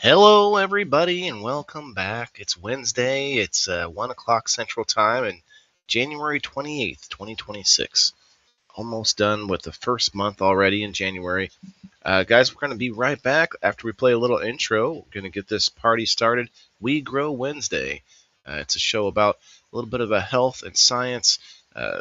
Hello, everybody, and welcome back. It's Wednesday. It's 1 o'clock Central Time, and January 28th, 2026. Almost done with the first month already in January. Guys, we're going to be right back after we play a little intro. We're going to get this party started. We Grow Wednesday. It's a show about a little bit of a health and science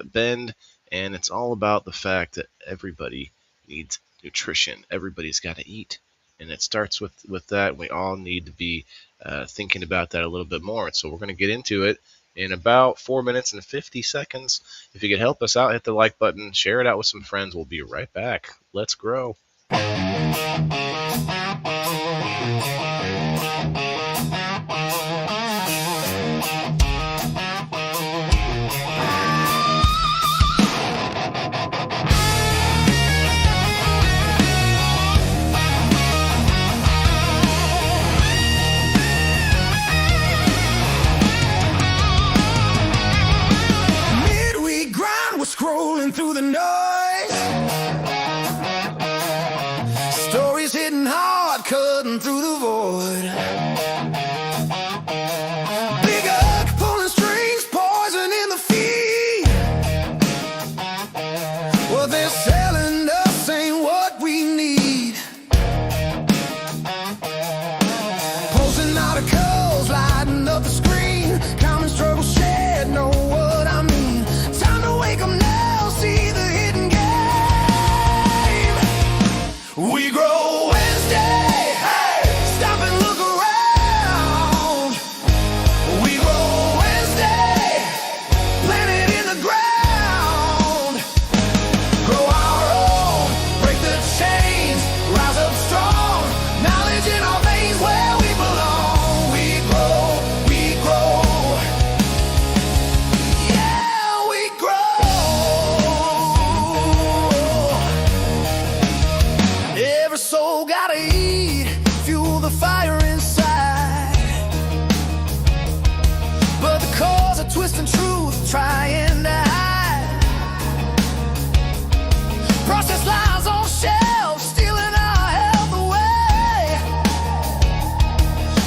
bend, and it's all about the fact that everybody needs nutrition. Everybody's got to eat. And it starts with that. We all need to be thinking about that a little bit more. And so we're going to get into it in about 4 minutes and 50 seconds. If you could help us out, hit the like button, share it out with some friends. We'll be right back. Let's grow. Scrolling through the noise, stories hitting hard, cutting through the void. Big Ugg pulling strings, poison in the feed. What they're selling us ain't what we need. Posting articles, lighting up the screen. Common struggle shared, know what I mean. Time to wake up now, see the hidden game. We grow Wednesday, hey, stop and look around. We grow Wednesday, plant it in the ground. Grow our own, break the chains, rise up strong. Knowledge in our veins where we belong. We grow, we grow. Yeah, we grow. Every soul gotta eat, fuel the fire inside. But the cause of twisting truth, trying to hide. Processed lies on shelves, stealing our health away.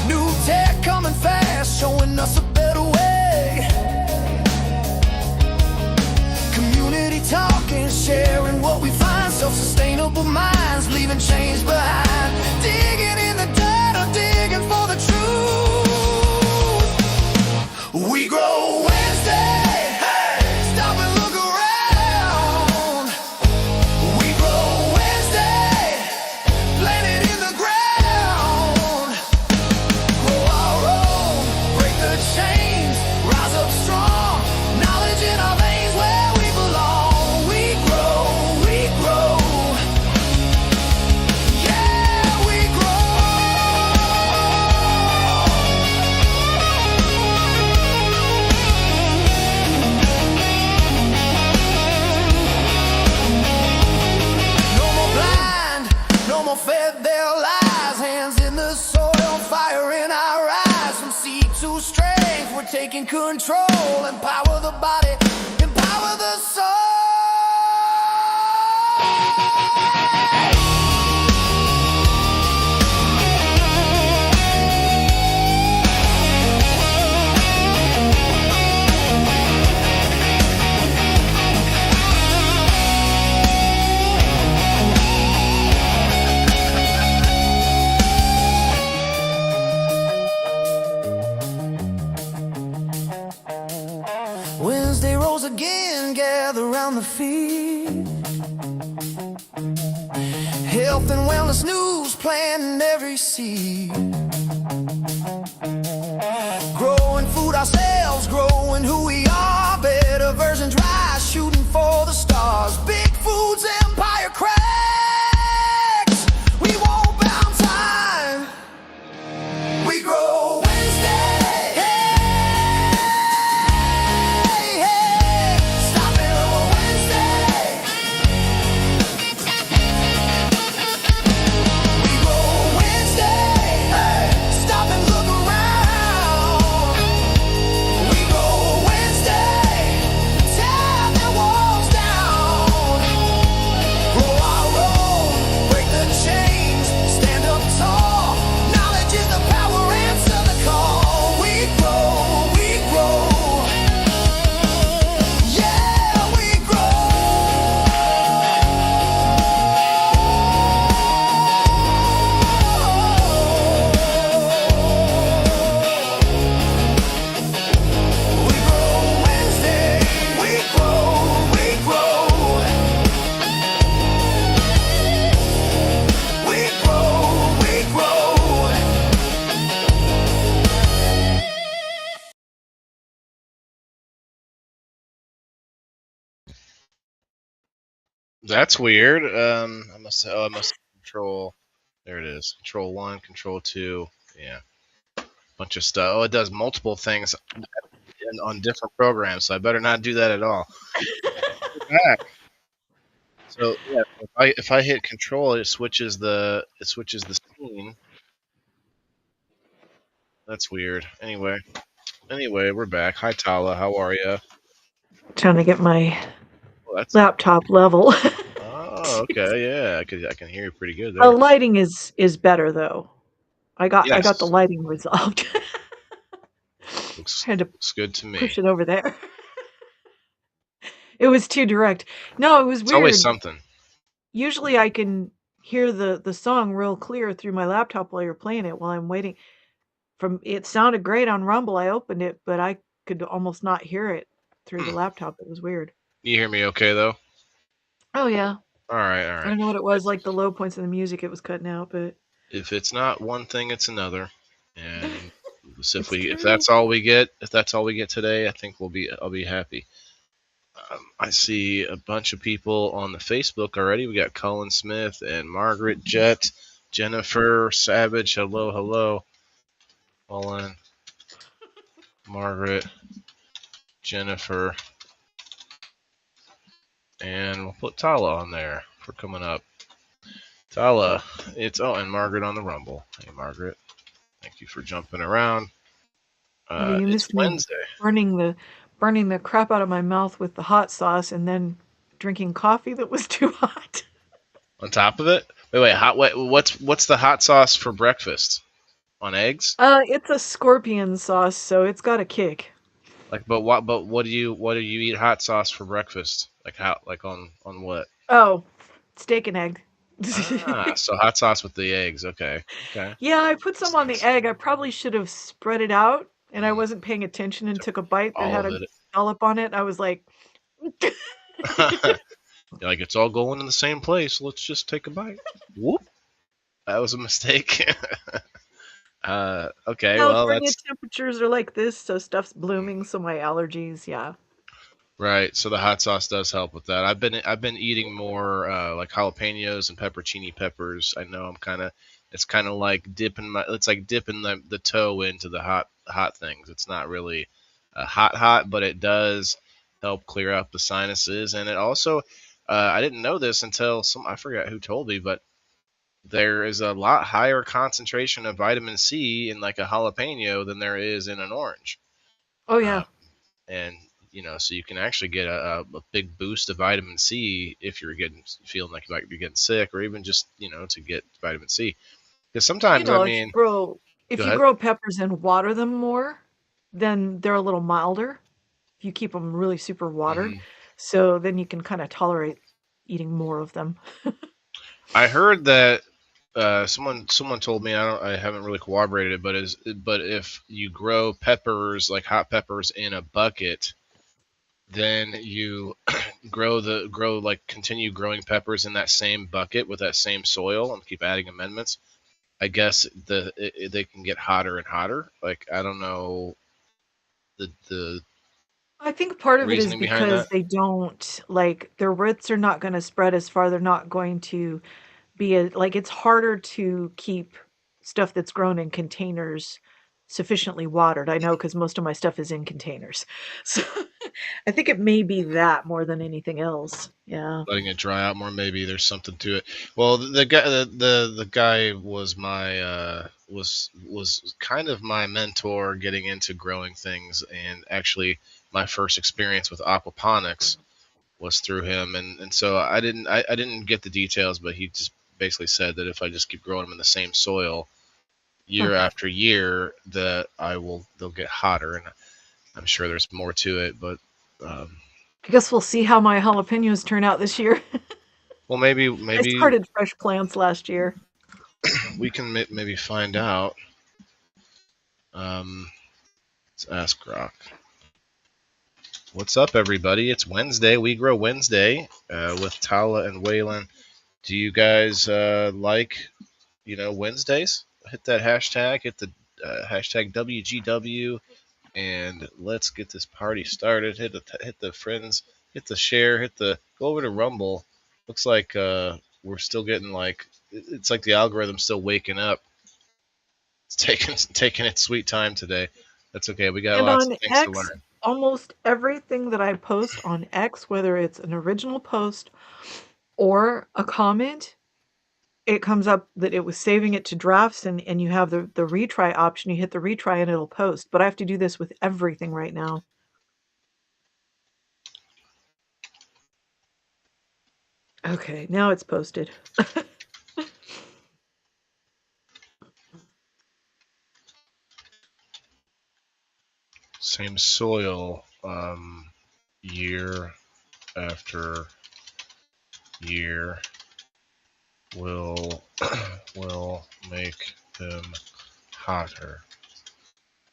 New tech coming fast, showing us a better way. Community talking, sharing what we find. Self-sustainable minds, leaving change behind. Digging in the dirt or digging for the truth. We grow Wednesday, hey, stop and look around. We grow Wednesday, plant it in the ground. Grow our own, break the chains, rise up strong. Knowledge in our veins where we belong. We grow, we grow. Yeah, we grow. No more blind, no more fed their lies. Hands in the soil, fire in our eyes. From seed to strength, we're taking control. Empower the body, empower the soul. Wednesday rolls again, gather round the feet. Health and wellness news, planting every seed. Growing food ourselves, growing who we are. Better versions rise, shooting for the stars. Big Food's empire cracks. We won't bound time. We grow Wednesday. Hey, hey, stop and roll Wednesday. We grow Wednesday. Hey, stop and look around. That's weird. I must control. There it is. Control one, control two. Yeah, bunch of stuff. Oh, it does multiple things on different programs, so I better not do that at all. Back. So yeah, if I hit control, it switches the scene. That's weird. Anyway, we're back. Hi Tala, how are you? Trying to get my Well, that's laptop level. oh okay, yeah. I can hear you pretty good The there. lighting is better though. I got the Yes, lighting resolved. looks Had to looks good to me. push it over there. It was too direct. No, it was It's always weird. something. Usually I can hear the song real clear through my laptop while you're playing it while I'm waiting. From it sounded great on Rumble. I opened it, but I could almost not hear it through the Hmm. laptop. It was weird. You hear me okay though? Oh yeah. All I right. don't know what it was, like the low points of the music it was cutting out, but If it's not one thing, it's another. And so if it's we if true. that's all we get today, I think I'll be happy. I see a bunch of people on the Facebook already. We got Colin Smith and Margaret Jett, Jennifer Savage. Hello, hello. Colin, Margaret, Jennifer, and we'll put Tala on there for coming up. Tala, and Margaret on the Rumble. Hey, Margaret, thank you for jumping around. Yeah, you It's missed me Wednesday. burning the crap out of my mouth with the hot sauce and then drinking coffee that was too hot. On top of it, wait, what's the hot sauce for breakfast? On eggs? It's a scorpion sauce, so it's got a kick. Like, but what do you eat hot sauce for breakfast? Like how, like on what? Oh, steak and egg. So hot sauce with the eggs. Okay, okay, Yeah, I put some makes on the sense. egg. I probably should have spread it out, and I Mm, wasn't paying attention and took a bite that all had of a it. dollop on it. I was like, Like it's all going in the same place. Let's just take a bite. Whoop! That was a mistake. Okay, well California that's temperatures are like this, so stuff's blooming, so my allergies, yeah. right. So the hot sauce does help with that. I've been eating more like jalapenos and peppercini peppers. I know it's kind of like dipping the toe into the hot things. It's not really hot, but it does help clear up the sinuses, and it also I didn't know this until I forgot who told me, but there is a lot higher concentration of vitamin C in like a jalapeno than there is in an orange. Oh Uh, yeah. and so you can actually get a big boost of vitamin C if you're getting feeling like you might be getting sick, or even just to get vitamin C. Because You sometimes, I know, if you mean, grow go if you ahead. grow peppers and water them more, then they're a little milder if you keep them really super watered. Hmm. So then you can kind of tolerate eating more of them. I heard that someone told me, I haven't really corroborated it, but if you grow peppers like hot peppers in a bucket, then you grow like continue growing peppers in that same bucket with that same soil and keep adding amendments. I guess they can get hotter and hotter. Like I don't know the I think part of it is reasoning behind because that. they don't like their roots are not going to spread as far. They're not going to be like it's harder to keep stuff that's grown in containers sufficiently watered. I know because most of my stuff is in containers. So I think it may be that more than anything else. Yeah. Letting it dry out more, maybe there's something to it. Well, the guy was my was kind of my mentor getting into growing things, and actually my first experience with aquaponics was through him, and so I didn't get the details, but he just basically said that if I just keep growing them in the same soil Huh. year after year, that they'll get hotter, and I'm sure there's more to it, but um, I guess we'll see how my jalapenos turn out this year. well, maybe I maybe started fresh plants last year. we can maybe find out. Um, let's ask Rock. What's up, everybody? It's Wednesday. We Grow Wednesday with Tala and Waylon. Do you guys like Wednesdays? Hit that hashtag. Hit the hashtag WGW, and let's get this party started. Hit the friends. Hit the share. Go over to Rumble Looks like we're still getting like it's like the algorithm's still waking up. It's taking its sweet time today. That's okay. We got And lots of on things to X, learn. almost everything that I post on X, whether it's an original post or a comment, it comes up that it was saving it to drafts and you have the retry option. You hit the retry and it'll post. But I have to do this with everything right now. Okay, now it's posted. Same soil, year after year will will make them hotter.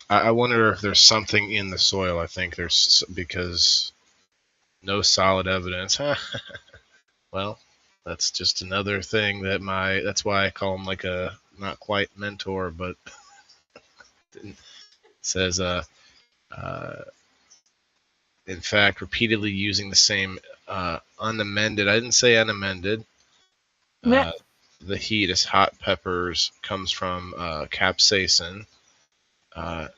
I wonder if there's something in the soil. I think there's because no solid evidence. Well, that's just another thing that that's why I call him like a not quite mentor, but it says uh in fact repeatedly using the same unamended. I didn't say unamended. Meh. Uh, the heat as hot peppers comes from capsaicin, uh,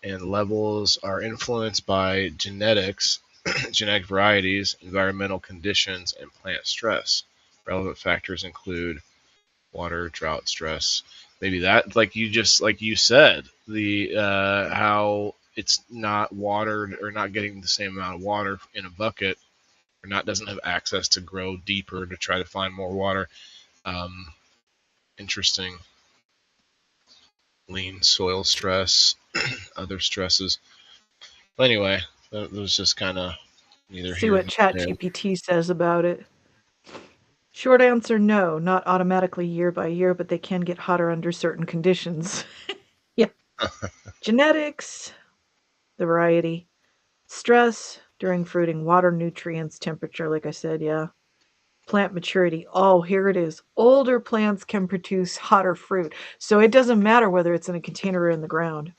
and levels are influenced by genetics, genetic varieties, environmental conditions, and plant stress. Relevant factors include water, drought, stress. Maybe that, like you said, the how it's not watered or not getting the same amount of water in a bucket, or not doesn't have access to grow deeper to try to find more water. Um, Interesting. Lean soil stress, other stresses. But anyway, that was just kind of neither See here what nor there. ChatGPT says about it. Short answer no, not automatically year by year, but they can get hotter under certain conditions. Yeah. Genetics, the variety. Stress during fruiting, water, nutrients, temperature, like I said, yeah. Plant maturity. Oh, here it is. Older plants can produce hotter fruit. So it doesn't matter whether it's in a container or in the ground.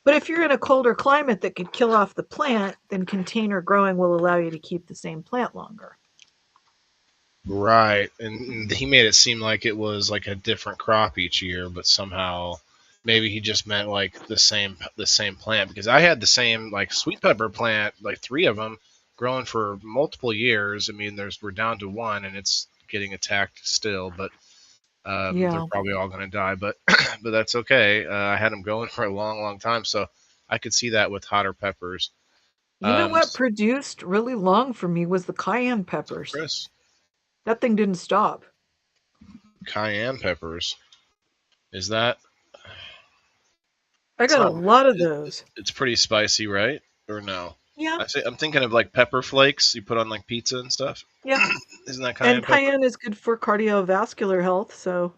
But if you're in a colder climate that could kill off the plant, then container growing will allow you to keep the same plant longer. Right, and he made it seem like it was like a different crop each year, but somehow maybe he just meant like the same plant because I had the same like sweet pepper plant, like three of them growing for multiple years. I mean, we're down to one and it's getting attacked still, but they're Yeah. probably all going to die. But but that's okay. I had them going for a long, long time, so I could see that with hotter peppers. You know what So produced really long for me was the cayenne peppers. Chris, That thing didn't stop. cayenne peppers is that? I It's got a not. lot of those. It's pretty spicy, right? Or no? Yeah, I'm thinking of like pepper flakes you put on like pizza and stuff. yeah. Isn't that And cayenne pepper? cayenne is good for cardiovascular health, so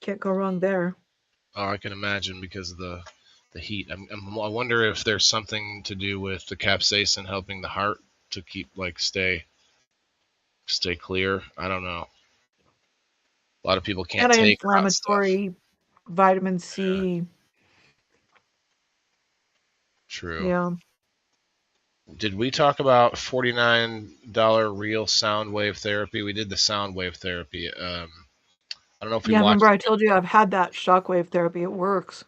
can't go wrong there. Oh, I can imagine because of the heat. I wonder if there's something to do with the capsaicin helping the heart to keep like stay clear. I don't know. A lot of people can't take hot stuff. Anti-inflammatory, vitamin Yeah, C. true. Yeah. Did we talk about $49 real sound wave therapy? We did the sound wave therapy. I don't know if we Yeah, remember watched. I told you I've had that shockwave therapy. It works.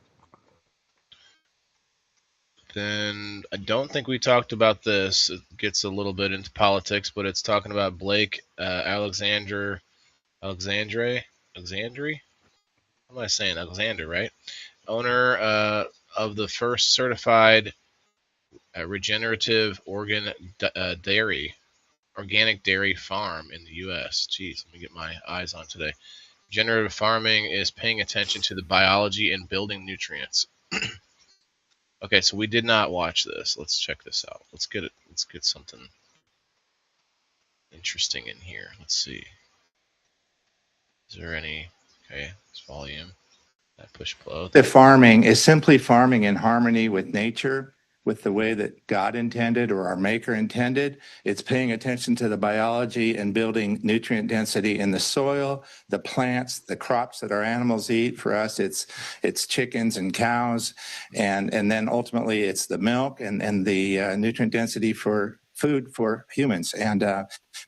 Then I don't think we talked about this. It gets a little bit into politics, but it's talking about Blake Alexandre. What am I saying? Alexander, right? Owner of the first certified regenerative dairy, organic dairy farm in the U.S. Jeez, let me get my eyes on today. Regenerative farming is paying attention to the biology and building nutrients. Okay, so we did not watch this. Let's check this out. Let's get it. Let's get something interesting in here. Let's see. Is there any? Okay, it's volume. I push play. The farming is simply farming in harmony with nature, with the way that God intended or our maker intended. It's paying attention to the biology and building nutrient density in the soil, the plants, the crops that our animals eat. For us, it's chickens and cows, and then ultimately it's the milk and the nutrient density for food for humans and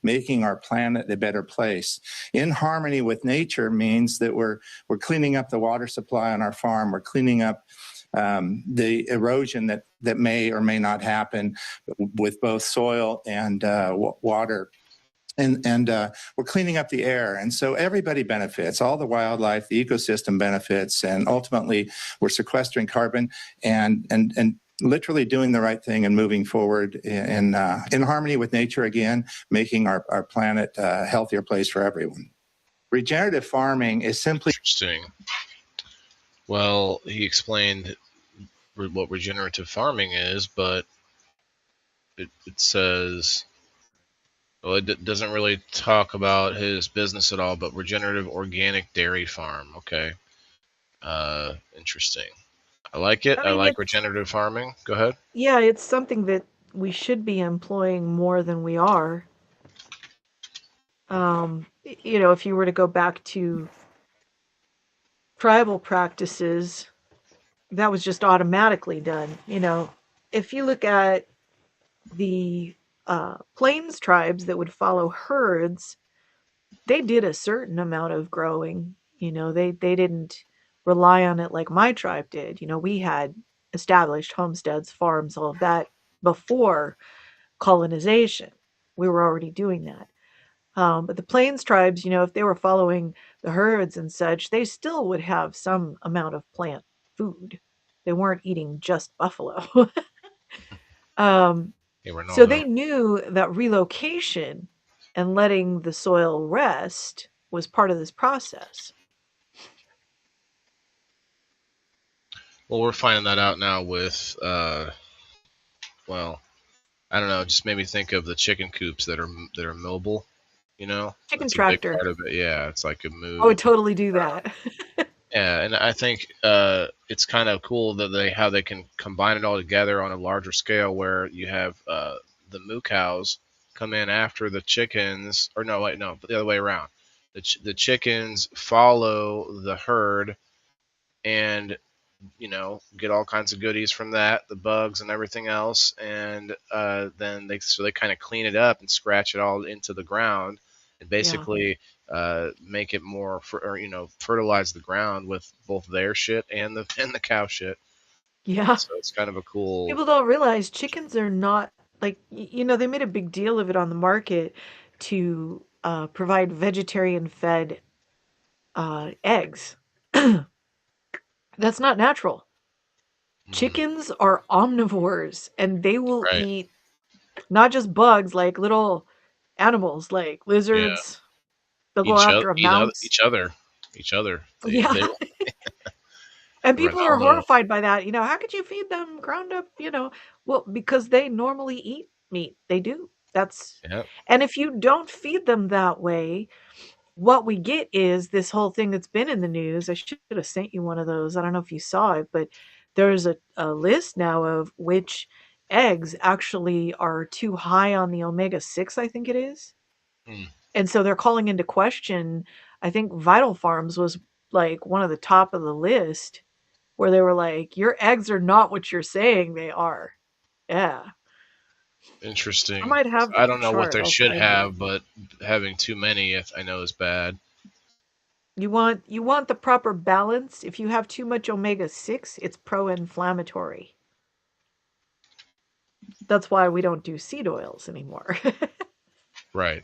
making our planet a better place. In harmony with nature means that we're cleaning up the water supply on our farm. We're cleaning up the erosion that may or may not happen with both soil and water. And we're cleaning up the air. And so everybody benefits, all the wildlife, the ecosystem benefits, and ultimately we're sequestering carbon and literally doing the right thing and moving forward in harmony with nature again, making our planet a healthier place for everyone. Regenerative farming is simply... Interesting. Well, he explained what regenerative farming is, but it says, well, it doesn't really talk about his business at all, but regenerative organic dairy farm. Okay. Interesting. I like it. I I mean, like it's regenerative farming. Go ahead. yeah, it's something that we should be employing more than we are. If you were to go back to tribal practices, that was just automatically done. If you look at the plains tribes that would follow herds, they did a certain amount of growing. They didn't rely on it like my tribe did. We had established homesteads, farms, all of that before colonization. We were already doing that. But the plains tribes, if they were following the herds and such, they still would have some amount of plant food. They weren't eating just buffalo. um, Yeah, we're so not. they knew that relocation and letting the soil rest was part of this process. Well, we're finding that out now with, well, I don't know. It just made me think of the chicken coops that are mobile. Chicken That's a big tractor. part of it. Yeah, it's like a I move. would totally do that. Yeah, and I think it's kind of cool that how they can combine it all together on a larger scale, where you have the moo cows come in after the chickens, or no, wait, no, the other way around. The chickens follow the herd and get all kinds of goodies from that, the bugs and everything else, and then they kind of clean it up and scratch it all into the ground, and Yeah. basically make it more fertilize the ground with both their shit and the and the cow shit. Yeah. So it's kind of a cool. People don't realize chickens are not like they made a big deal of it on the market to provide vegetarian fed eggs. That's not natural. Mm, Chickens are omnivores and they will right. eat not just bugs, like little animals like Yeah. lizards. They'll go after a Eat other mouse. each other. Each other. Yeah. They And run people are all the. horrified by that. How could you feed them ground up? Well, because they normally eat meat. They do. That's Yeah. and if you don't feed them that way, what we get is this whole thing that's been in the news. I should have sent you one of those. I don't know if you saw it, but there's a list now of which eggs actually are too high on the omega-6, I think it is. Mm, And so they're calling into question, I think Vital Farms was like one of the top of the list where they were like, your eggs are not what you're saying they are. Yeah. I interesting. might have I that don't know what chart. they I'll should find it. have, but having too many, I know, is bad. You want the proper balance. If you have too much omega-6, it's pro-inflammatory. That's why we don't do seed oils anymore. Right.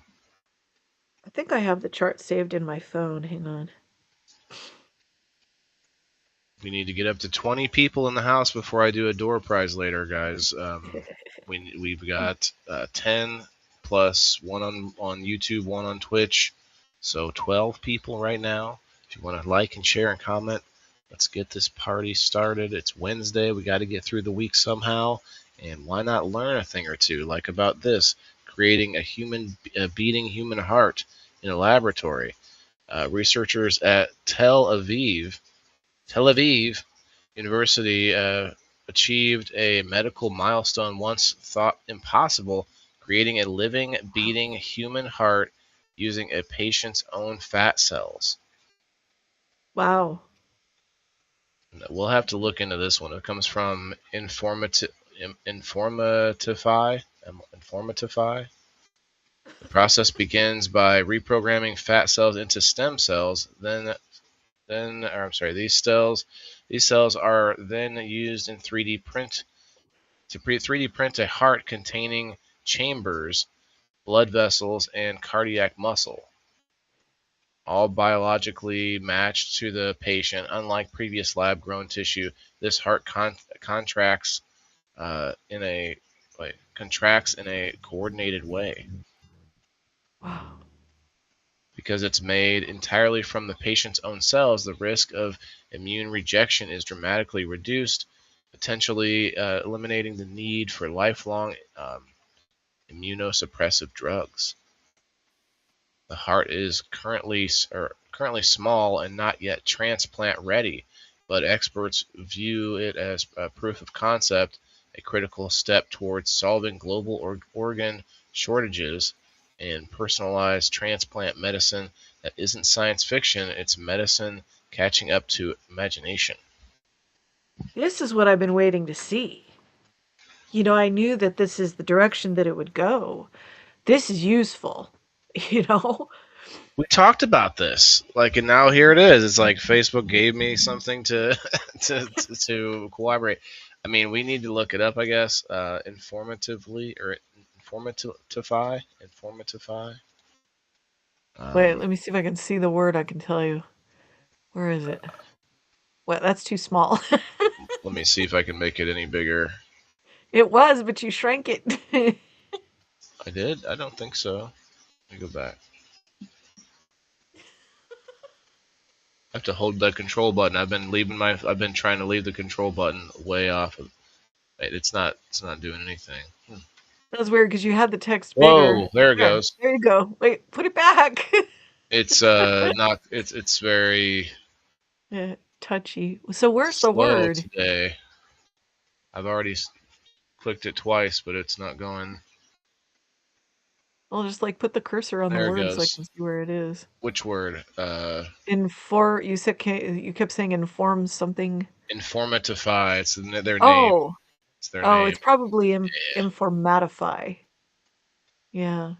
I think I have the chart saved in my phone. Hang on. We need to get up to 20 people in the house before I do a door prize later, guys. We've got 10 plus one on YouTube, one on Twitch, so 12 people right now. If you want to like and share and comment, let's get this party started. It's Wednesday. We got to get through the week somehow, and why not learn a thing or two, like about this, creating a beating human heart in a laboratory. Researchers at Tel Aviv University achieved a medical milestone once thought impossible, creating a living, beating human heart using a patient's own fat cells. Wow. We'll have to look into this one. It comes from Informatify. Informatify. The process begins by reprogramming fat cells into stem cells. Or I'm sorry, these cells are then used in 3D print to 3D print a heart containing chambers, blood vessels, and cardiac muscle, all biologically matched to the patient. Unlike previous lab-grown tissue, this heart contracts in a contracts in a coordinated way. Wow. Because it's made entirely from the patient's own cells, the risk of immune rejection is dramatically reduced, potentially eliminating the need for lifelong immunosuppressive drugs. The heart is currently small and not yet transplant ready, but experts view it as a proof of concept, a critical step towards solving global organ shortages and personalized transplant medicine that isn't science fiction, it's medicine catching up to imagination. This is what I've been waiting to see. You know, I knew that this is the direction that it would go. This is useful, you know? We talked about this, like, and now here it is. It's like Facebook gave me something to to collaborate. I mean, we need to look it up, I guess. Informatively or informatify. Wait, Um, let me see if I can see the word I can tell you. Where is it? Well, that's too small. Let me see if I can make it any bigger. It was, but you shrank it. I did. I don't think so. Let me go back. I have to hold the control button. I've been trying to leave the control button way off of. Wait, it's not doing anything. That's weird because you had the text bigger. Whoa, there it There, goes. there you go. Wait, put it back. It's not. It's very Yeah, touchy. So where's the slow word? today. I've already clicked it twice, but it's not going. I'll just like put the cursor on the There it word so I goes. can see where it is. Which word? You said you kept saying inform something. Informatify. It's their name. Oh, It's their oh, name. it's probably Yeah. informatify. Yeah.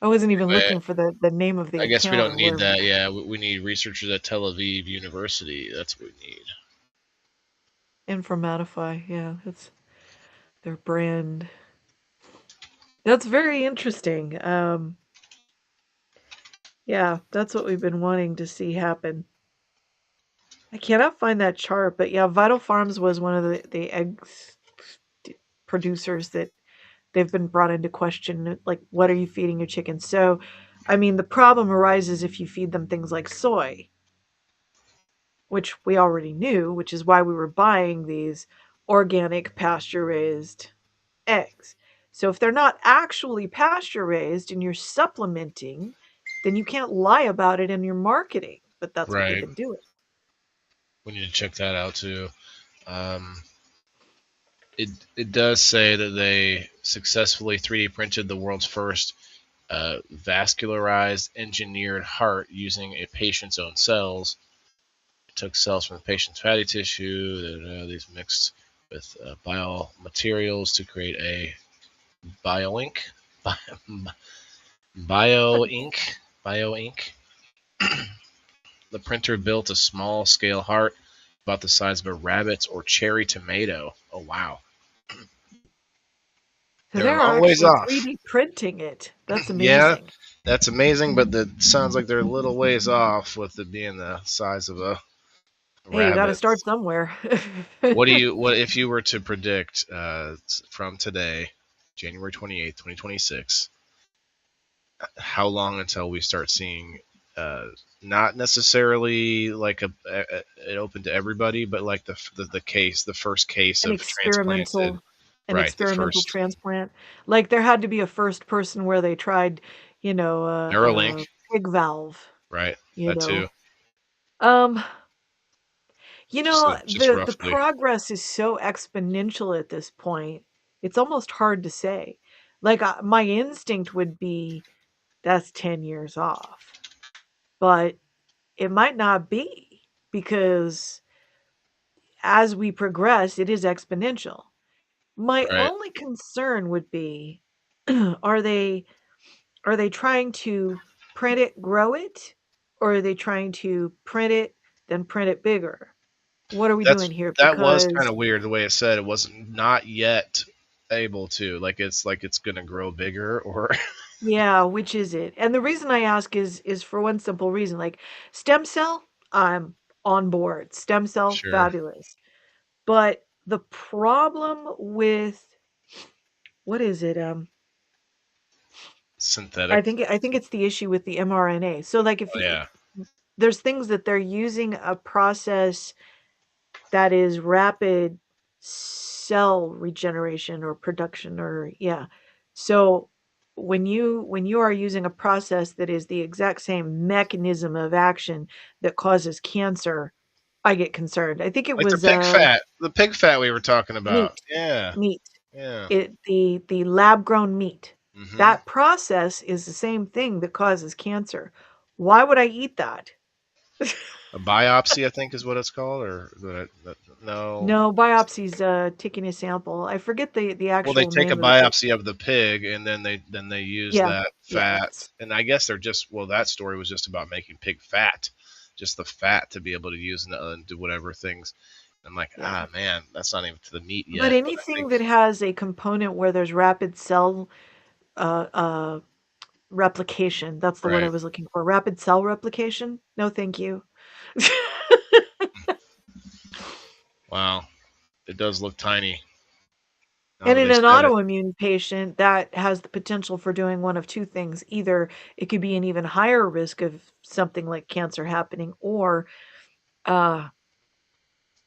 I wasn't even Anyway, looking for the name of the I guess we account don't or need wherever. that. Yeah, we need researchers at Tel Aviv University. That's what we need. Informatify. Yeah, that's their brand. That's very interesting. Yeah, that's what we've been wanting to see happen. I cannot find that chart, but yeah, Vital Farms was one of the eggs producers that they've been brought into question. Like, what are you feeding your chickens? So, I mean, the problem arises if you feed them things like soy, which we already knew, which is why we were buying these organic pasture raised eggs. So, if they're not actually pasture raised and you're supplementing, then you can't lie about it in your marketing. But that's what they've Right. been doing. We need to check that out too. Um, it it does say that they successfully 3D printed the world's first vascularized engineered heart using a patient's own cells. It took cells from the patient's fatty tissue. These mixed with biomaterials to create a bioink. Bioink. Bioink. The printer built a small scale heart about the size of a rabbit's or cherry tomato. Oh wow. So They're a they're long ways actually off. 3D printing it. That's Yeah, amazing. that's amazing, but it sounds like they're a little ways off with it being the size of a Hey, you got to rabbit. start somewhere. What if you were to predict from today, January 28th, 2026, how long until we start seeing uh, not necessarily like it open to everybody, but like the first case an of transplanted, experimental an right? The experimental first transplant. Like there had to be a first person where they tried, Neuralink, pig valve, right? you That know. too. Um, Just the roughly, progress is so exponential at this point. It's almost hard to say. Like my instinct would be that's 10 years off. But it might not be because as we progress, it is exponential. My Right. only concern would be, are they are they trying to print it, grow it, or are they trying to print it, then print it bigger? What are we doing That's here? that was kind Because of weird the way it said it wasn't not yet able to like it's gonna grow bigger or yeah, which is it? And the reason I ask is for one simple reason. Like stem cell, I'm on board. Stem cell, sure fabulous. But the problem with what is it? synthetic. I think it's the issue with the mRNA. So like if Oh, you yeah, there's things that they're using a process that is rapid cell regeneration or production or yeah. So when you are using a process that is the exact same mechanism of action that causes cancer, I get concerned. I think it like was the pig fat we were talking meat, about. Yeah, meat. yeah. The lab grown meat. Hmm. That process is the same thing that causes cancer. Why would I eat that? A biopsy, I think, is what it's called, or no. No, biopsy's taking a sample. I forget the Well, they actual take a name of it, but biopsy of the pig, and then they use yeah, that yeah, fat, and I guess they're just well, that story was just about making pig fat, just the fat to be able to use and do whatever things. I'm like, yeah. ah, man, that's not even to the meat But yet, but I anything think that has a component where there's rapid cell uh, uh, replication, that's the word I right. was looking for. Rapid cell replication? No, thank you. Wow, it does look tiny now And that in they an said it. autoimmune patient, that has the potential for doing one of two things. Either it could be an even higher risk of something like cancer happening, or uh,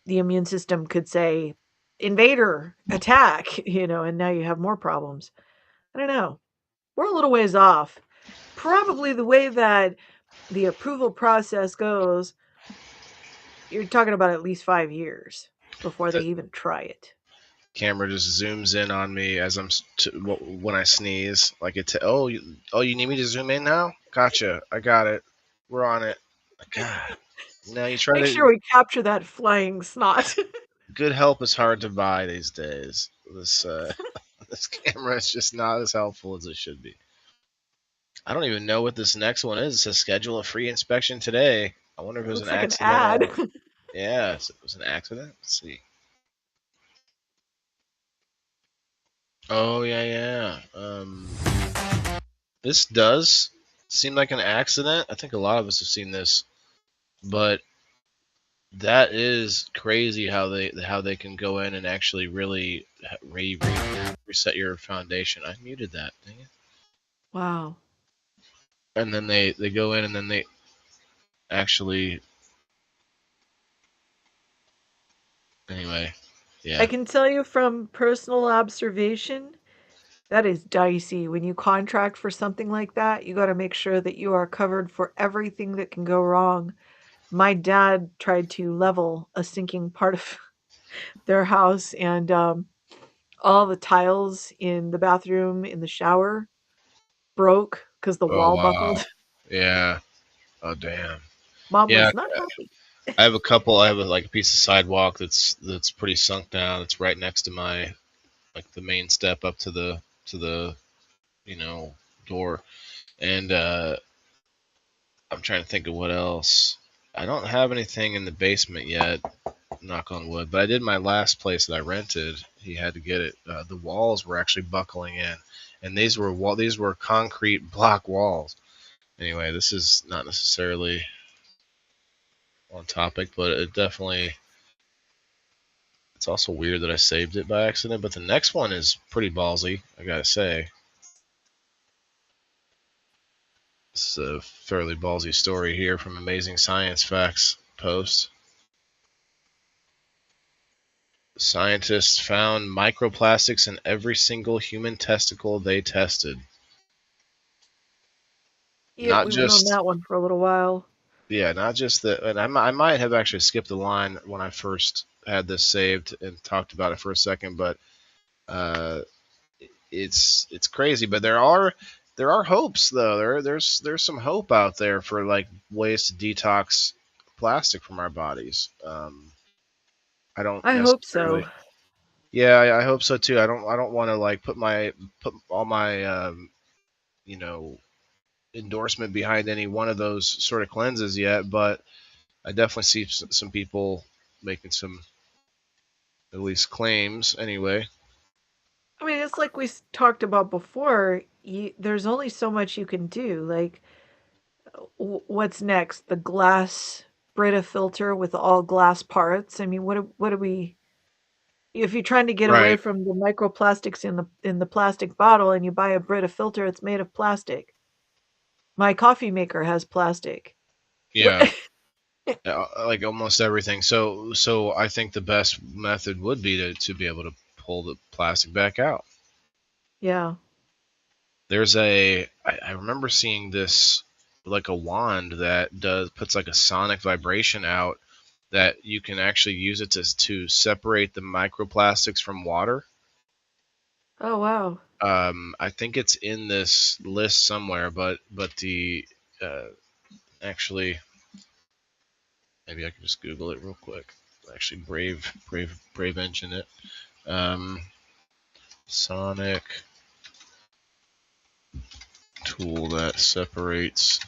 the immune system could say, invader, attack, and now you have more problems. I don't know. We're a little ways off. Probably the way that the approval process goes, you're talking about at least 5 years before they The even try it. camera just zooms in on me as when I sneeze. Like oh, you need me to zoom in now? Gotcha, I got it. We're on it. God, you try Make to. sure we capture that flying snot. Good help is hard to buy these days. This this camera is just not as helpful as it should be. I don't even know what this next one is. It says schedule a free inspection today. I wonder if it It was an looks like an ad. accidental. Yeah, it was an accident. Let's see. Oh yeah, yeah. This does seem like an accident. I think a lot of us have seen this, but that is crazy how they can go in and actually really reset your foundation. I muted that. Dang it. Wow. And then they go in and then they actually anyway, I yeah. can tell you from personal observation, that is dicey. When you contract for something like that, you got to make sure that you are covered for everything that can go wrong. My dad tried to level a sinking part of their house, and all the tiles in the bathroom, in the shower, broke because the Oh wall wow. buckled. Yeah. Oh damn. Mom Yeah. was not happy. I have a couple. I have like a piece of sidewalk that's pretty sunk down. It's right next to my like the main step up to the you know door, and I'm trying to think of what else. I don't have anything in the basement yet, knock on wood. But I did my last place that I rented. He had to get it. The walls were actually buckling in, and these were concrete block walls. Anyway, this is not necessarily on topic, but it definitely. It's also weird that I saved it by accident. But the next one is pretty ballsy, I gotta say. It's a fairly ballsy story here from Amazing Science Facts post. Scientists found microplastics in every single human testicle they tested. Yep, Not we went on just, that one for a little while. yeah, not just the, and I might have actually skipped a line when I first had this saved and talked about it for a second, but uh, it's crazy. But there are hopes though. There's some hope out there for like ways to detox plastic from our bodies. I don't I hope necessarily. so. Yeah, I hope so too. I don't want to like put all my you know endorsement behind any one of those sort of cleanses yet, but I definitely see some people making some at least claims anyway. I mean, it's like we talked about before. There's only so much you can do. Like, what's next? The glass Brita filter with all glass parts. I mean, what do we? If you're trying to get away Right. from the microplastics in the plastic bottle, and you buy a Brita filter, it's made of plastic. My coffee maker has plastic. What? Yeah. Like almost everything. So I think the best method would be to be able to pull the plastic back out. Yeah. There's I remember seeing this like a wand that does puts like a sonic vibration out that you can actually use it to separate the microplastics from water. Oh wow. I think it's in this list somewhere, but the uh, actually maybe I can just Google it real quick. Actually, Brave Engine it. Um, Sonic tool that separates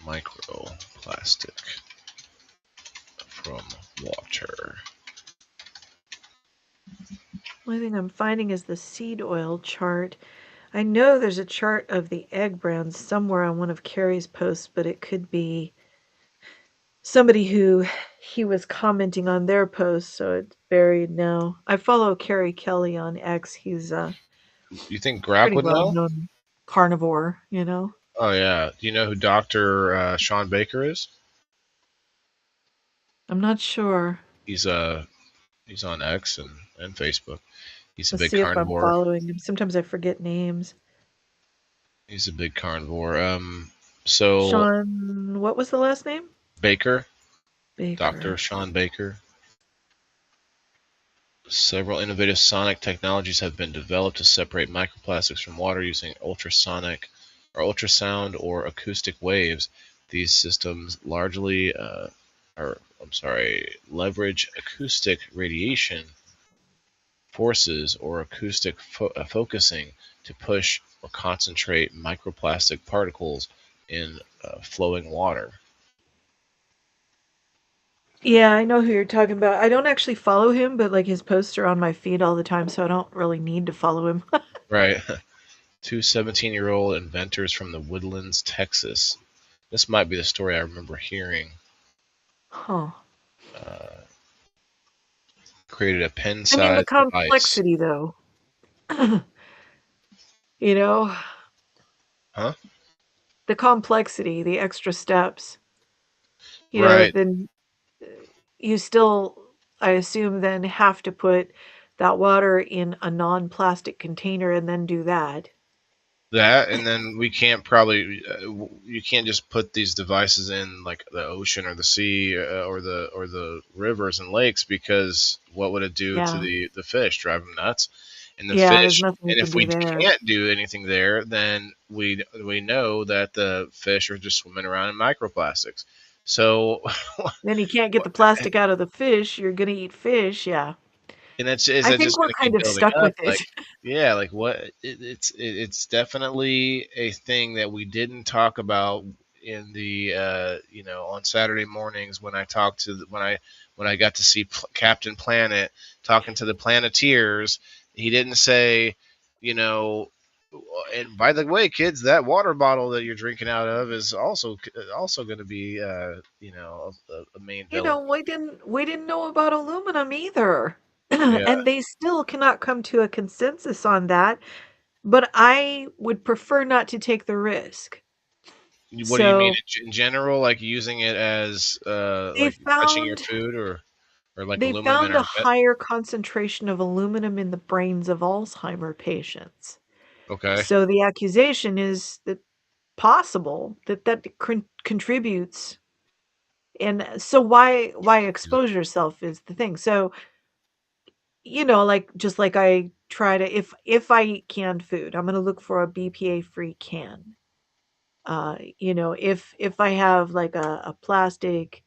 microplastic from water. Only thing I'm finding is the seed oil chart. I know there's a chart of the egg brands somewhere on one of Carrie's posts, but it could be somebody who he was commenting on their post, so it's buried now. I follow Carrie Kelly on X. He's a You think Grap pretty would well know? known carnivore, you know. Oh yeah. Do you know who Doctor Sean Baker is? I'm not sure. He's he's on X and Facebook. He's a Let's big see if I'm carnivore. following him. Sometimes I forget names. He's a big carnivore. So Sean, what was the last name? Baker, Doctor Baker. Sean Baker. Several innovative sonic technologies have been developed to separate microplastics from water using ultrasonic or ultrasound or acoustic waves. These systems largely, or I'm sorry, leverage acoustic radiation forces or acoustic focusing to push or concentrate microplastic particles in flowing water. Yeah, I know who you're talking about. I don't actually follow him, but like his posts are on my feed all the time, so I don't really need to follow him. Right. Two 17-year-old inventors from the Woodlands, Texas. This might be the story I remember hearing. Huh. Uh, created a I mean, the pen-sized device. complexity, though. You know, Huh? the complexity, the extra steps. Right. Then you still, I assume, then have to put that water in a non-plastic container and then do that. That, and then we can't probably you can't just put these devices in like the ocean or the sea or the rivers and lakes, because what would it do to Yeah. the fish? Drive them nuts. And the Yeah, there's fish, nothing you and can if do we there. can't do anything there, then we know that the fish are just swimming around in microplastics. So Then you can't get the plastic out of the fish. You're gonna eat fish. Yeah. and that's is I that think just we're going to kind keep of building stuck up? with it. Like, yeah, like what? It's definitely a thing that we didn't talk about in the on Saturday mornings when I talked to when I got to see Captain Planet talking to the Planeteers. He didn't say, you know. And by the way, kids, that water bottle that you're drinking out of is also going to be, a main villain. We didn't know about aluminum either. Yeah. And they still cannot come to a consensus on that, but I would prefer not to take the risk. What do you mean So, in general? Like using it as they like touching your found food, or like they aluminum in found a our vet? higher concentration of aluminum in the brains of Alzheimer patients. Okay. So the accusation is that possible that contributes. And so why expose yourself is the thing. So, like just like I try to, if I eat canned food, I'm going to look for a BPA free can. If I have like a plastic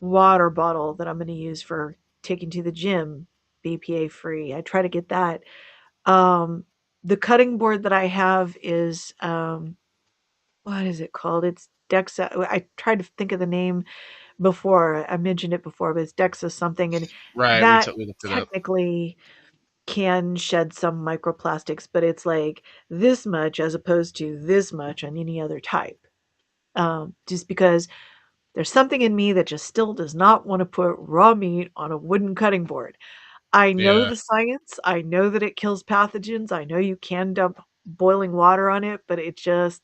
water bottle that I'm going to use for taking to the gym, BPA free. I try to get that. Um, the cutting board that I have is what is it called? It's Dexa. I tried to think of the name before. I mentioned it before, but it's Dexa something, and Right. that We looked it up. technically can shed some microplastics, but it's like this much as opposed to this much on any other type. Just because there's something in me that just still does not want to put raw meat on a wooden cutting board. I know Yeah. the science. I know that it kills pathogens. I know you can dump boiling water on it, but it just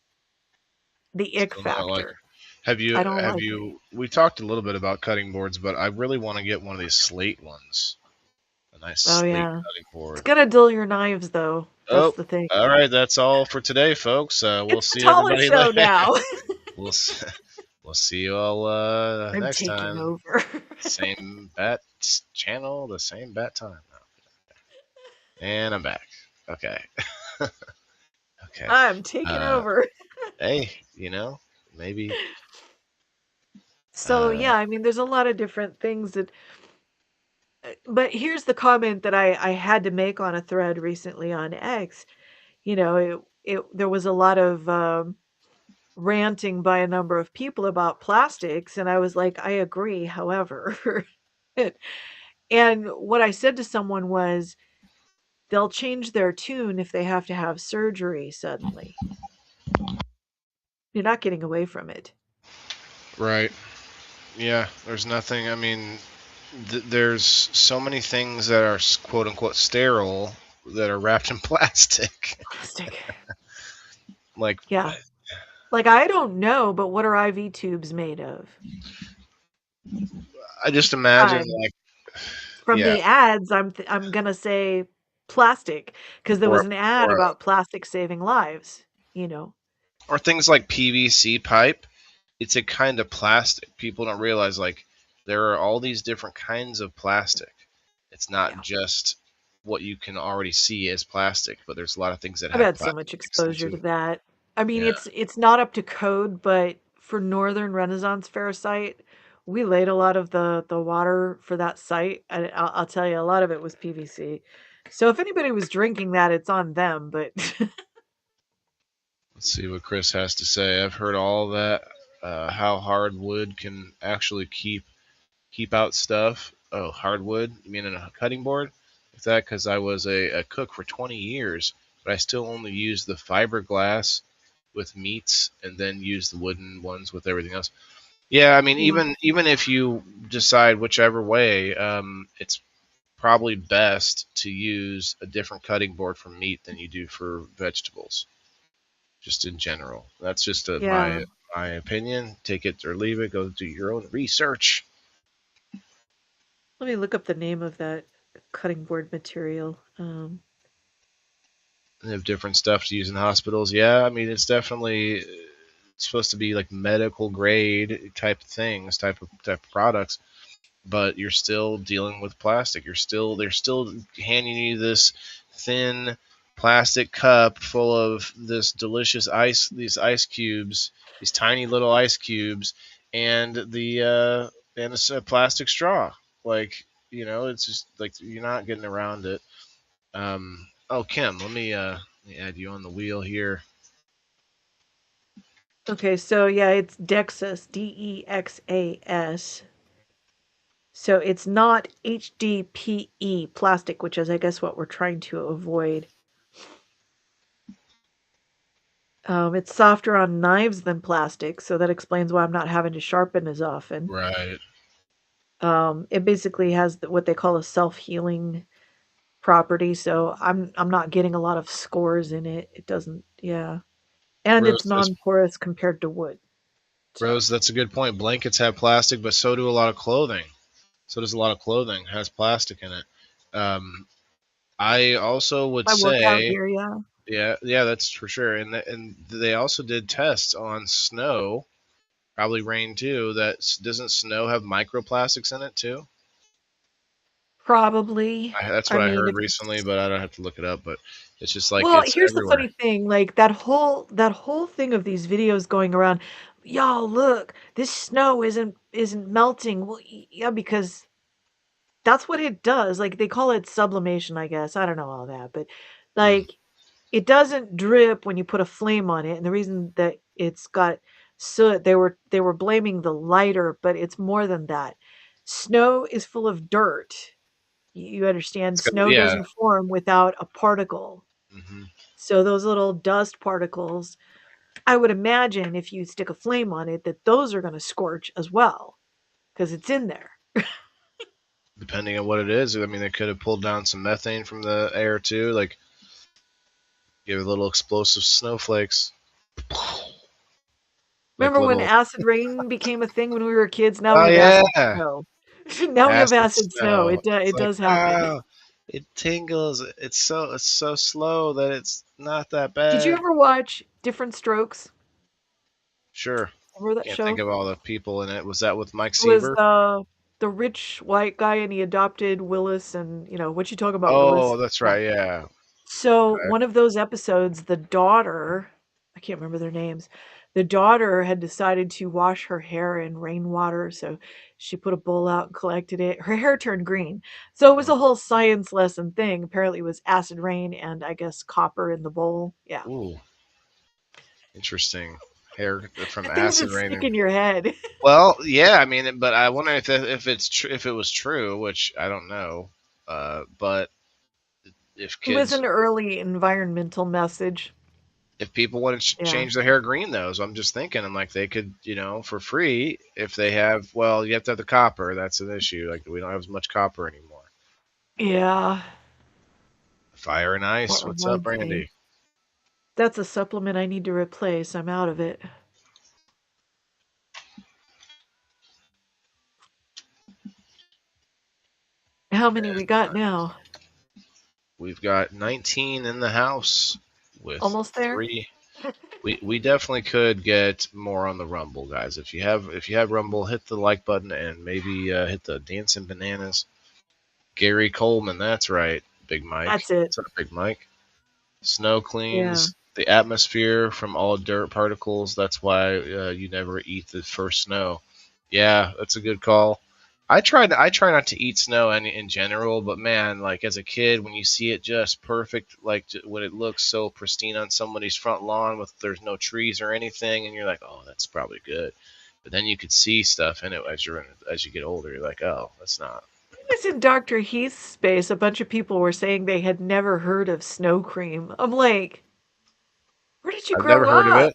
the ick Still not like. factor. Have I you? don't Have like it. you? We talked a little bit about cutting boards, but I really want to get one of these slate ones. A nice Oh slate yeah. cutting It's board. gonna dull your knives though. That's Oh, the thing. all right. That's all for today, folks. We'll It's the see taller everybody show later. now. we'll we'll see you all I'm next taking time. over. Same bat channel, the same bat time. And I'm back. Okay. Okay. I'm taking Uh, over. hey, maybe. So Uh, yeah, I mean there's a lot of different things that but here's the comment that I had to make on a thread recently on X. You know, it there was a lot of ranting by a number of people about plastics, and I was like, I agree, however. And what I said to someone was, they'll change their tune if they have to have surgery suddenly. You're not getting away from it. right. Yeah. There's nothing. I mean, there's so many things that are quote unquote sterile that are wrapped in plastic. Plastic. Like, Yeah. Like I don't know, but what are IV tubes made of? I just imagine, I'm like, from yeah, the ads, I'm gonna say plastic because there was or an ad or about plastic saving lives. You know. or things like PVC pipe. It's a kind of plastic. People don't realize, like, there are all these different kinds of plastic. It's not Yeah. just what you can already see as plastic, but there's a lot of things that I've have had so plastic much mixed exposure into to it. that. I mean, Yeah. it's not up to code, but for Northern Renaissance Fair site, we laid a lot of the water for that site, and I'll tell you, a lot of it was PVC. So if anybody was drinking that, it's on them. But Let's see what Chris has to say. I've heard all that. How hardwood can actually keep out stuff. Oh, hardwood? You mean in a cutting board? Is that because I was a cook for 20 years, but I still only use the fiberglass with meats and then use the wooden ones with everything else. Yeah, I mean, yeah, even if you decide whichever way, it's probably best to use a different cutting board for meat than you do for vegetables, just in general. That's just yeah. my opinion. Take it or leave it. Go do your own research. Let me look up the name of that cutting board material. They have different stuff to use in hospitals. Yeah, I mean, it's definitely supposed to be like medical grade type things, type of products, but you're still dealing with plastic. They're still handing you this thin plastic cup full of this delicious ice, these ice cubes, these tiny little ice cubes, and a plastic straw. Like, it's just like you're not getting around it. Oh, Kim, let me add you on the wheel here. Okay, so yeah, it's Dexas, Dexas. So it's not HDPE plastic, which is, I guess, what we're trying to avoid. It's softer on knives than plastic, so that explains why I'm not having to sharpen as often. Right. It basically has what they call a self-healing property, so I'm not getting a lot of scores in it. It doesn't, yeah, and Rose it's says, non-porous compared to wood. So Rose, that's a good point. Blankets have plastic, but so do a lot of clothing. So does a lot of clothing has plastic in it. Um, I also would my workout say, gear, yeah, yeah, that's for sure. And they also did tests on snow, probably rain too. Doesn't snow have microplastics in it too? probably. That's I what I mean, heard if recently, it's but I don't have to look it up. But It's just like Well, it's here's the everywhere. funny thing, like, that whole thing of these videos going around, "Y'all, look, this snow isn't melting." Well, yeah, because that's what it does, like, they call it sublimation, I guess, I don't know all that, but, Hmm. like, it doesn't drip when you put a flame on it, and the reason that it's got soot, they were blaming the lighter, but it's more than that. Snow is full of dirt. You understand? It's got, Snow yeah. doesn't form without a particle. Hmm. So those little dust particles, I would imagine if you stick a flame on it, that those are gonna scorch as well, because it's in there. Depending on what it is, I mean, they could have pulled down some methane from the air too, like give a little explosive snowflakes, like Remember when little. acid rain became a thing when we were kids? Now we Oh have acid yeah, snow. Now we have acid acid snow. snow. It It's like, does happen. ah, it tingles. It's so slow that it's not that Did you bad. ever watch Different Strokes? Sure. Remember that Can't think show? of all the people in it. Was that with Mike It was, Seaver? the rich white guy, and he adopted Willis, and, what you talk about Willis? Oh, that's Yeah. right. Yeah. So, Okay. one of those episodes, the daughter, I can't remember their names, the daughter had decided to wash her hair in rainwater, so she put a bowl out and collected it. Her hair turned green. So, it was Mm. a whole science lesson thing. Apparently, it was acid rain and, I guess, copper in the bowl. Yeah. Ooh, interesting. Hair from The things acid that stick raining. in your head. Well, yeah. I mean, but I wonder if it was true, which I don't know. But if It was kids, an early environmental message. if people want to Yeah. change their hair green, though, so I'm just thinking, I'm like, they could, for free, if they have. Well, you have to have the copper. That's an issue. Like we don't have as much copper anymore. Yeah. Fire and What ice. What's up, reminds me? Randy? That's a supplement I need to replace. I'm out of it. How many we got now? We've got 19 in the house with Almost there? three. We definitely could get more on the Rumble, guys. If you have Rumble, hit the like button and maybe hit the dancing bananas. Gary Coleman, that's right, Big Mike. That's it. What's up, Big Mike? Snow Yeah. cleans the atmosphere from all dirt particles. That's why you never eat the first snow. Yeah, that's a good call. I try not to eat snow in general, but man, like as a kid, when you see it just perfect, like when it looks so pristine on somebody's front lawn with there's no trees or anything, and you're like, oh, that's probably good. But then you could see stuff in it as you get older. You're like, oh, that's not. I was in Dr. Heath's space. A bunch of people were saying they had never heard of snow cream. I'm like, where did you I've never grow heard of up? it.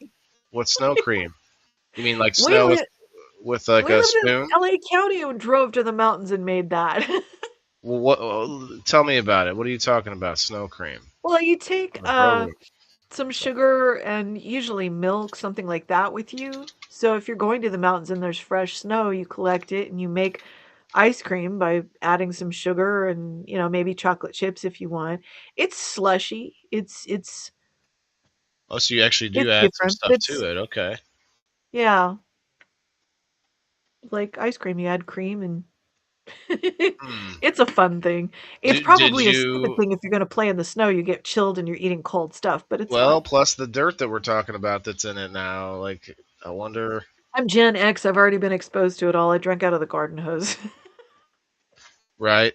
What's snow cream? You mean like We snow with li- like we a lived in spoon? LA County and drove to the mountains and made that. Well, tell me about it. What are you talking about? Snow cream. Well, you take Never heard of it. some sugar and usually milk, something like that with you. So if you're going to the mountains and there's fresh snow, you collect it and you make ice cream by adding some sugar and, maybe chocolate chips if you want. It's slushy. Oh, so you actually do It's add some different, but stuff it's to it. Okay. yeah, like ice cream. You add cream and Hmm. it's a fun thing. It's Did probably a stupid you? thing if you're going to play in the snow, you get chilled and you're eating cold stuff, but it's Well, fun. plus the dirt that we're talking about that's in it now. Like, I wonder. I'm Gen X. I've already been exposed to it all. I drank out of the garden hose. Right.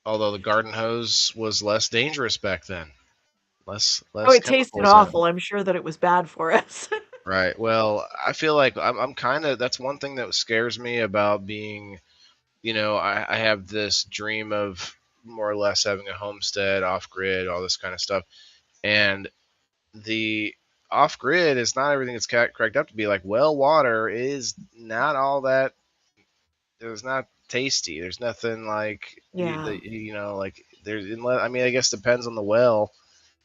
Although the garden hose was less dangerous back then. Less Oh, less it tasted chemicals in it. awful. I'm sure that it was bad for us. Right. Well, I feel like I'm kind of. That's one thing that scares me about being. I have this dream of more or less having a homestead, off grid, all this kind of stuff, and the off grid is not everything it's cracked up to be. Like well water is not all that. It's not tasty. There's nothing like Yeah. like there's. I mean, I guess depends on the well.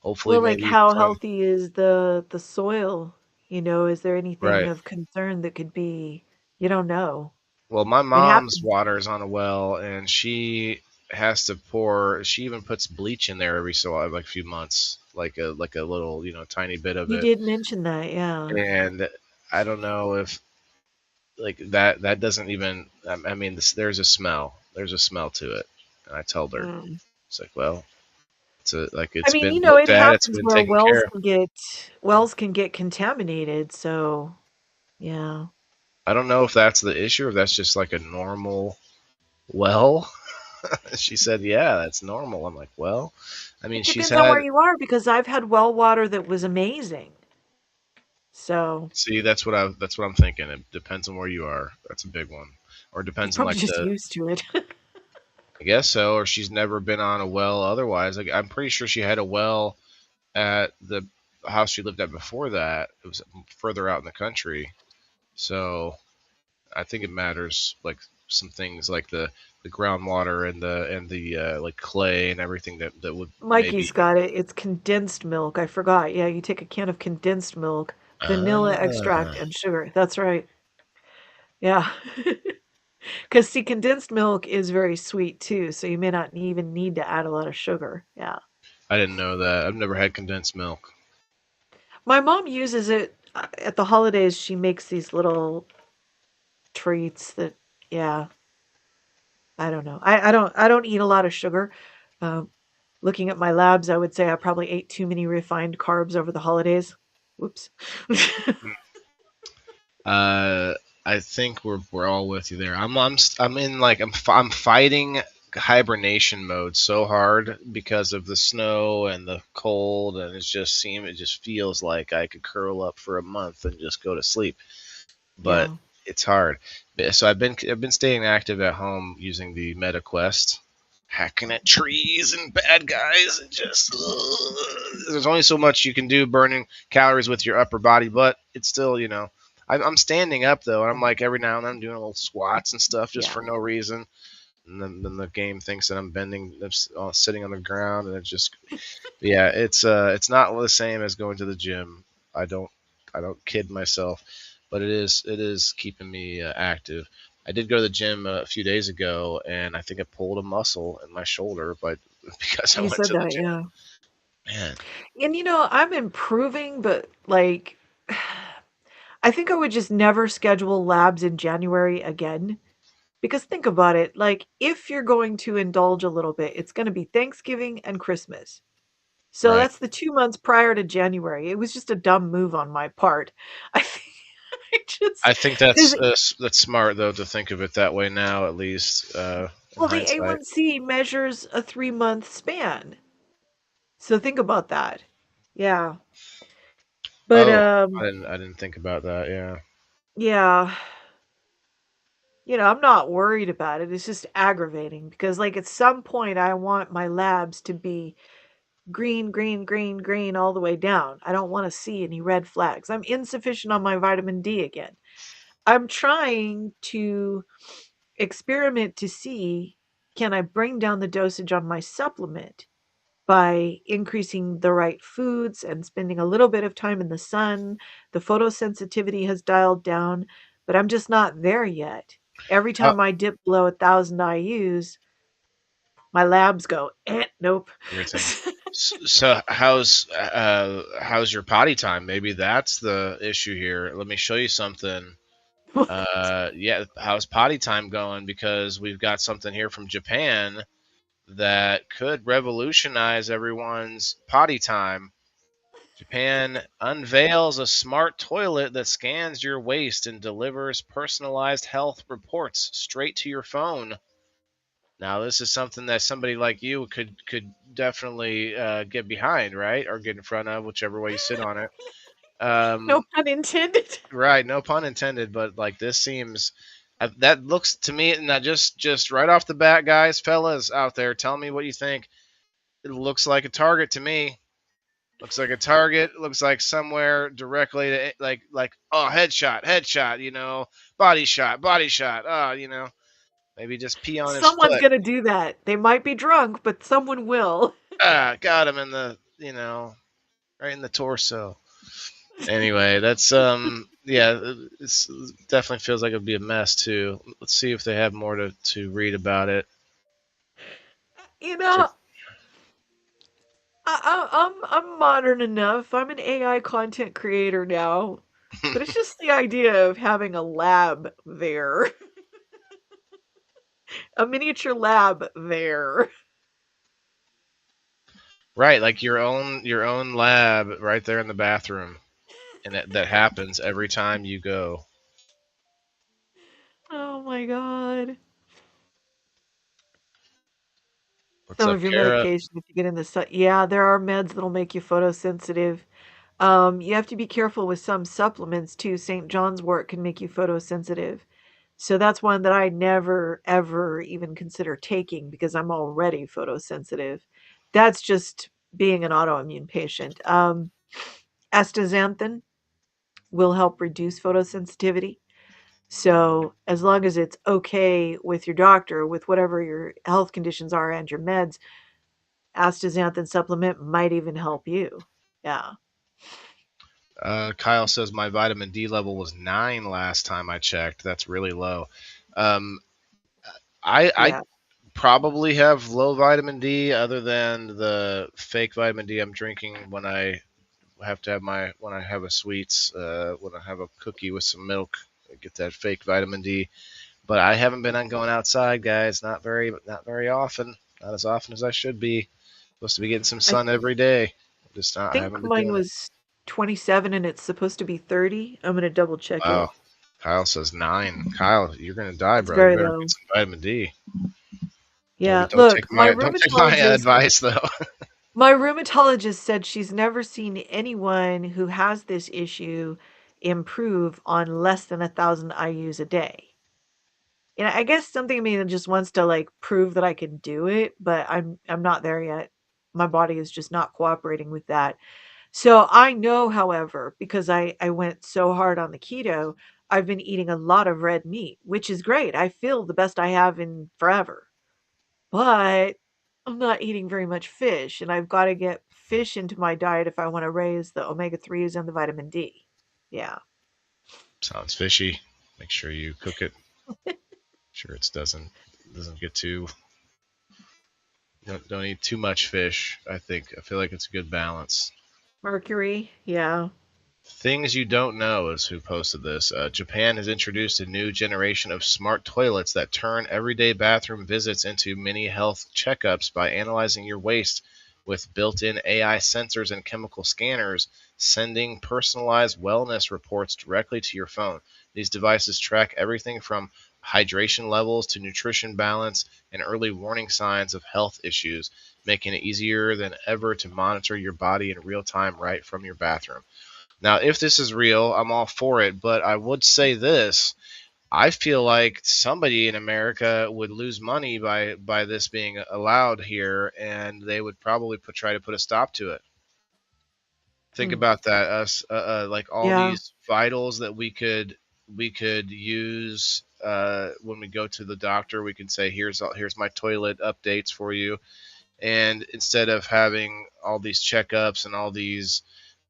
Hopefully, Well, like, maybe how some. healthy is the soil? Is there anything Right. of concern that could be you don't know. Well, my It mom's happens. water is on a well, and she has to pour. She even puts bleach in there every like a few months, like a little tiny bit of You it. did mention that, yeah. And I don't know if like that doesn't even. I mean, there's a smell. There's a smell to it, and I told her Mm. it's like, well. It's a like I it's mean, been you know, looked it at, it's happens been where taken care of. wells can get contaminated, so yeah. I don't know if that's the issue or if that's just like a normal well. She said, "Yeah, that's normal." I'm like, "Well, I mean, It she's depends on had where you are because I've had well water that was amazing. So, see, that's what I'm thinking. It depends on where you are. That's a big one. Or it you're depends on probably like just the used to it. I guess so, or she's never been on a well otherwise. Like I'm pretty sure she had a well at the house she lived at before that. It was further out in the country. So I think it matters like some things like the groundwater and the like clay and everything that would Mikey's maybe got it. It's condensed milk. I forgot. Yeah, you take a can of condensed milk, vanilla extract, ah and sugar. That's right. Yeah. Because, see, condensed milk is very sweet too, so you may not even need to add a lot of sugar. Yeah. I didn't know that. I've never had condensed milk. My mom uses it at the holidays. She makes these little treats that, yeah, I don't know. I don't eat a lot of sugar. Um, Looking at my labs, I would say I probably ate too many refined carbs over the holidays. Whoops. Uh, I think we're all with you there. I'm in like I'm fighting hibernation mode so hard because of the snow and the cold, and it just feels like I could curl up for a month and just go to sleep. But Yeah. it's hard. So I've been staying active at home using the MetaQuest, hacking at trees and bad guys, and just there's only so much you can do burning calories with your upper body, but it's still I'm standing up though, and I'm like every now and then I'm doing little squats and stuff just Yeah. for no reason. And then the game thinks that I'm sitting on the ground, and yeah, it's not the same as going to the gym. I don't I don't kid myself, but it is keeping me active. I did go to the gym a few days ago, and I think I pulled a muscle in my shoulder, but because I You went said to the that, gym. yeah. Man, And I'm improving, but like I think I would just never schedule labs in January again. Because think about it, like if you're going to indulge a little bit, it's going to be Thanksgiving and Christmas. So right? that's the 2 months prior to January. It was just a dumb move on my part. I think I just I think because that's smart though to think of it that way now, at least in well, the hindsight. A1C measures a 3-month span. So think about that. Yeah. But Oh, I didn't think about that. Yeah. yeah, I'm not worried about it. It's just aggravating because like at some point I want my labs to be green, green, green, green all the way down. I don't want to see any red flags. I'm insufficient on my vitamin D again. I'm trying to experiment to see, can I bring down the dosage on my supplement by increasing the right foods and spending a little bit of time in the sun. The photosensitivity has dialed down, but I'm just not there yet. Every How time I dip below 1,000 IUs, my labs go, nope. everything. So how's your potty time? Maybe that's the issue here. Let me show you something. Yeah, how's potty time going? Because we've got something here from Japan that could revolutionize everyone's potty time. Japan unveils a smart toilet that scans your waste and delivers personalized health reports straight to your phone. Now, this is something that somebody like you could definitely get behind, right, or get in front of, whichever way you sit on it. No Um, pun intended. right, no pun intended, but like this seems that looks to me, not just right off the bat, guys, fellas out there, tell me what you think. It looks like a target to me. Looks like a target. Looks like somewhere directly to like oh headshot, headshot. Body shot, body shot. Oh, maybe just pee on his Someone's foot. gonna do that. They might be drunk, but someone will. Ah, got him in the right in the torso. Anyway, that's yeah, it definitely feels like it'd be a mess too. Let's see if they have more to read about it. You So, know, I'm modern enough. I'm an AI content creator now, but it's just the idea of having a lab there, a miniature lab there. Right, like your own lab right there in the bathroom, and that happens every time you go. Oh my god. What's Some up, of your Kara? medication, if you get in the sun, yeah, there are meds that'll make you photosensitive. You have to be careful with some supplements too. St. John's wort can make you photosensitive. So that's one that I never ever even consider taking because I'm already photosensitive. That's just being an autoimmune patient. Astaxanthin will help reduce photosensitivity. So as long as it's okay with your doctor, with whatever your health conditions are and your meds, astaxanthin supplement might even help you. Yeah. Kyle says my vitamin D level was 9 last time I checked. That's really low. Um, I Yeah. probably have low vitamin D, other than the fake vitamin D I'm drinking when I have to have my when I have a sweets, when I have a cookie with some milk, I get that fake vitamin D. But I haven't been on going outside, guys. Not very often. Not as often as I should be. Supposed to be getting some I sun every day. Just not. I think haven't been mine doing it. was 27 and it's supposed to be 30. I'm going to double check Wow. it. Kyle says 9. Kyle, you're gonna die, It's bro. You very better get low. some vitamin D. Yeah. Don't take Look, my advice though. my rheumatologist said she's never seen anyone who has this issue improve on less than 1,000 IUs a day. And I guess something in me that just wants to like prove that I can do it, but I'm not there yet. My body is just not cooperating with that. So I know, however, because I went so hard on the keto, I've been eating a lot of red meat, which is great. I feel the best I have in forever. But I'm not eating very much fish, and I've got to get fish into my diet if I want to raise the omega 3s and the vitamin D. Yeah. Sounds fishy. Make sure you cook it. Sure it doesn't get too. Don't eat too much fish. I feel like it's a good balance. Mercury. Yeah. Things you don't know is who posted this. Japan has introduced a new generation of smart toilets that turn everyday bathroom visits into mini health checkups by analyzing your waste with built in AI sensors and chemical scanners, sending personalized wellness reports directly to your phone. These devices track everything from hydration levels to nutrition balance and early warning signs of health issues, making it easier than ever to monitor your body in real time right from your bathroom. Now, if this is real, I'm all for it, but I would say this. I feel like somebody in America would lose money by this being allowed here, and they would probably try to put a stop to it. Think Hmm. about that. Us, like all Yeah. these vitals that we could use when we go to the doctor. We can say, here's my toilet updates for you, and instead of having all these checkups and all these,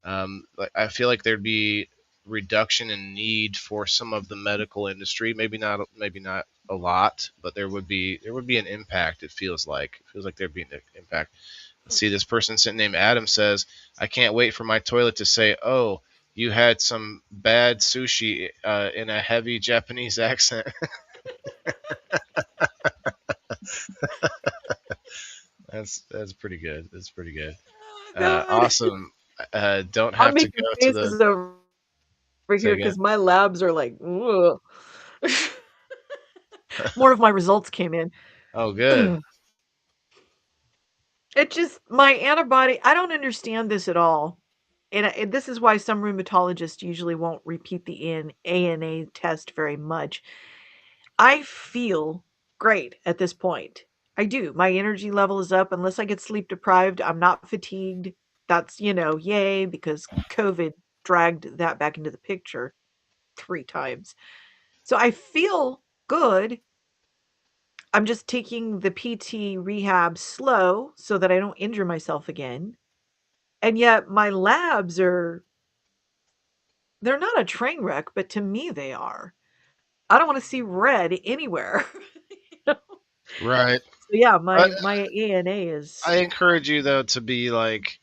like, I feel like there'd be reduction in need for some of the medical industry. Maybe not a lot, but there would be an impact. It feels like there'd be an impact. Let's see. This person named Adam says, "I can't wait for my toilet to say, oh, you had some bad sushi in a heavy Japanese accent." That's pretty good. That's pretty good. Oh, God. Awesome. Don't I'm have to making go to the. faces over Say here again. because my labs are like, ugh. More of my results came in. Oh, good. Ugh. It just, my antibody, I don't understand this at all. And this is why some rheumatologists usually won't repeat the ANA test very much. I feel great at this point. I do. My energy level is up unless I get sleep deprived. I'm not fatigued. That's, yay, because COVID dragged that back into the picture 3 times. So I feel good. I'm just taking the PT rehab slow so that I don't injure myself again. And yet my labs they're not a train wreck, but to me they are. I don't want to see red anywhere. You know? Right. So yeah, I, my ANA is I encourage you though to be like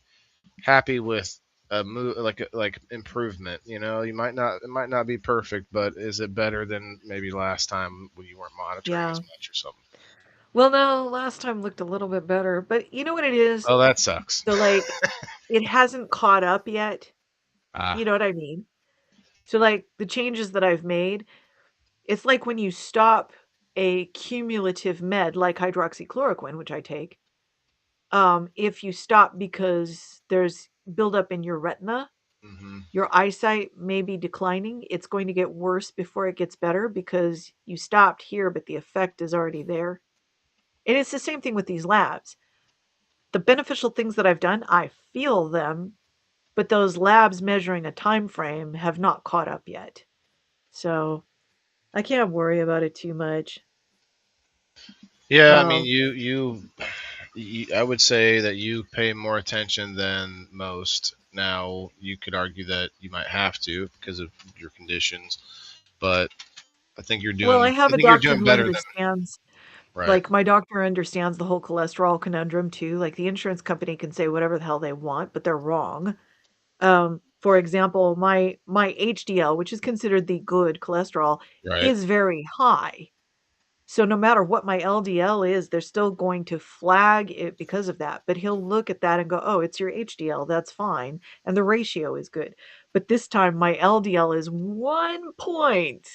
happy with a move, like improvement. It might not be perfect, but is it better than maybe last time when you weren't monitoring as yeah. much or something? Well, no, last time looked a little bit better, but you know what it is? Oh, that sucks. So, like, it hasn't caught up yet. Ah. You know what I mean? So, like, the changes that I've made, it's like when you stop a cumulative med like hydroxychloroquine, which I take, if you stop because there's buildup in your retina, Hmm. your eyesight may be declining. It's going to get worse before it gets better because you stopped here, but the effect is already there. And it's the same thing with these labs. The beneficial things that I've done, I feel them, but those labs measuring a time frame have not caught up yet. So I can't worry about it too much. Yeah, I mean, Um, I would say that you pay more attention than most. Now, you could argue that you might have to because of your conditions, but well, I I have a think you're doctor doing who better than understands. right. Like, my doctor understands the whole cholesterol conundrum too. Like, the insurance company can say whatever the hell they want, but they're wrong. For example, my HDL, which is considered the good cholesterol, Right. is very high. So no matter what my LDL is, they're still going to flag it because of that. But he'll look at that and go, "Oh, it's your HDL. That's fine." And the ratio is good. But this time my LDL is 1 point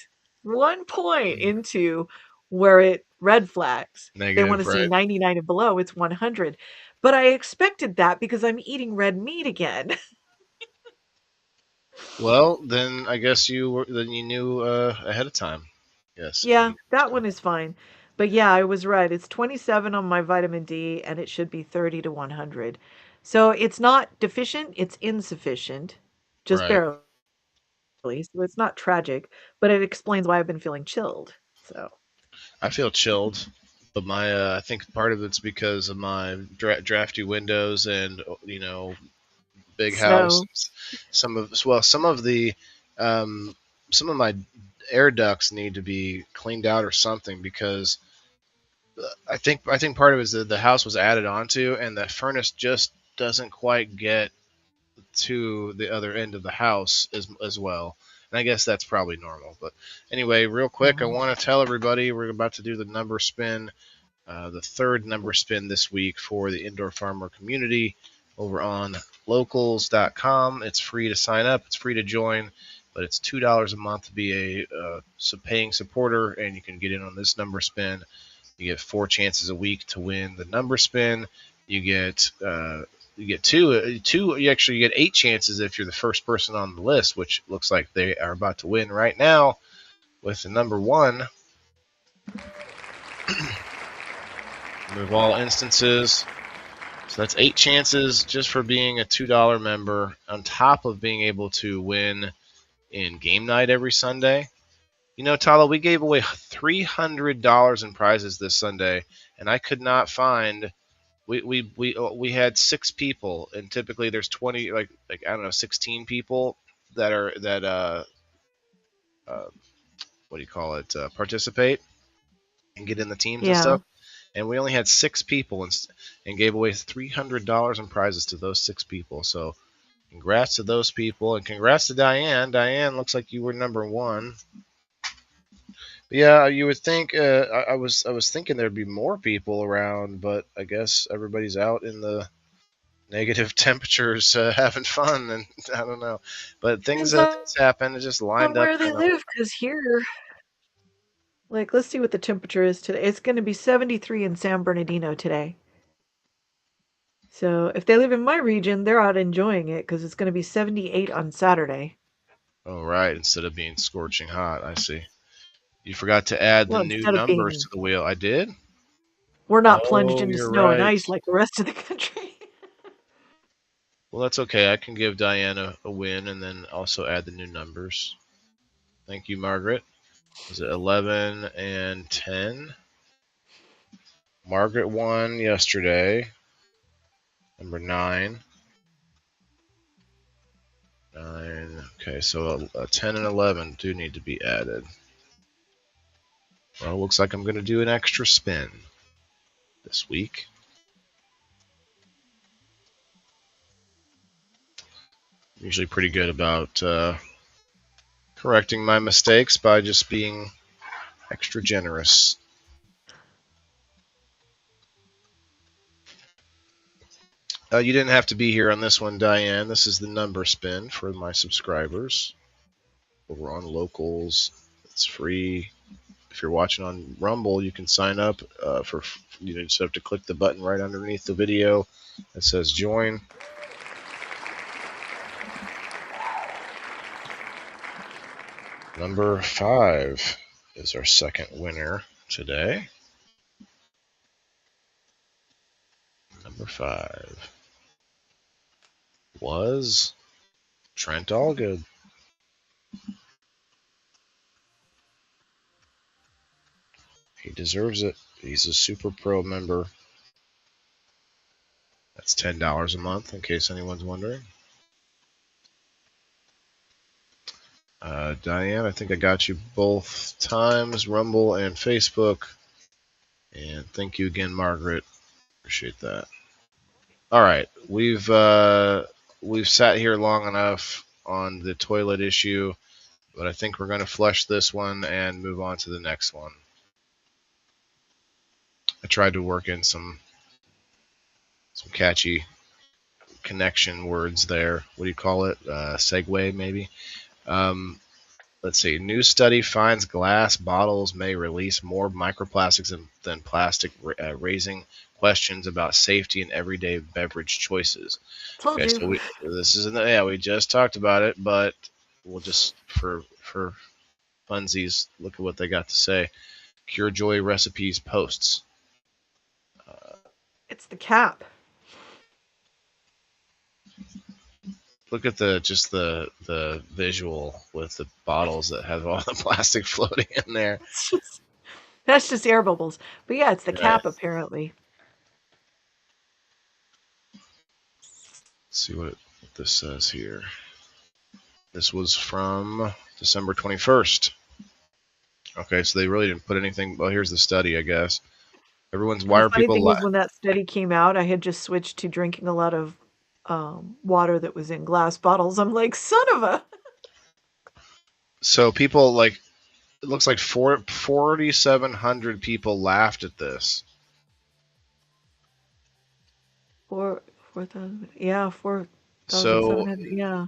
into where it red flags. They want to Negative, see right? 99 and below, it's 100. But I expected that because I'm eating red meat again. Well, then I guess then you knew ahead of time. Yes. Yeah, that one is fine. But yeah, I was right. It's 27 on my vitamin D and it should be 30 to 100. So it's not deficient, it's insufficient, just Right. barely. So it's not tragic, but it explains why I've been feeling chilled. So, I feel chilled, but my I think part of it's because of my drafty windows and big house. snow. Some of the um, some of my air ducts need to be cleaned out or something because I think part of it is that the house was added onto and the furnace just doesn't quite get to the other end of the house as well. And I guess that's probably normal. But anyway, real quick, I Mhm. want to tell everybody we're about to do the number spin, the third number spin this week for the indoor farmer community over on locals.com. It's free to sign up, it's free to join, but it's $2 a month to be a paying supporter, and you can get in on this number spin. You get 4 chances a week to win the number spin. You get two. You actually get 8 chances if you're the first person on the list, which looks like they are about to win right now with the number one. Remove all instances. So that's 8 chances just for being a $2 member, on top of being able to win in game night every Sunday. You know, Tala, we gave away $300 in prizes this Sunday, and I could not find. We had 6 people, and typically there's 20, like I don't know, 16 people that what do you call it, participate and get in the teams and Yeah. stuff. And we only had 6 people and gave away $300 in prizes to those 6 people. So congrats to those people, and congrats to Diane. Diane, looks like you were number one. But yeah, you would think. I was thinking there'd be more people around, but I guess everybody's out in the negative temperatures, having fun, and I don't know. But Depends things happen. It just on lined up where they kind of. live, because here, like, let's see what the temperature is today. It's going to be 73 in San Bernardino today. So if they live in my region, they're out enjoying it because it's going to be 78 on Saturday. Oh, right. Instead of being scorching hot, I see. You forgot to add the Well, new instead of numbers to being, the wheel. I did. we're not plunged Oh, into you're snow and right. ice like the rest of the country. Well, that's okay. I can give Diana a win and then also add the new numbers. Thank you, Margaret. Was it 11 and 10? Margaret won yesterday. Number 9. 9. Okay, so 10 and 11 do need to be added. Well, looks like I'm going to do an extra spin this week. Usually pretty good about correcting my mistakes by just being extra generous. You didn't have to be here on this one, Diane. This is the number spin for my subscribers. Over on Locals, it's free. If you're watching on Rumble, you can sign up for. You just have to click the button right underneath the video that says join. Number 5 is our second winner today. Number 5 was Trent Allgood. He deserves it. He's a Super Pro member. That's $10 a month, in case anyone's wondering. Diane, I think I got you both times, Rumble and Facebook. And thank you again, Margaret. Appreciate that. All right, we've sat here long enough on the toilet issue, but I think we're going to flush this one and move on to the next one. I tried to work in some catchy connection words there. What do you call it? Segue, maybe. Let's see. New study finds glass bottles may release more microplastics than plastic, raising questions about safety in everyday beverage choices. Told Okay, so you. this is we just talked about it, but we'll just for funsies look at what they got to say. Cure Joy Recipes posts. It's the cap. Look at the visual with the bottles that have all the plastic floating in there. That's just air bubbles. But yeah, it's the Right. cap apparently. Let's see what this says here. This was from December 21st. Okay, so they really didn't put anything. Well, here's the study, I guess. Why The are funny people thing is, when that study came out, I had just switched to drinking a lot of water that was in glass bottles. I'm like, son of a. So people like, it looks like 4,700 people laughed at this. 4,000. Yeah, So 4,700. Yeah.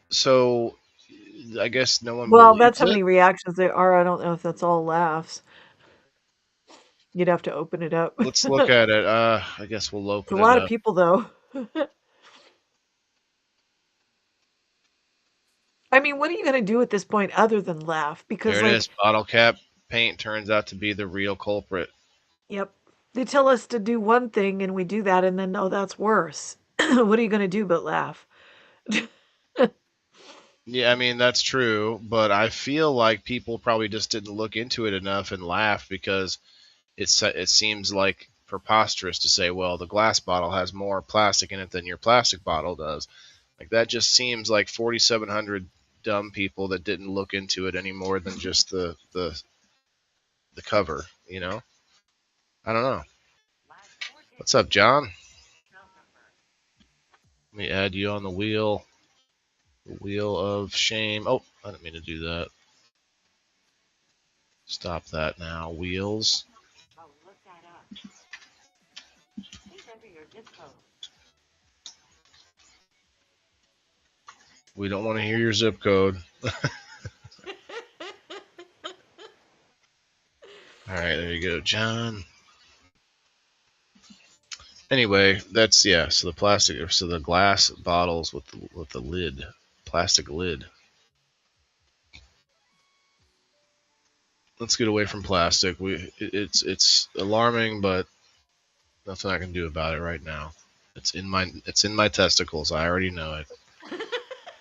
so I guess no one Well, that's believes how it. many reactions there are. I don't know if that's all laughs. You'd have to open it up. Let's look at it. I guess we'll It's a open it lot of up. people, though. I mean, what are you going to do at this point other than laugh? There Because, it like, is. Bottle cap paint turns out to be the real culprit. yep, they tell us to do one thing and we do that, and then, no, that's worse. What are you going to do but laugh? Yeah, I mean that's true, but I feel like people probably just didn't look into it enough and laugh because it seems like preposterous to say, well, the glass bottle has more plastic in it than your plastic bottle does. Like that just seems like 4,700 dumb people that didn't look into it any more than just the cover. You know, I don't know. What's up, John? Let me add you on the wheel. The wheel of shame. Oh, I didn't mean to do that. Stop that now. Wheels. We don't want to hear your zip code. All right, there you go, John. Anyway, that's yeah. So the plastic, so the glass bottles with the lid, plastic lid. Let's get away from plastic. It's alarming, but nothing I can do about it right now. It's in my testicles. I already know it.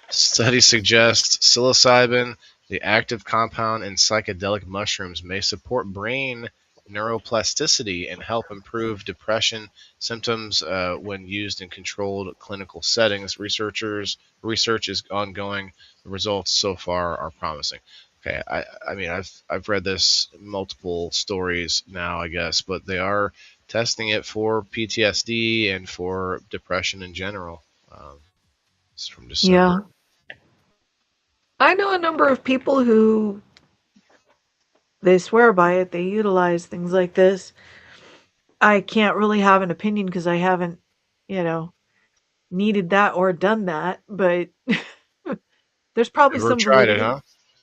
Study suggests psilocybin, the active compound in psychedelic mushrooms, may support brain neuroplasticity and help improve depression symptoms when used in controlled clinical settings. Research is ongoing. The results so far are promising. Okay, I mean I've read this multiple stories now, I guess, but they are testing it for PTSD and for depression in general. It's from Yeah. December. I know a number of people who they swear by it, they utilize things like this. I can't really have an opinion because I haven't, you know, needed that or done that, but there's probably Never some tried it, validity. huh?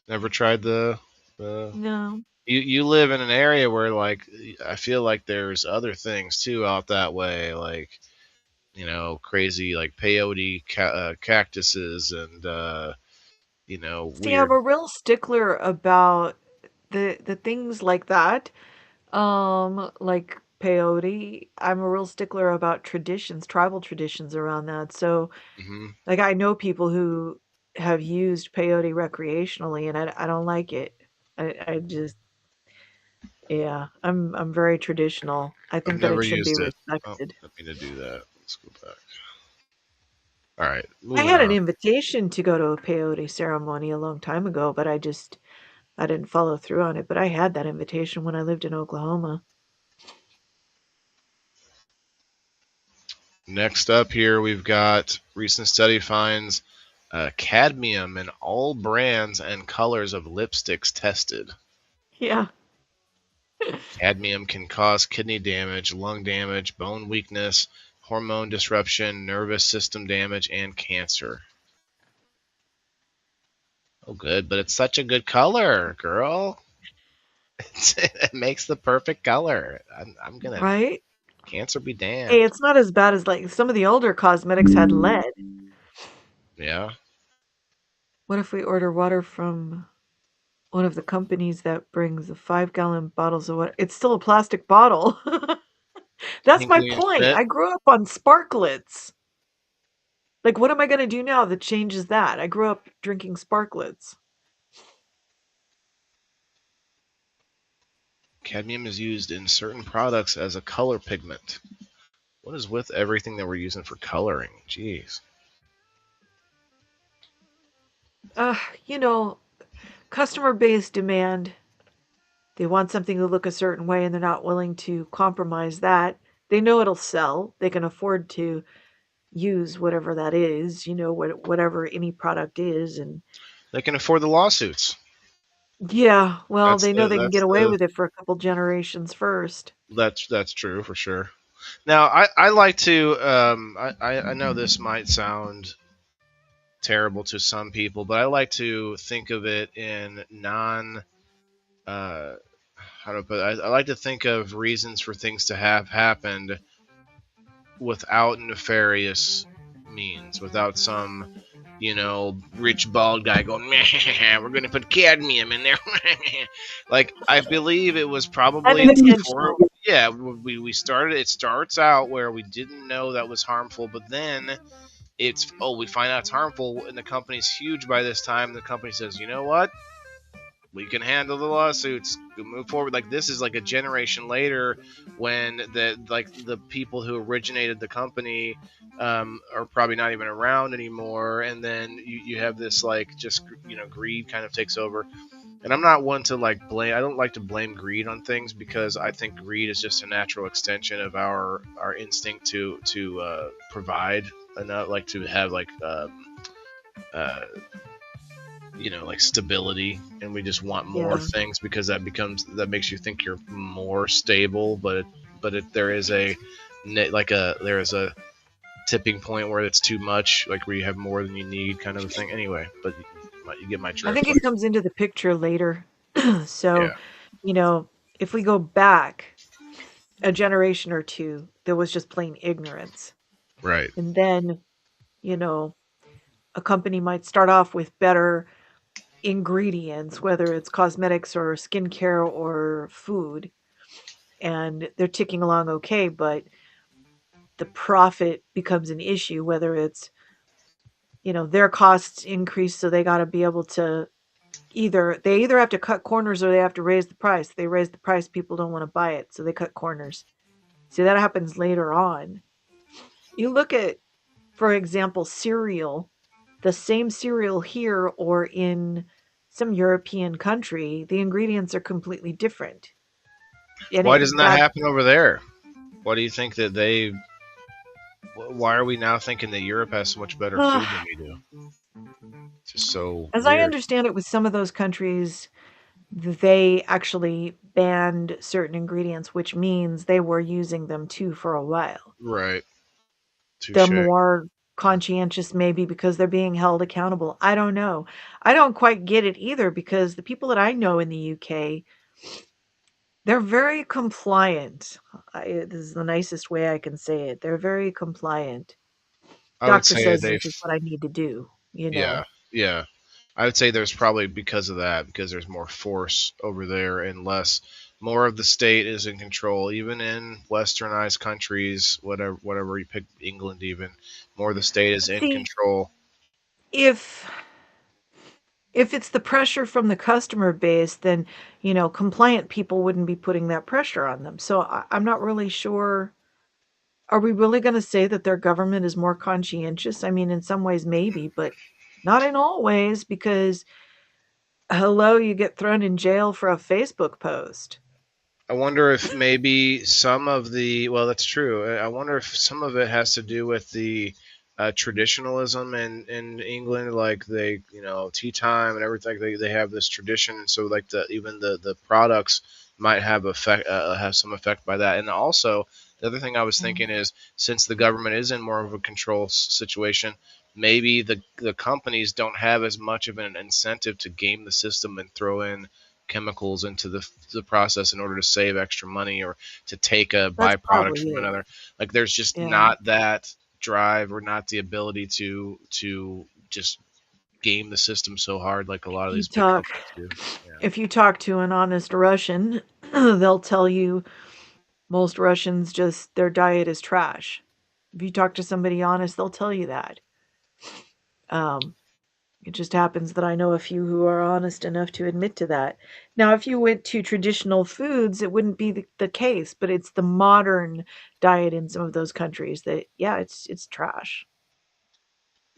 Never tried the. No. You live in an area where like I feel like there's other things too out that way, like crazy like peyote cactuses and See, I'm weird. a real stickler about the things like that. Like peyote. I'm a real stickler about traditions, tribal traditions around that. So, Hmm. like, I know people who have used peyote recreationally, and I don't like it. I just, yeah, I'm very traditional. I I've think that never it should be used it. Oh, respected. I mean to do that. Let's go back. All right, I moving had an on. invitation to go to a peyote ceremony a long time ago, but I didn't follow through on it. But I had that invitation when I lived in Oklahoma. Next up here, we've got recent study finds cadmium in all brands and colors of lipsticks tested. Yeah. Cadmium can cause kidney damage, lung damage, bone weakness, hormone disruption, nervous system damage, and cancer. Oh, good, but it's such a good color, girl. It makes the perfect color. I'm gonna Right? cancer be Hey, damned. it's not as bad as like some of the older cosmetics had lead. Yeah, What if we order water from one of the companies that brings the 5-gallon bottles of water? It's still a plastic bottle. That's my Hinkley and point. Schmidt. I grew up on sparklets. Like, what am I going to do now that changes that? I grew up drinking sparklets. Cadmium is used in certain products as a color pigment. What is with everything that we're using for coloring? Jeez. Uh, you know, customer based demand. They want something to look a certain way and they're not willing to compromise that. They know it'll sell. They can afford to use whatever that is, whatever any product is. And They can afford the lawsuits. yeah, well, they know they can get That's away the with it for a couple generations first. that's true for sure. Now I like to I know this might sound terrible to some people, but I like to think of it in non uh, how to put it? I like to think of reasons for things to have happened without nefarious means, without some rich bald guy going, "Meh, we're going to put cadmium in there." Like, I believe it was probably before, Unintentional. yeah, we started, it starts out where we didn't know that was harmful, but then we find out it's harmful, and the company's huge by this time. The company says, you know what? We can handle the lawsuits. We move forward. Like, this is like a generation later, when the people who originated the company are probably not even around anymore, and then you have this like just greed kind of takes over. And I'm not one to like blame. I don't like to blame greed on things, because I think greed is just a natural extension of our instinct to provide enough, like to have like uh, like stability, and we just want more Yeah. things, because that makes you think you're more stable. There is a there is a tipping point where it's too much, like where you have more than you need, kind of a thing. Anyway, but you get my I drift. think it comes into the picture later. So, Yeah, you know, if we go back a generation or two, there was just plain ignorance. right. And then, you know, a company might start off with better ingredients, whether it's cosmetics or skincare or food, and they're ticking along okay, but the profit becomes an issue, whether it's, their costs increase, so they got to be able to they either have to cut corners or they have to raise the price. They raise the price, people don't want to buy it, so they cut corners. See, that happens later on. You look at, for example, cereal, the same cereal here or in some European country, the ingredients are completely different. And Why doesn't that that happen over there? Why do you think that they? Why are we now thinking that Europe has so much better food than we do? It's just so as I weird. understand it, with some of those countries, they actually banned certain ingredients, which means they were using them too for a while. Right. The Touche. more conscientious maybe because they're being held accountable. I don't know. I don't quite get it either because the people that I know in the UK, they're very compliant. This is the nicest way I can say it. They're very compliant. I would Doctor say says this they've, is what I need to do, you yeah, know. yeah. I would say there's probably because of that, because there's more force over there and less, more of the state is in control. Even in westernized countries, whatever you pick, England even, more of the state is But in see, control. if if it's the pressure from the customer base, then, compliant people wouldn't be putting that pressure on them. So I'm not really sure. Are we really going to say that their government is more conscientious? I mean, in some ways, maybe, but not in all ways because, hello, you get thrown in jail for a Facebook post. I wonder if maybe some of the, well, that's true. I wonder if some of it has to do with the traditionalism in England, like they, tea time and everything. They have this tradition, and so like even the products might have some effect by that. And also the other thing I was Mm. thinking is since the government is in more of a control situation, maybe the companies don't have as much of an incentive to game the system and throw in chemicals into the process in order to save extra money or to take a That's byproduct probably from it. another. Like there's just Yeah. not that drive or not the ability to just game the system so hard like a lot of You these big talk, companies do. Yeah. if you talk to an honest Russian, they'll tell you most Russians just, their diet is trash. If you talk to somebody honest, they'll tell you that. Um, It just happens that I know a few who are honest enough to admit to that. Now, if you went to traditional foods, it wouldn't be the case, but it's the modern diet in some of those countries that, yeah, it's trash.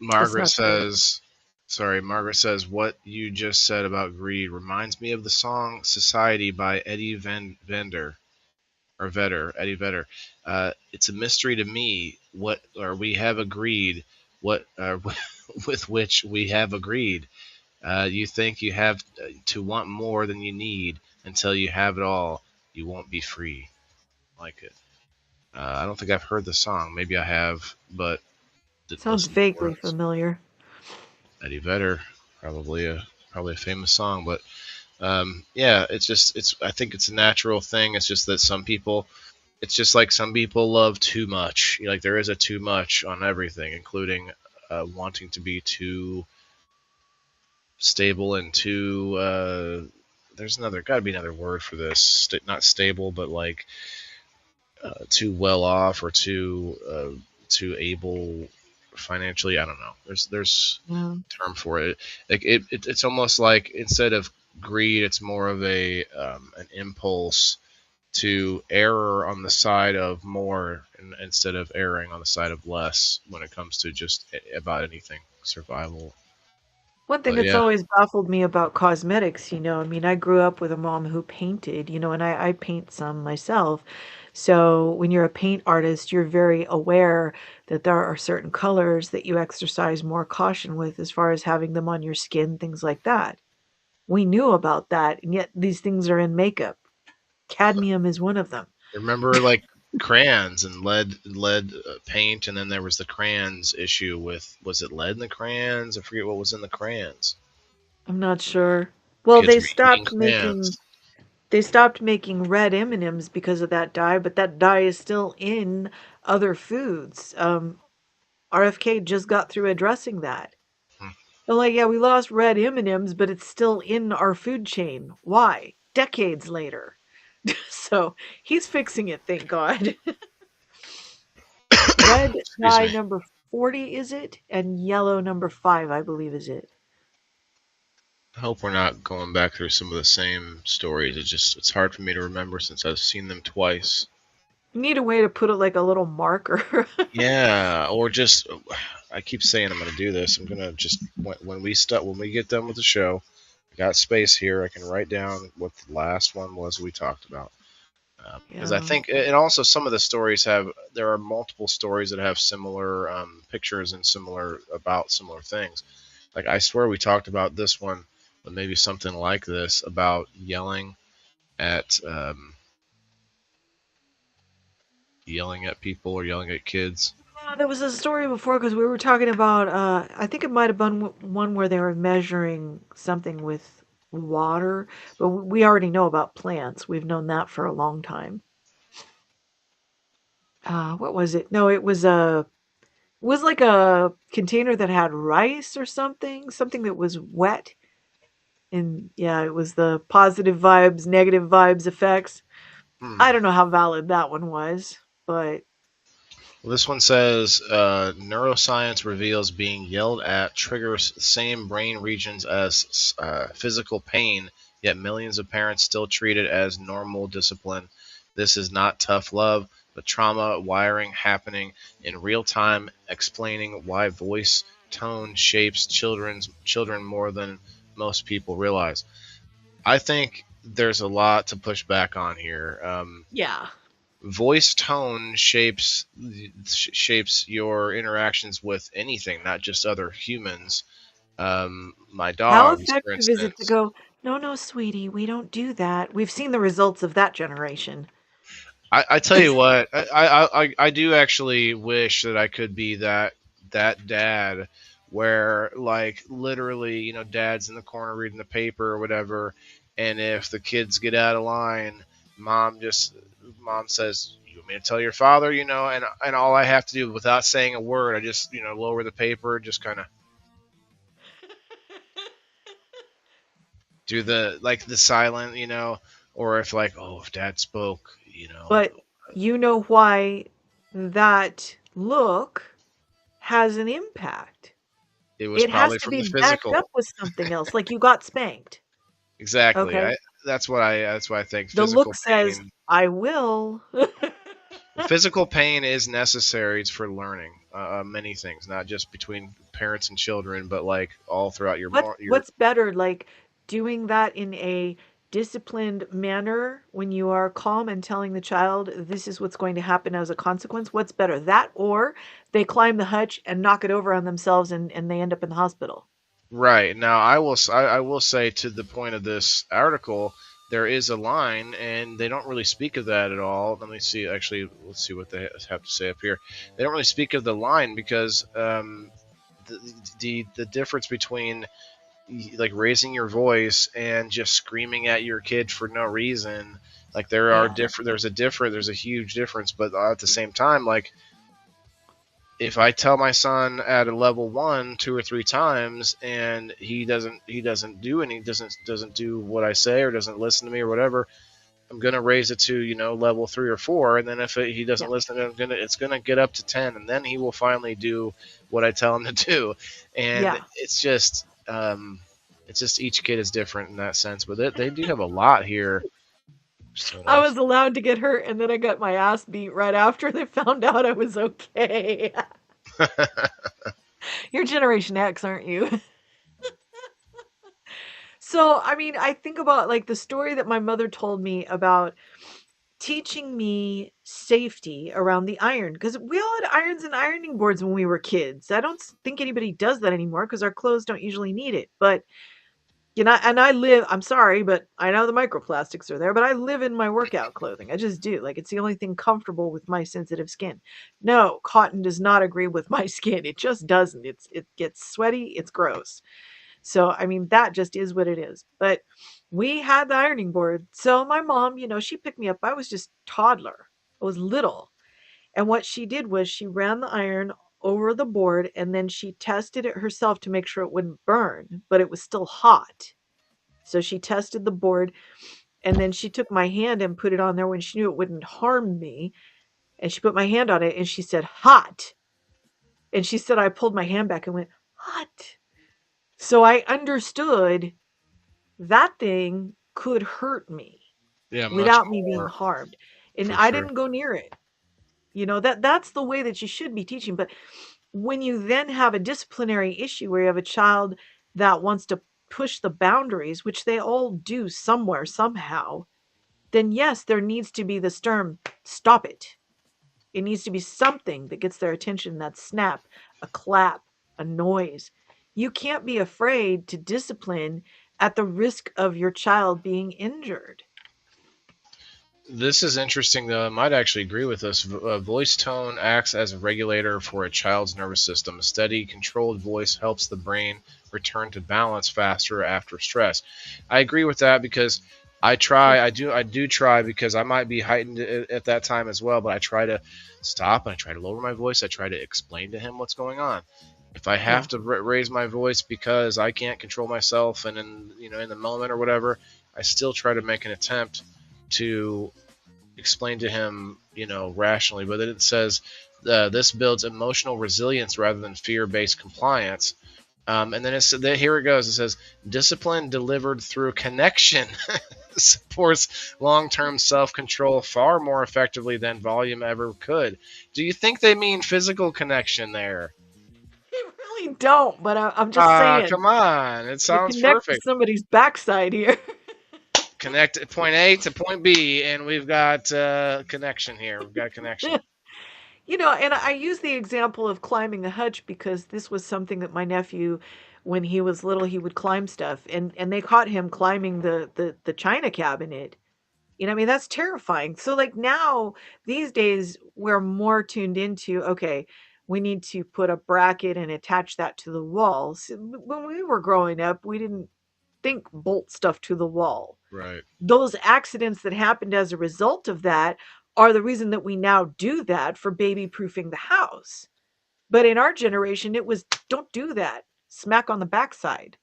It's Margaret not good. says, sorry, Margaret says, what you just said about greed reminds me of the song Society by Eddie Vedder. It's a mystery to me what, or we have agreed, what, with which we have agreed. You think you have to want more than you need until you have it all. You won't be free. Like it. I don't think I've heard the song. Maybe I have, but didn't Sounds listen for vaguely it. familiar. Eddie Vedder, probably a famous song, but yeah, it's just it's. I think it's a natural thing. It's just that some people, it's just like some people love too much. Like there is a too much on everything, including wanting to be too stable and too. There's another, got to be another word for this. Not stable, but like too well off or too able financially. I don't know. There's Yeah. a term for it. Like it's almost like instead of greed, it's more of a an impulse to err on the side of more instead of erring on the side of less when it comes to just about anything survival. One thing But that's yeah, always baffled me about cosmetics, I mean, I grew up with a mom who painted, and I paint some myself. So when you're a paint artist, you're very aware that there are certain colors that you exercise more caution with as far as having them on your skin, things like that. We knew about that, and yet these things are in makeup. Cadmium is one of them. remember like crayons and lead paint, and then there was the crayons issue with, was it lead in the crayons? I forget what was in the crayons. I'm not sure. Well, Kids they were eating stopped making crayons. they stopped making red M&Ms because of that dye, but that dye is still in other foods. RFK just got through addressing that. Hmm. They're like, yeah, we lost red M&Ms, but it's still in our food chain. Why? Decades later. So he's fixing it, thank God. Red Excuse dye me. number 40 is it? And yellow number 5, I believe, is it. I hope we're not going back through some of the same stories. It's hard for me to remember since I've seen them twice. You need a way to put it like a little marker. Yeah, or just I keep saying I'm going to do this. I'm going to just when we get done with the show, I got space here. I can write down what the last one was we talked about. Because I Yeah. think, and also some of the stories have, there are multiple stories that have similar pictures and similar about similar things. Like I swear we talked about this one, but maybe something like this about at yelling at people or yelling at kids. there was a story before because we were talking about. I think it might have been one where they were measuring something with water, but we already know about plants. We've known that for a long time. What was it? No, it was a was like a container that had rice or something, something that was wet. And yeah, it was the positive vibes, negative vibes effects. Hmm. I don't know how valid that one was, but Well, this one says neuroscience reveals being yelled at triggers the same brain regions as physical pain, yet millions of parents still treat it as normal discipline. This is not tough love, but trauma wiring happening in real time, explaining why voice tone shapes children more than most people realize. I think there's a lot to push back on here. yeah. Voice tone shapes your interactions with anything, not just other humans. My How dogs, for effective is it to instance. go, no, no, sweetie, we don't do that? We've seen the results of that generation. I tell you what, I do actually wish that I could be that dad where like literally, dad's in the corner reading the paper or whatever, and if the kids get out of line, mom just mom says, "You want me to tell your father?" And all I have to do without saying a word, I just lower the paper, just kind of do the silent, or if like, oh, if dad spoke, But you know why that look has an impact. it was It has probably to from be the backed physical. up with something else, like you got spanked. Exactly. Okay. That's what I think. The Physical look says, pain. I will. Physical pain is necessary for learning many things, not just between parents and children, but like all throughout your What more your what's better, like doing that in a disciplined manner when you are calm and telling the child this is what's going to happen as a consequence? What's better, that or they climb the hutch and knock it over on themselves and they end up in the hospital? right now. I will say to the point of this article, there is a line, and they don't really speak of that at all. Let me see. Actually, let's see what they have to say up here. They don't really speak of the line because the difference between like raising your voice and just screaming at your kid for no reason, like Yeah. there's a huge difference, but at the same time, like if I tell my son at a level 1 2 or 3 times and he doesn't do any doesn't do what I say or doesn't listen to me or whatever, I'm gonna raise it to level 3 or 4, and then if he Yeah. doesn't listen, it's gonna get up to 10, and then he will finally do what I tell him to do, and Yeah. it's just each kid is different in that sense, but they do have a lot here. So I was allowed to get hurt and then I got my ass beat right after they found out I was okay. You're Generation X, aren't you? So, I mean, I think about like the story that my mother told me about teaching me safety around the iron because we all had irons and ironing boards when we were kids. I don't think anybody does that anymore because our clothes don't usually need it. But and I live, I'm sorry, but I know the microplastics are there, but I live in my workout clothing. I just do. Like, it's the only thing comfortable with my sensitive skin. No, cotton does not agree with my skin. It just doesn't. It gets sweaty. It's gross. So, I mean, that just is what it is. But we had the ironing board. So my mom, she picked me up. I was just toddler. I was little. And what she did was she ran the iron over the board and then she tested it herself to make sure it wouldn't burn, but it was still hot. So she tested the board and then she took my hand and put it on there when she knew it wouldn't harm me. And she put my hand on it and she said, hot. And she said, I pulled my hand back and went, hot. So I understood that thing could hurt me yeah, much without me being more harmed. And for I sure. didn't go near it. That's the way that you should be teaching. But when you then have a disciplinary issue where you have a child that wants to push the boundaries, which they all do somewhere, somehow, then yes, there needs to be the stern stop it. It needs to be something that gets their attention, that snap, a clap, a noise. You can't be afraid to discipline at the risk of your child being injured. This is interesting, though. I might actually agree with this. Voice tone acts as a regulator for a child's nervous system. A steady, controlled voice helps the brain return to balance faster after stress. I agree with that because I try. Sure. I do try because I might be heightened at that time as well. But I try to stop and I try to lower my voice. I try to explain to him what's going on. If I Yeah. have to raise my voice because I can't control myself and in the moment or whatever, I still try to make an attempt to explain to him, rationally. But then it says this builds emotional resilience rather than fear-based compliance. And then here it goes. It says discipline delivered through connection supports long-term self-control far more effectively than volume ever could. Do you think they mean physical connection there? You really don't, but I'm just Ah, saying, come on. It you sounds connect to perfect. somebody's backside here. Connect point A to point B, and we've got connection here. We've got connection. And I use the example of climbing the hutch because this was something that my nephew, when he was little, he would climb stuff, and they caught him climbing the china cabinet. I mean, that's terrifying. So like now, these days, we're more tuned into, okay, we need to put a bracket and attach that to the wall. So when we were growing up, we didn't think bolt stuff to the wall. Right. Those accidents that happened as a result of that are the reason that we now do that for baby proofing the house. But in our generation, it was don't do that. Smack on the backside.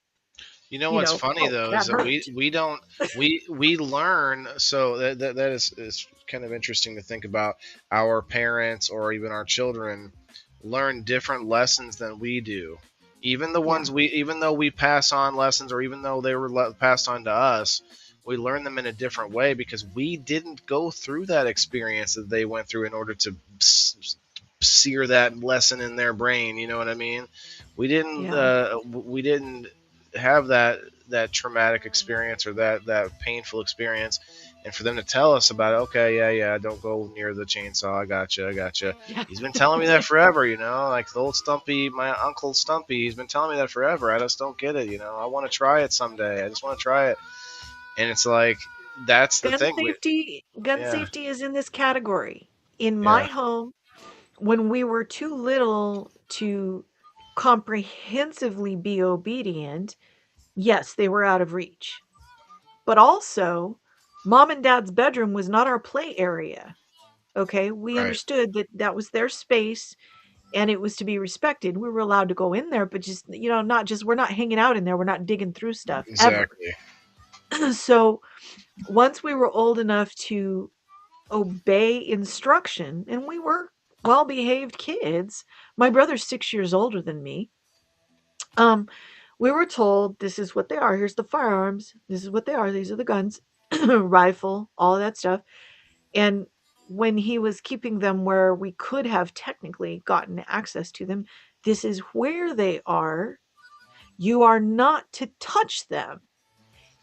You know what's funny Oh, though is that that hurt. we don't we learn, so that is kind of interesting to think about. Our parents or even our children learn different lessons than we do. Even the Yeah. ones even though we pass on lessons, or even though they were passed on to us, we learn them in a different way because we didn't go through that experience that they went through in order to sear that lesson in their brain. You know what I mean? Yeah. We didn't have that traumatic experience or that painful experience, and for them to tell us about it, okay, yeah, don't go near the chainsaw. I gotcha. Yeah. He's been telling me that forever, like the old Stumpy, my uncle Stumpy. He's been telling me that forever. I just don't get it. I want to try it someday. I just want to try it, and it's like that's the Gun thing. safety gun Yeah, safety is in this category. In my yeah, home, when we were too little to comprehensively be obedient, yes, they were out of reach. But also, mom and dad's bedroom was not our play area. Okay? We right, understood that that was their space and it was to be respected. We were allowed to go in there, but just, not just, we're not hanging out in there. We're not digging through stuff ever. exactly. So once we were old enough to obey instruction, and we were well behaved kids, my brother's 6 years older than me. Um, we were told this is what they are. Here's the firearms. This is what they are. These are the guns, rifle, all of that stuff. And when he was keeping them where we could have technically gotten access to them, this is where they are. You are not to touch them.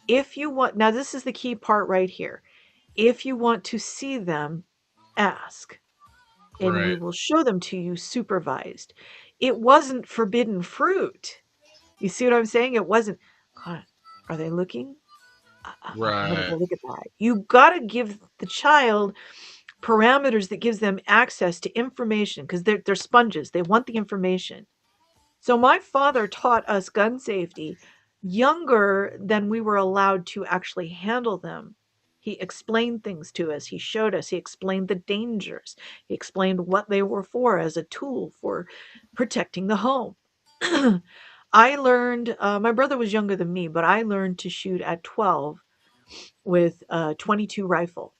If you want, now this is the key part right here. If you want to see them, ask, and we Right, will show them to you supervised. It wasn't forbidden fruit. You see what I'm saying? It wasn't, God, are they looking? I'm gonna right. go look at that. You gotta give the child parameters that gives them access to information because they're sponges. They want the information. So my father taught us gun safety younger than we were allowed to actually handle them. He explained things to us. He showed us. He explained the dangers. He explained what they were for as a tool for protecting the home. I learned, my brother was younger than me, but I learned to shoot at 12 with a 22 rifle.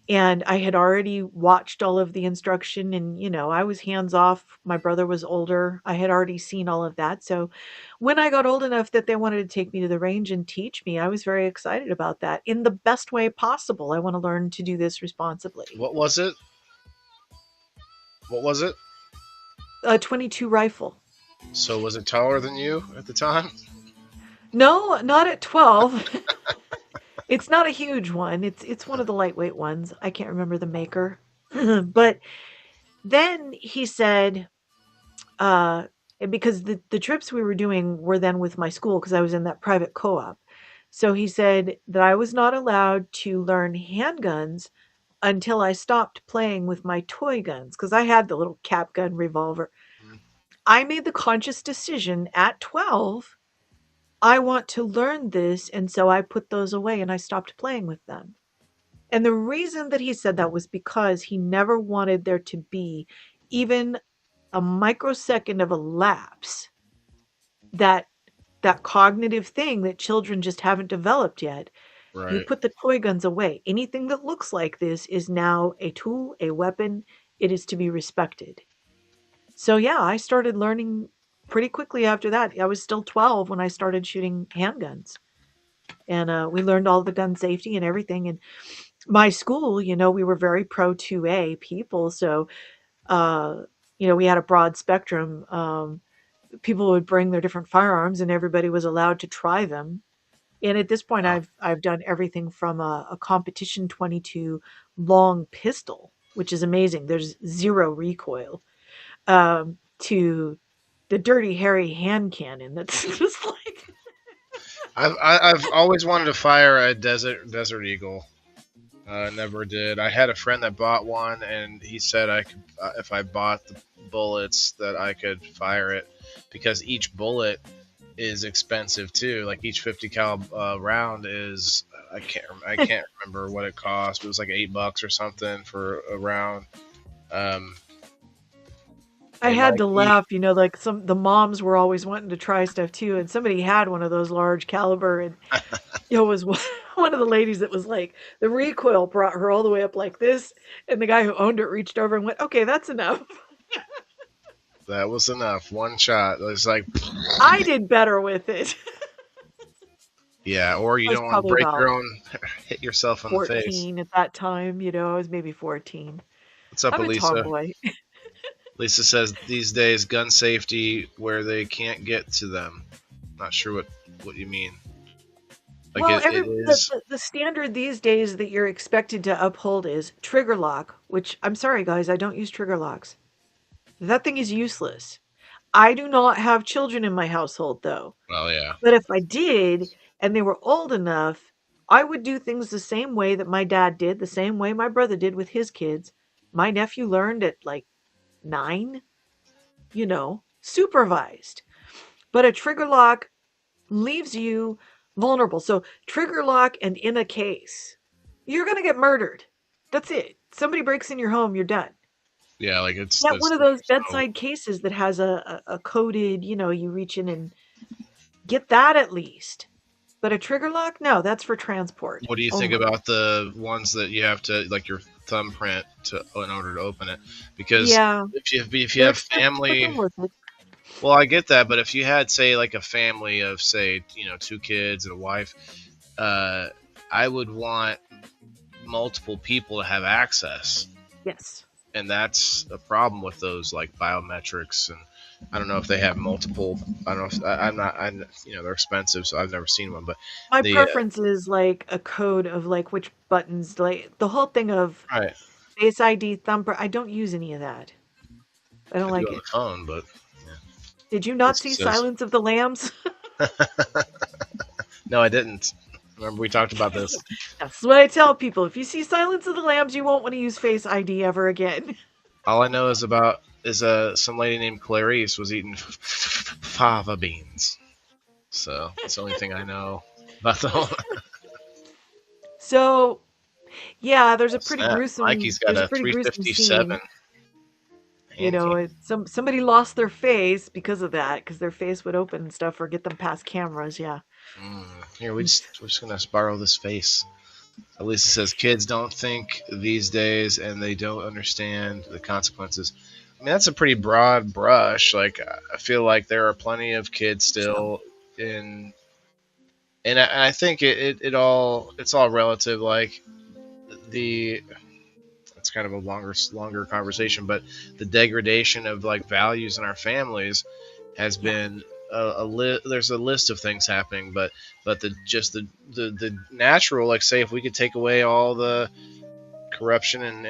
And I had already watched all of the instruction and, I was hands off. My brother was older. I had already seen all of that. So when I got old enough that they wanted to take me to the range and teach me, I was very excited about that in the best way possible. I want to learn to do this responsibly. What was it? What was it? A 22 rifle. So was it taller than you at the time? No, not at 12. It's not a huge one. It's one of the lightweight ones. I can't remember the maker. But then he said, uh, because the trips we were doing were then with my school because I was in that private co-op. So he said that I was not allowed to learn handguns until I stopped playing with my toy guns because I had the little cap gun revolver. Mm. I made the conscious decision at 12, I want to learn this, and so I put those away and I stopped playing with them. And the reason that he said that was because he never wanted there to be even a microsecond of a lapse, that cognitive thing that children just haven't developed yet. You Right. put the toy guns away. Anything that looks like this is now a tool, a weapon. It is to be respected. So yeah, I started learning pretty quickly after that. I was still 12 when I started shooting handguns. And we learned all the gun safety and everything. And my school, we were very pro 2A people. So, uh, we had a broad spectrum. People would bring their different firearms and everybody was allowed to try them. And at this point, Oh, I've done everything from a competition 22 long pistol, which is amazing. There's zero recoil, to the dirty, hairy hand cannon. That's just like, I've always wanted to fire a Desert Eagle. Never did. I had a friend that bought one, and he said I could, if I bought the bullets, that I could fire it because each bullet is expensive too. Like each 50 cal round is, I can't remember what it cost. But it was like $8 or something for a round. Um, I and had like to laugh. Like the moms were always wanting to try stuff too, and somebody had one of those large caliber, and it was one of the ladies that was like, the recoil brought her all the way up like this, and the guy who owned it reached over and went, "Okay, that's enough." that was enough. One shot. It was like, I did better with it. yeah. Or you I was don't want to probably break about your own, hit yourself in the face. 14 at that time. I was maybe 14. What's up, I'm a Elisa? tomboy. Lisa says these days gun safety where they can't get to them. Not sure what you mean. Like Well, it the, is. the the standard these days that you're expected to uphold is trigger lock, which I'm sorry guys, I don't use trigger locks. That thing is useless. I do not have children in my household though. Well, yeah. But if I did and they were old enough, I would do things the same way that my dad did, the same way my brother did with his kids. My nephew learned at like 9, supervised. But a trigger lock leaves you vulnerable. So, trigger lock and in a case, you're going to get murdered. That's it. Somebody breaks in your home, you're done. Yeah, like it's Get one there's of those no. bedside cases that has a coded, you reach in and get that at least. But a trigger lock, no, that's for transport What do you think only. about the ones that you have to like your thumbprint to in order to open it? Because Yeah, if you they're have expensive, but they're family, worth it. well, I get that, but if you had say like a family of say two kids and a wife, uh, I would want multiple people to have access, Yes. and that's a problem with those like biometrics. And I don't know if they have multiple. I don't know if I'm not. They're expensive, so I've never seen one. But My the preference is like a code of like which buttons, like the whole thing of right, Face ID, thumper. I don't use any of that. I don't I do like on the it. phone, but yeah, Did you not Lisa see says Silence of the Lambs? no, I didn't. Remember we talked about this. That's what I tell people. If you see Silence of the Lambs, you won't want to use Face ID ever again. All I know is some lady named Clarice was eating fava beans. So that's the only thing I know about the whole. So, yeah, Oh, snap! Mikey's got there's a a pretty gruesome 357 scene. hand cannon. Somebody lost their face because of that, because their face would open and stuff or get them past cameras. Yeah. Here we're just gonna borrow this face. Elisa says kids don't think these days and they don't understand the consequences. I mean that's a pretty broad brush. Like I feel like there are plenty of kids So, still in, and I think it's all relative. Like the it's kind of a longer conversation, but the degradation of like values in our families has yeah. been there's a list of things happening, but the natural, like say if we could take away all the corruption and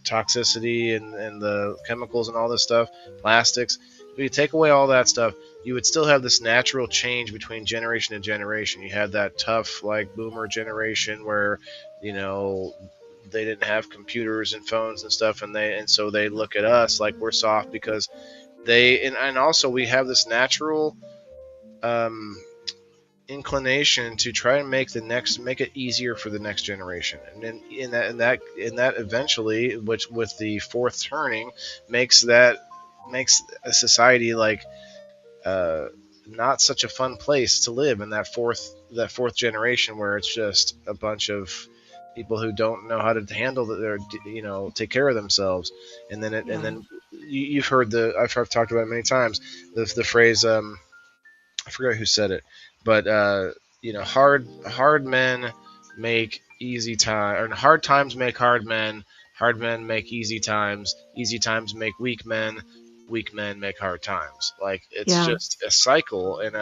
toxicity and the chemicals and all this stuff, plastics, if we could take away all that stuff, you would still have this natural change between generation to generation. You had that tough like boomer generation where, you know, they didn't have computers and phones and stuff, and so they look at us like we're soft because and also we have this natural um, inclination to try and make it easier for the next generation, and then in that eventually, which with the fourth turning, makes a society like uh, not such a fun place to live in that fourth generation where it's just a bunch of people who don't know how to handle their take care of themselves. And Yeah. then you've heard I've talked about it many times, the phrase, I forget who said it, but hard men make easy time, or hard times make hard men make easy times make weak men make hard times. Like it's Yeah. just a cycle, and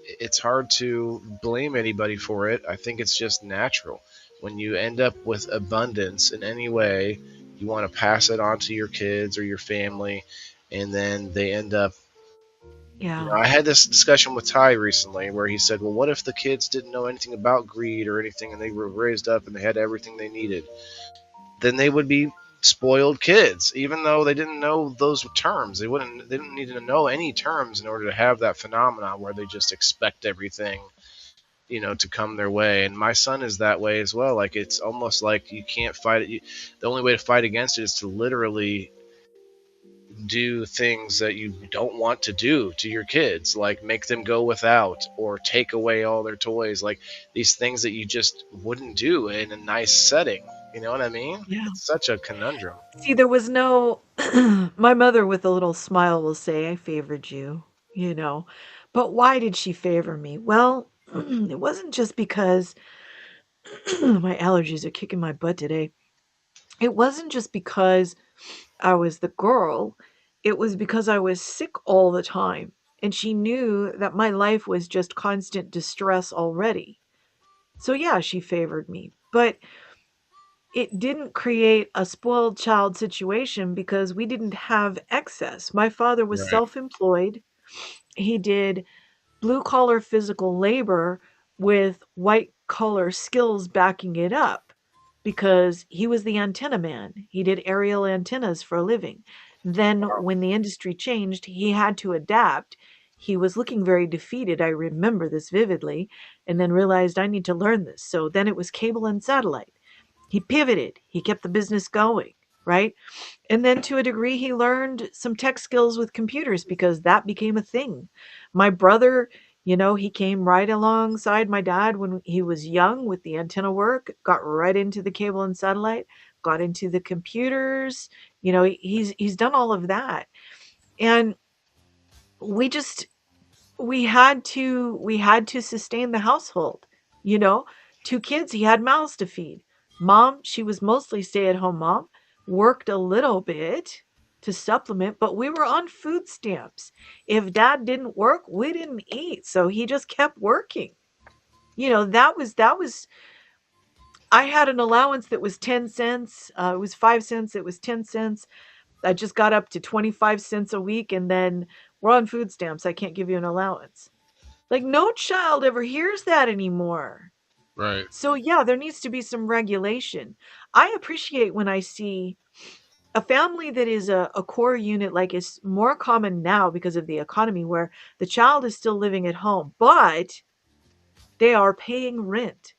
it's hard to blame anybody for it. I think it's just natural. When you end up with abundance in any way, you want to pass it on to your kids or your family, and then they end up. Yeah. I had this discussion with Ty recently where he said, well, what if the kids didn't know anything about greed or anything and they were raised up and they had everything they needed? Then they would be spoiled kids, even though they didn't know those terms. They didn't need to know any terms in order to have that phenomenon where they just expect everything, to come their way. And my son is that way as well. Like it's almost like you can't fight it. The only way to fight against it is to literally do things that you don't want to do to your kids, like make them go without or take away all their toys, like these things that you just wouldn't do in a nice setting. You know what I mean? Yeah. It's such a conundrum. See, there was no my mother with a little smile will say, "I favored you," you know. But why did she favor me? Well, it wasn't just because my allergies are kicking my butt today. It wasn't just because I was the girl. It was because I was sick all the time. And she knew that my life was just constant distress already. So, yeah, she favored me. But it didn't create a spoiled child situation because we didn't have excess. My father was Right. self employed. He did blue collar physical labor with white collar skills backing it up because he was the antenna man. He did aerial antennas for a living. Then, when the industry changed, he had to adapt. He was looking very defeated. I remember this vividly, and then realized I need to learn this. So then it was cable and satellite. He pivoted, he kept the business going, right? And then to a degree, he learned some tech skills with computers because that became a thing. My brother, he came right alongside my dad when he was young with the antenna work, got right into the cable and satellite, got into the computers. He's done all of that. And we just we had to sustain the household, you know? 2 kids, he had mouths to feed. Mom, she was mostly stay-at-home mom, worked a little bit to supplement, but we were on food stamps. If dad didn't work, we didn't eat, so he just kept working. That was I had an allowance that was 10 cents, it was 5 cents, it was 10 cents. I just got up to 25 cents a week, and then we're on food stamps, I can't give you an allowance. Like, no child ever hears that anymore. Right. So, yeah, there needs to be some regulation. I appreciate when I see a family that is a core unit, like it's more common now because of the economy, where the child is still living at home, but they are paying rent.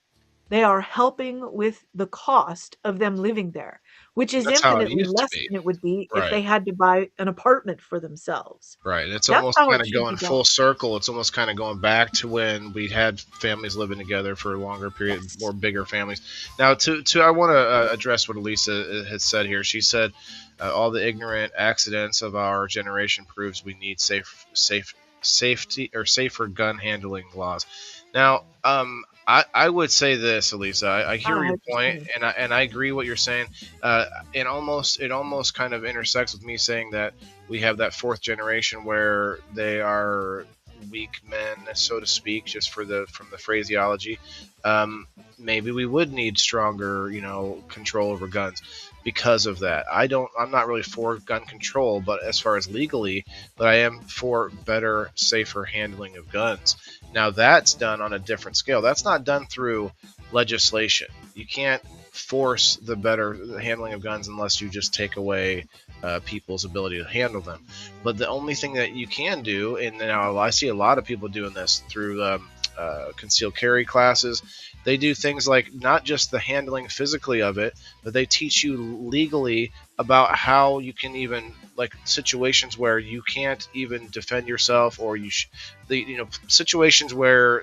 They are helping with the cost of them living there, which is That's how it infinitely used to less be. than it would be if Right. they had to buy an apartment for themselves. Right. It's That's almost how kind it of should be going done. full circle. It's almost kind of going back to when we had families living together for a longer period, Yes. more bigger families. Now, I want to address what Elisa has said here. She said, all the ignorant accidents of our generation proves we need safety or safer gun handling laws. Now, I would say this, Elisa. I hear I your point, understand. and I agree what you're saying. Uh, it almost kind of intersects with me saying that we have that fourth generation where they are weak men, so to speak, just for the from the phraseology, um, maybe we would need stronger, control over guns because of that. I'm not really for gun control, but as far as legally, but I am for better, safer handling of guns. Now that's done on a different scale. That's not done through legislation. You can't force the better handling of guns unless you just take away people's ability to handle them. But the only thing that you can do, and now I see a lot of people doing this through concealed carry classes. They do things like not just the handling physically of it, but they teach you legally about how you can even like situations where you can't even defend yourself, or situations where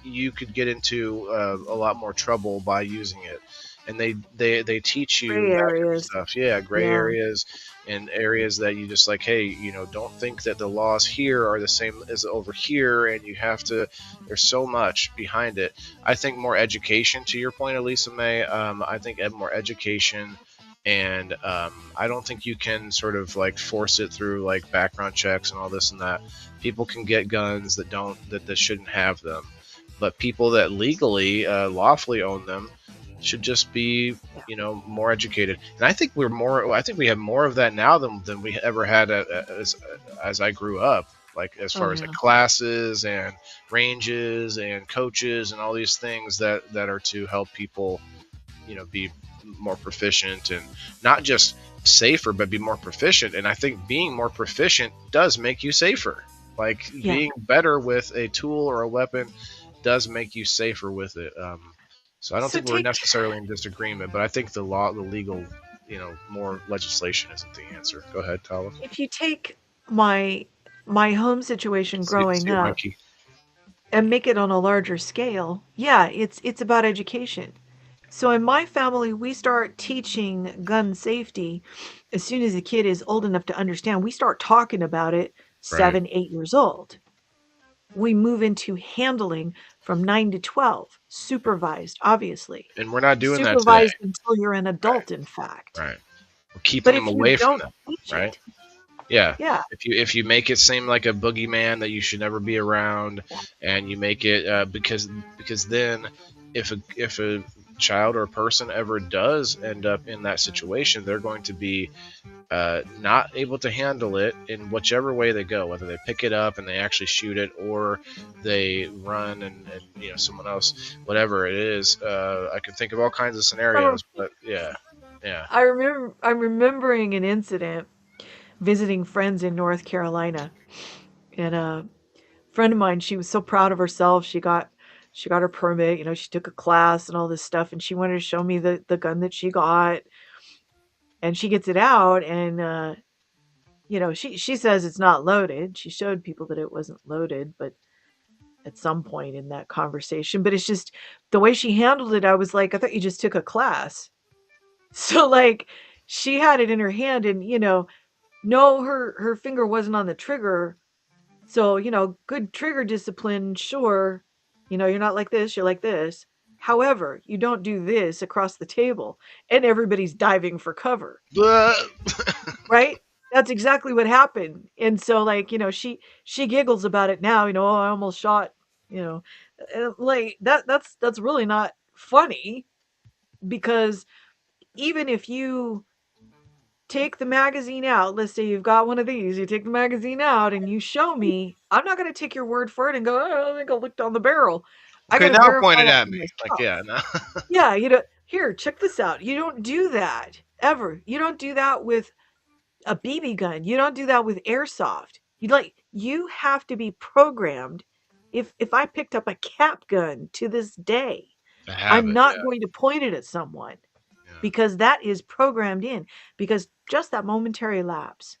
you could get into a lot more trouble by using it. And they teach you Gray that kind of areas. stuff. Yeah, gray Yeah. areas and areas that you just like, hey, don't think that the laws here are the same as over here, and you have to. There's so much behind it. I think more education, to your point, Elisa May. I think more education. And I don't think you can sort of like force it through like background checks and all this and that. People can get guns that shouldn't have them, but people that legally, lawfully own them should just be, Yeah. more educated. And I think I think we have more of that now than we ever had as I grew up. Like as Oh far as like yeah. classes and ranges and coaches and all these things that are to help people, be more proficient and not just safer, but be more proficient. And I think being more proficient does make you safer. Like Yeah. being better with a tool or a weapon does make you safer with it. So I don't So think we're take necessarily in disagreement, but I think the legal, more legislation isn't the answer. Go ahead, Tyler. if you take my my home situation See growing your up Mikey. and make it on a larger scale, yeah, it's about education. So in my family, we start teaching gun safety as soon as a kid is old enough to understand. We start talking about it Right. 7, 8 years old. We move into handling from 9 to 12, supervised, obviously. And we're not doing that today. Supervised until you're an adult, in fact. Right. We're keeping But them if you away from don't them. teach Right. it, Yeah. yeah, If you make it seem like a boogeyman that you should never be around, and you make it because then if a child or a person ever does end up in that situation, they're going to be not able to handle it in whichever way they go, whether they pick it up and they actually shoot it, or they run and someone else, whatever it is. I can think of all kinds of um, scenarios, but yeah, yeah. I'm remembering an incident visiting friends in North Carolina, and a friend of mine, she was so proud of herself. She got her permit, she took a class and all this stuff, and she wanted to show me the gun that she got, and she gets it out, and she says it's not loaded. She showed people that it wasn't loaded, but at some point in that conversation, but it's just the way she handled it. I was like, I thought you just took a class. So like she had it in her hand, and no, her finger wasn't on the trigger. So, good trigger discipline, sure. You're not like this, you're like this. However, you don't do this across the table and everybody's diving for cover, right? That's exactly what happened. And so like, she giggles about it now, "Oh, I almost shot," you know. Like that's really not funny, because even if you take the magazine out. Let's say you've got one of these. You take the magazine out and you show me. I'm not going to take your word for it and go, "Oh, I think I looked on the barrel." I got Okay, to now verify point it that at for me. Like, myself. yeah, no. Yeah, here, check this out. You don't do that ever. You don't do that with a BB gun. You don't do that with airsoft. You have to be programmed. If I picked up a cap gun to this day, To have I'm it, not yeah, going to point it at someone, yeah. because that is programmed in, because just that momentary lapse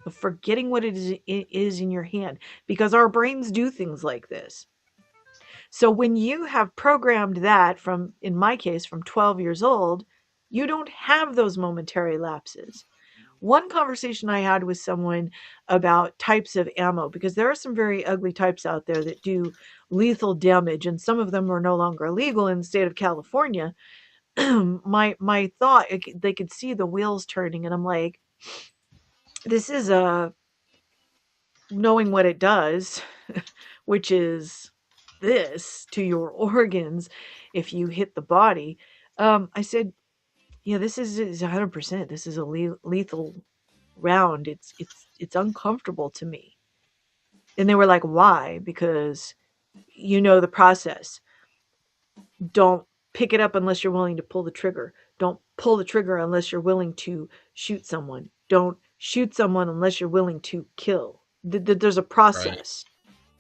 of forgetting what it is in your hand, because our brains do things like this. So when you have programmed that from, in my case, from 12 years old, you don't have those momentary lapses. One conversation I had with someone about types of ammo, because there are some very ugly types out there that do lethal damage, and some of them are no longer legal in the state of California. My thought, they could see the wheels turning, and I'm like, this is knowing what it does, which is this to your organs if you hit the body. I said, yeah, this is 100%. This is a lethal round. It's uncomfortable to me. And they were like, why? Because you know the process. Don't pick it up unless you're willing to pull the trigger. Don't pull the trigger unless you're willing to shoot someone. Don't shoot someone unless you're willing to kill. There's a Right. process.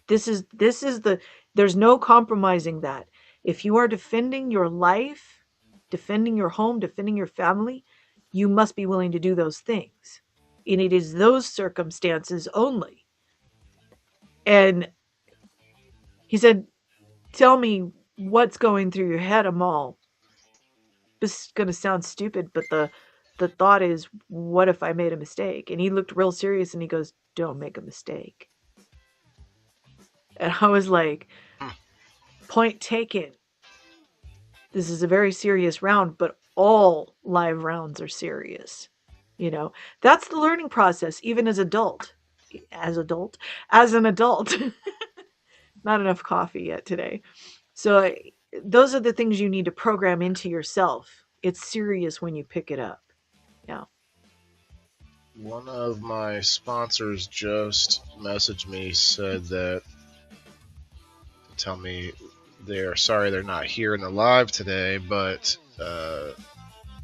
This is the there's no compromising that. If you are defending your life, defending your home, defending your family, you must be willing to do those things. And it is those circumstances only. And he said, "Tell me what's going through your head, Amal." This is going to sound stupid, but the thought is, what if I made a mistake? And he looked real serious and he goes, "Don't make a mistake." And I was like, Hmm. point taken. This is a very serious round, but all live rounds are serious. You know, that's the learning process, even as an adult. Not enough coffee yet today. So those are the things you need to program into yourself. It's serious when you pick it up. Yeah. One of my sponsors just messaged me, said that tell me they're sorry they're not here in the live today, but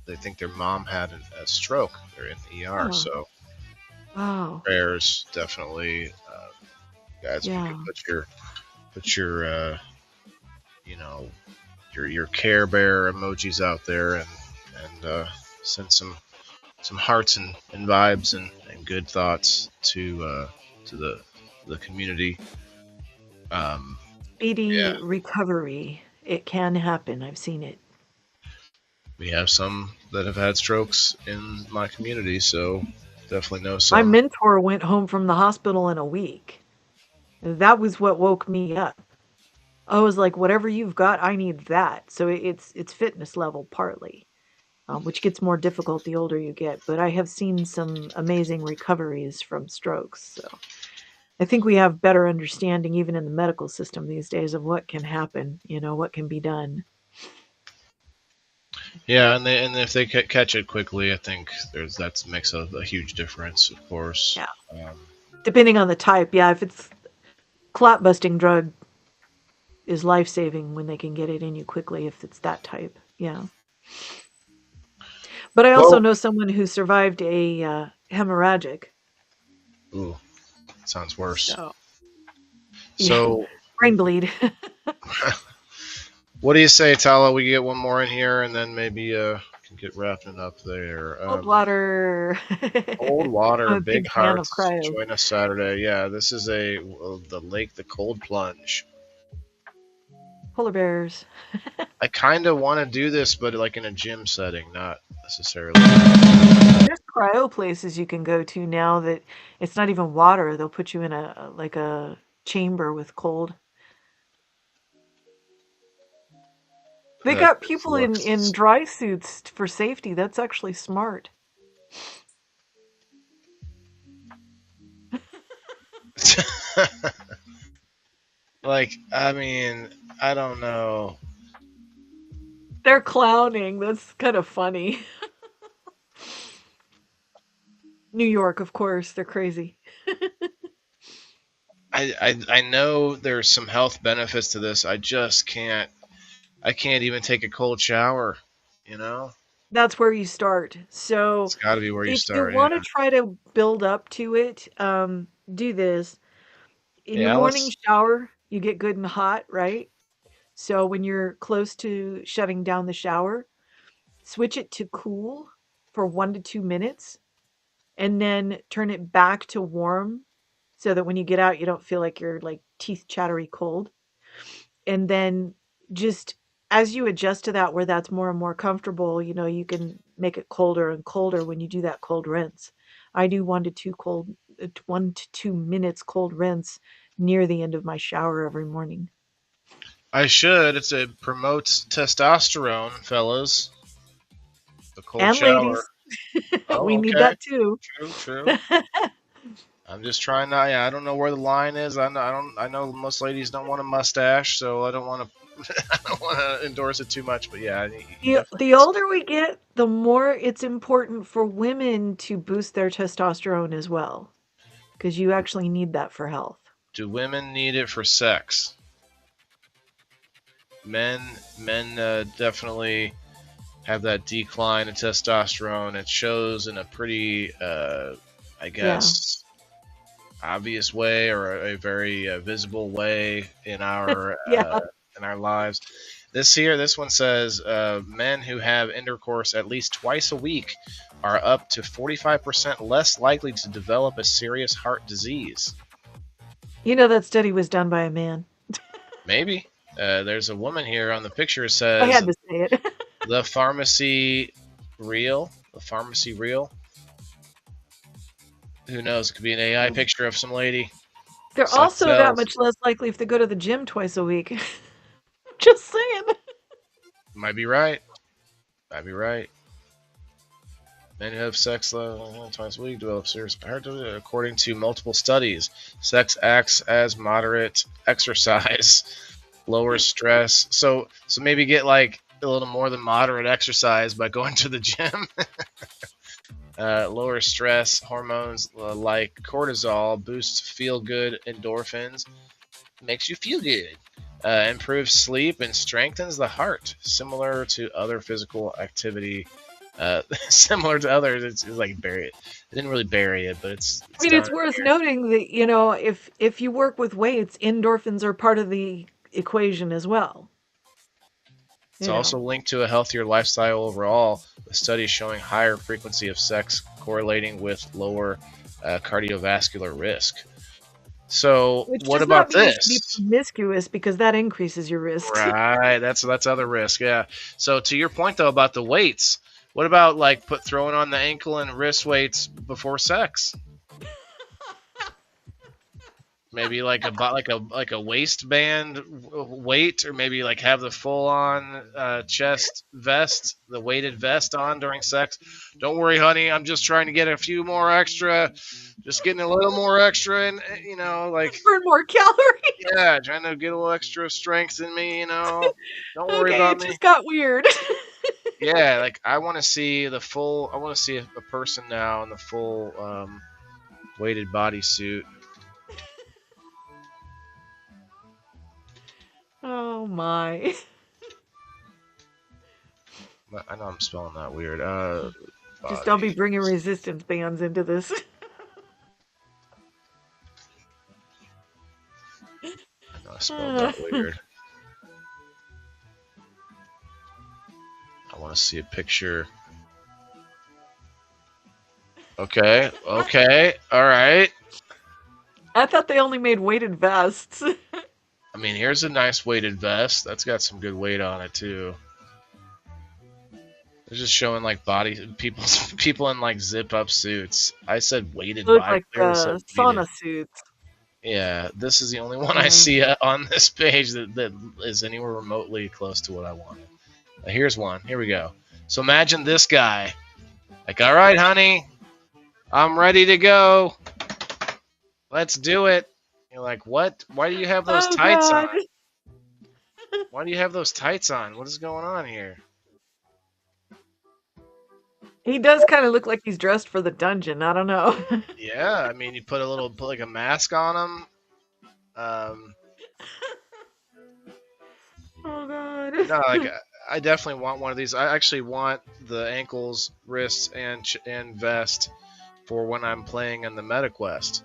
they think their mom had a stroke. They're in the ER, Oh, so wow. prayers definitely, guys. If you Yeah. could put your you know your Care Bear emojis out there and send some hearts and vibes and good thoughts to the community. Um, Speedy yeah, recovery. It can happen. I've seen it. we have some that have had strokes in my community, so definitely know My some. mentor went home from the hospital in a week. That was what woke me up. I was like, whatever you've got, I need that. So it's fitness level partly, which gets more difficult the older you get. But I have seen some amazing recoveries from strokes. So I think we have better understanding, even in the medical system these days, of what can happen. You know, what can be done. Yeah, and if they catch it quickly, I think there's that makes a huge difference, of course. Yeah, Um, depending on the type. Yeah, if it's clot busting drug is life saving when they can get it in you quickly. If it's that type, yeah. But I also well, know someone who survived a hemorrhagic. ooh, sounds worse. So yeah, So, brain bleed. what do you say, Tala? We get one more in here, and then maybe can get wrapping up there. Cold water. Cold water, I'm a big big fan of hearts. cryo. Join us Saturday. Yeah, this is the lake, the cold plunge. Polar bears. I kind of want to do this, but like in a gym setting, not necessarily. There's cryo places you can go to now that it's not even water. They'll put you in a like a chamber with cold. They That got people in looks. dry suits for safety. That's actually smart. Like, I mean, I don't know. They're clowning. That's kind of funny. New York, of course, they're crazy. I know there's some health benefits to this. I just can't. I can't even take a cold shower. You know, That's where you start. So it's got to be where you if you start. Yeah. want to try to build up to it, do this. In your Yeah. morning Let's. shower, you get good and hot, right? So when you're close to shutting down the shower, switch it to cool for 1 to 2 minutes and then turn it back to warm so that when you get out, you don't feel like you're like teeth chattery cold. And then just as you adjust to that where that's more and more comfortable, you know, you can make it colder and colder when you do that cold rinse. I do 1 to 2 minutes cold rinse near the end of my shower every morning. I should. It promotes testosterone, fellas. The cold And shower. ladies, we Oh, need okay. that too. True. True. I'm just trying to. Yeah, I don't know where the line is. I know most ladies don't want a mustache, so I don't want to. I don't want to endorse it too much. But yeah, you definitely The need some. older we get, the more it's important for women to boost their testosterone as well, because you actually need that for health. Do women need it for sex? Men definitely have that decline in testosterone. It shows in a pretty, I Yeah. guess, obvious way or a very visible way Yeah. in our lives. This one says men who have intercourse at least twice a week are up to 45% less likely to develop a serious heart disease. You know that study was done by a man. Maybe. There's a woman here on the picture I says had to say it. the pharmacy real. The pharmacy real. Who knows? It could be an AI picture of some lady. They're Sex also that sells. much less likely if they go to the gym twice a week. Just saying. Might be right. Might be right. Men who have sex twice a week develop serious heart disease. According to multiple studies, sex acts as moderate exercise, lowers stress. So maybe get like a little more than moderate exercise by going to the gym. Lower stress hormones like cortisol, boosts feel good endorphins, makes you feel good. Improves sleep and strengthens the heart, similar to other physical activity. Similar to others, it's like bury it. It didn't really bury it, but I it's mean, down it's in worth here. noting that, if you work with weights, endorphins are part of the equation as well. It's You also know, linked to a healthier lifestyle overall, with studies showing higher frequency of sex correlating with lower cardiovascular risk. So, which what does not about mean you should be this? promiscuous because that increases your risks. Right, that's other risk. Yeah. So to your point though about the weights, what about like throwing on the ankle and wrist weights before sex? Maybe like a waistband weight, or maybe like have the full on chest vest, the weighted vest on during sex. Don't worry, honey. I'm just trying to get a few more extra, just getting a little more extra, and like Burn more calories. yeah, trying to get a little extra strength in me. Don't worry Okay, about it me. just got weird. Yeah, like I want to see the full. I want to see a person now in the full weighted bodysuit. Oh my. I know I'm spelling that weird. Just don't be Body. bringing resistance bands into this. I know I spelled that weird. I want to see a picture. Okay. Okay. All right. I thought they only made weighted vests. I mean, here's a nice weighted vest. That's got some good weight on it too. They're just showing like people in like zip up suits. I said weighted Look body. like Clearly said weighted. sauna suits. Yeah, this is the only one I Yeah. see on this page that is anywhere remotely close to what I wanted. Here's one. Here we go. So imagine this guy. Like, all right, honey, I'm ready to go. Let's do it. You're like, what? Why do you have those Oh tights on? god. Why do you have those tights on? What is going on here? He does kind of look like he's dressed for the dungeon. I don't know. Yeah, I mean, you put like a mask on him. Um, Oh god. no, like I definitely want one of these. I actually want the ankles, wrists, and vest for when I'm playing in the MetaQuest.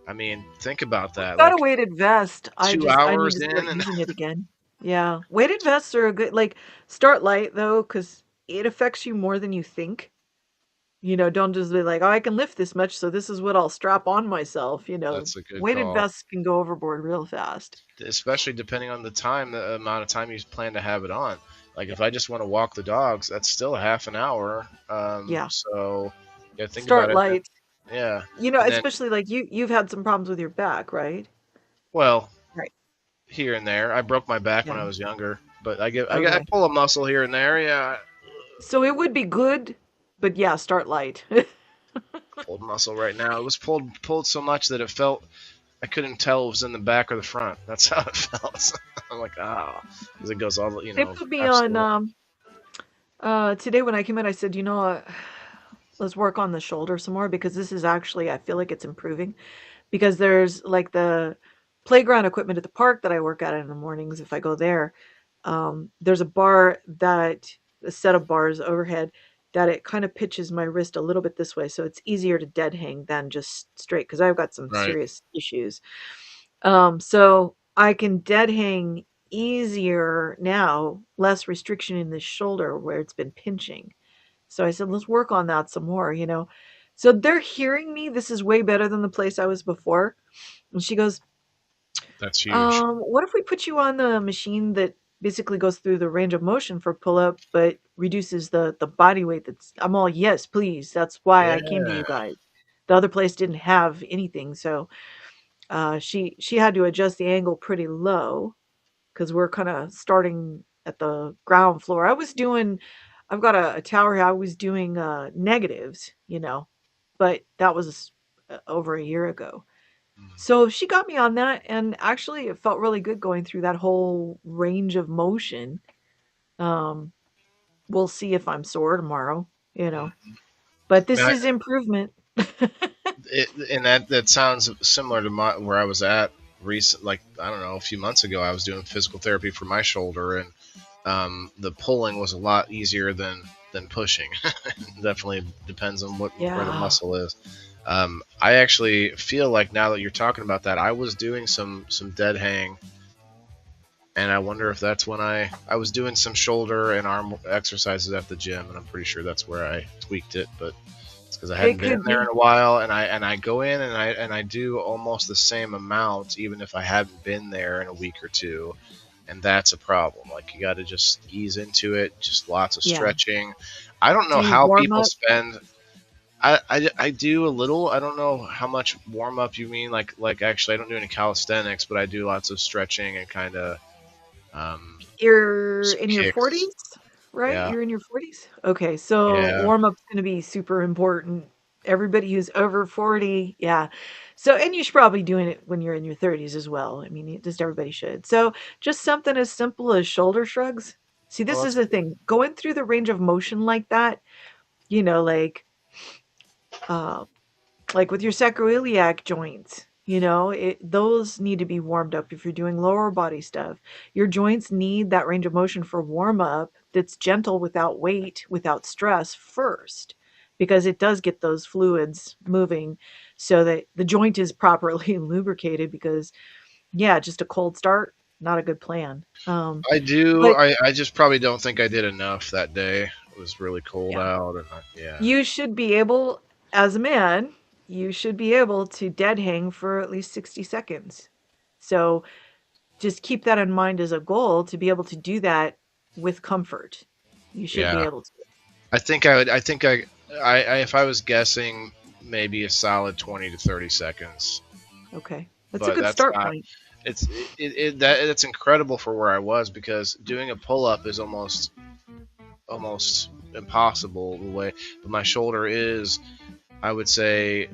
I mean, think about that. Got a Like weighted vest. two I need hours to start in, and using it again. Yeah. Weighted vests are a good start light though, because it affects you more than you think. Don't just be like, oh, I can lift this much, so this is what I'll strap on myself. that's a good Weighted call. vests can go overboard real fast. Especially depending on the amount of time you plan to have it on. Like if I just want to walk the dogs, that's still a half an hour. Yeah. So yeah, think about Start it. light. Yeah, and then Especially like you've had some problems with your back, right? well, Right. here and there. I broke my back when Yeah. I was younger, but I Okay. pull a muscle here and there. Yeah, So it would be good, but yeah, start light. Pulled muscle right now. It was pulled so much that it felt I couldn't tell it was in the back or the front. That's how it felt. I'm like, ah, because it goes all, They put me on absolutely today when I came in. I said, let's work on the shoulder some more because this is actually I feel like it's improving because there's like the playground equipment at the park that I work at in the mornings if I go there. There's a bar that a set of bars overhead that it kind of pitches my wrist a little bit this way, so it's easier to dead hang than just straight because I've got some right. serious issues. So I can dead hang easier now, less restriction in the shoulder where it's been pinching. So I said, let's work on that some more. So they're hearing me. This is way better than the place I was before. And she goes, That's huge. what if we put you on the machine that basically goes through the range of motion for pull up, but reduces the body weight that's I'm all, yes, please. That's why I came to Yeah. you guys. The other place didn't have anything, so she had to adjust the angle pretty low because we're kind of starting at the ground floor. I've got a tower here. I was doing negatives, but that was over a year ago. So she got me on that, and actually, it felt really good going through that whole range of motion. Um, we'll see if I'm sore tomorrow, but this Now, is improvement. and that sounds similar to where I was at recent. Like I don't know, a few months ago, I was doing physical therapy for my shoulder, and the pulling was a lot easier than pushing. Definitely depends on where the Yeah, muscle is. I actually feel like now that you're talking about that, I was doing some dead hang, and I wonder if that's when I was doing some shoulder and arm exercises at the gym, and I'm pretty sure that's where I tweaked it, but it's because I hadn't it been in could there in be. a while, and I go in and I do almost the same amount, even if I haven't been there in a week or two, and that's a problem. Like you got to just ease into it, just lots of Yeah. stretching. I don't Do know you how warm people up? spend. I do a little. I don't know how much warm up you mean. Like actually, I don't do any calisthenics, but I do lots of stretching and kind of um, You're some in your kicks. 40s, right? Yeah, You're in your 40s? Okay, so yeah. warm-up's gonna be super important. Everybody who's over 40, yeah. So, and you should probably doing it when you're in your 30s as well. I mean, just everybody should. So, just something as simple as shoulder shrugs. See, Well, this is that's the cool. thing. Going through the range of motion like uh, like with your sacroiliac joints, those need to be warmed up if you're doing lower body stuff. Your joints need that range of motion for warm up that's gentle without weight, without stress first, because it does get those fluids moving so that the joint is properly lubricated because yeah, just a cold start, not a good plan. I do. But I just probably don't think I did enough that day. It was really cold yeah, out, and yeah. you should be able as a man, you should be able to dead hang for at least 60 seconds. So just keep that in mind as a goal to be able to do that with comfort. You should be Yeah. able to. I think I would. I think if I was guessing, maybe a solid 20 to 30 seconds. Okay. That's a But good that's start not. point. That's incredible for where I was because doing a pull up is almost impossible the way. But my shoulder is. I would say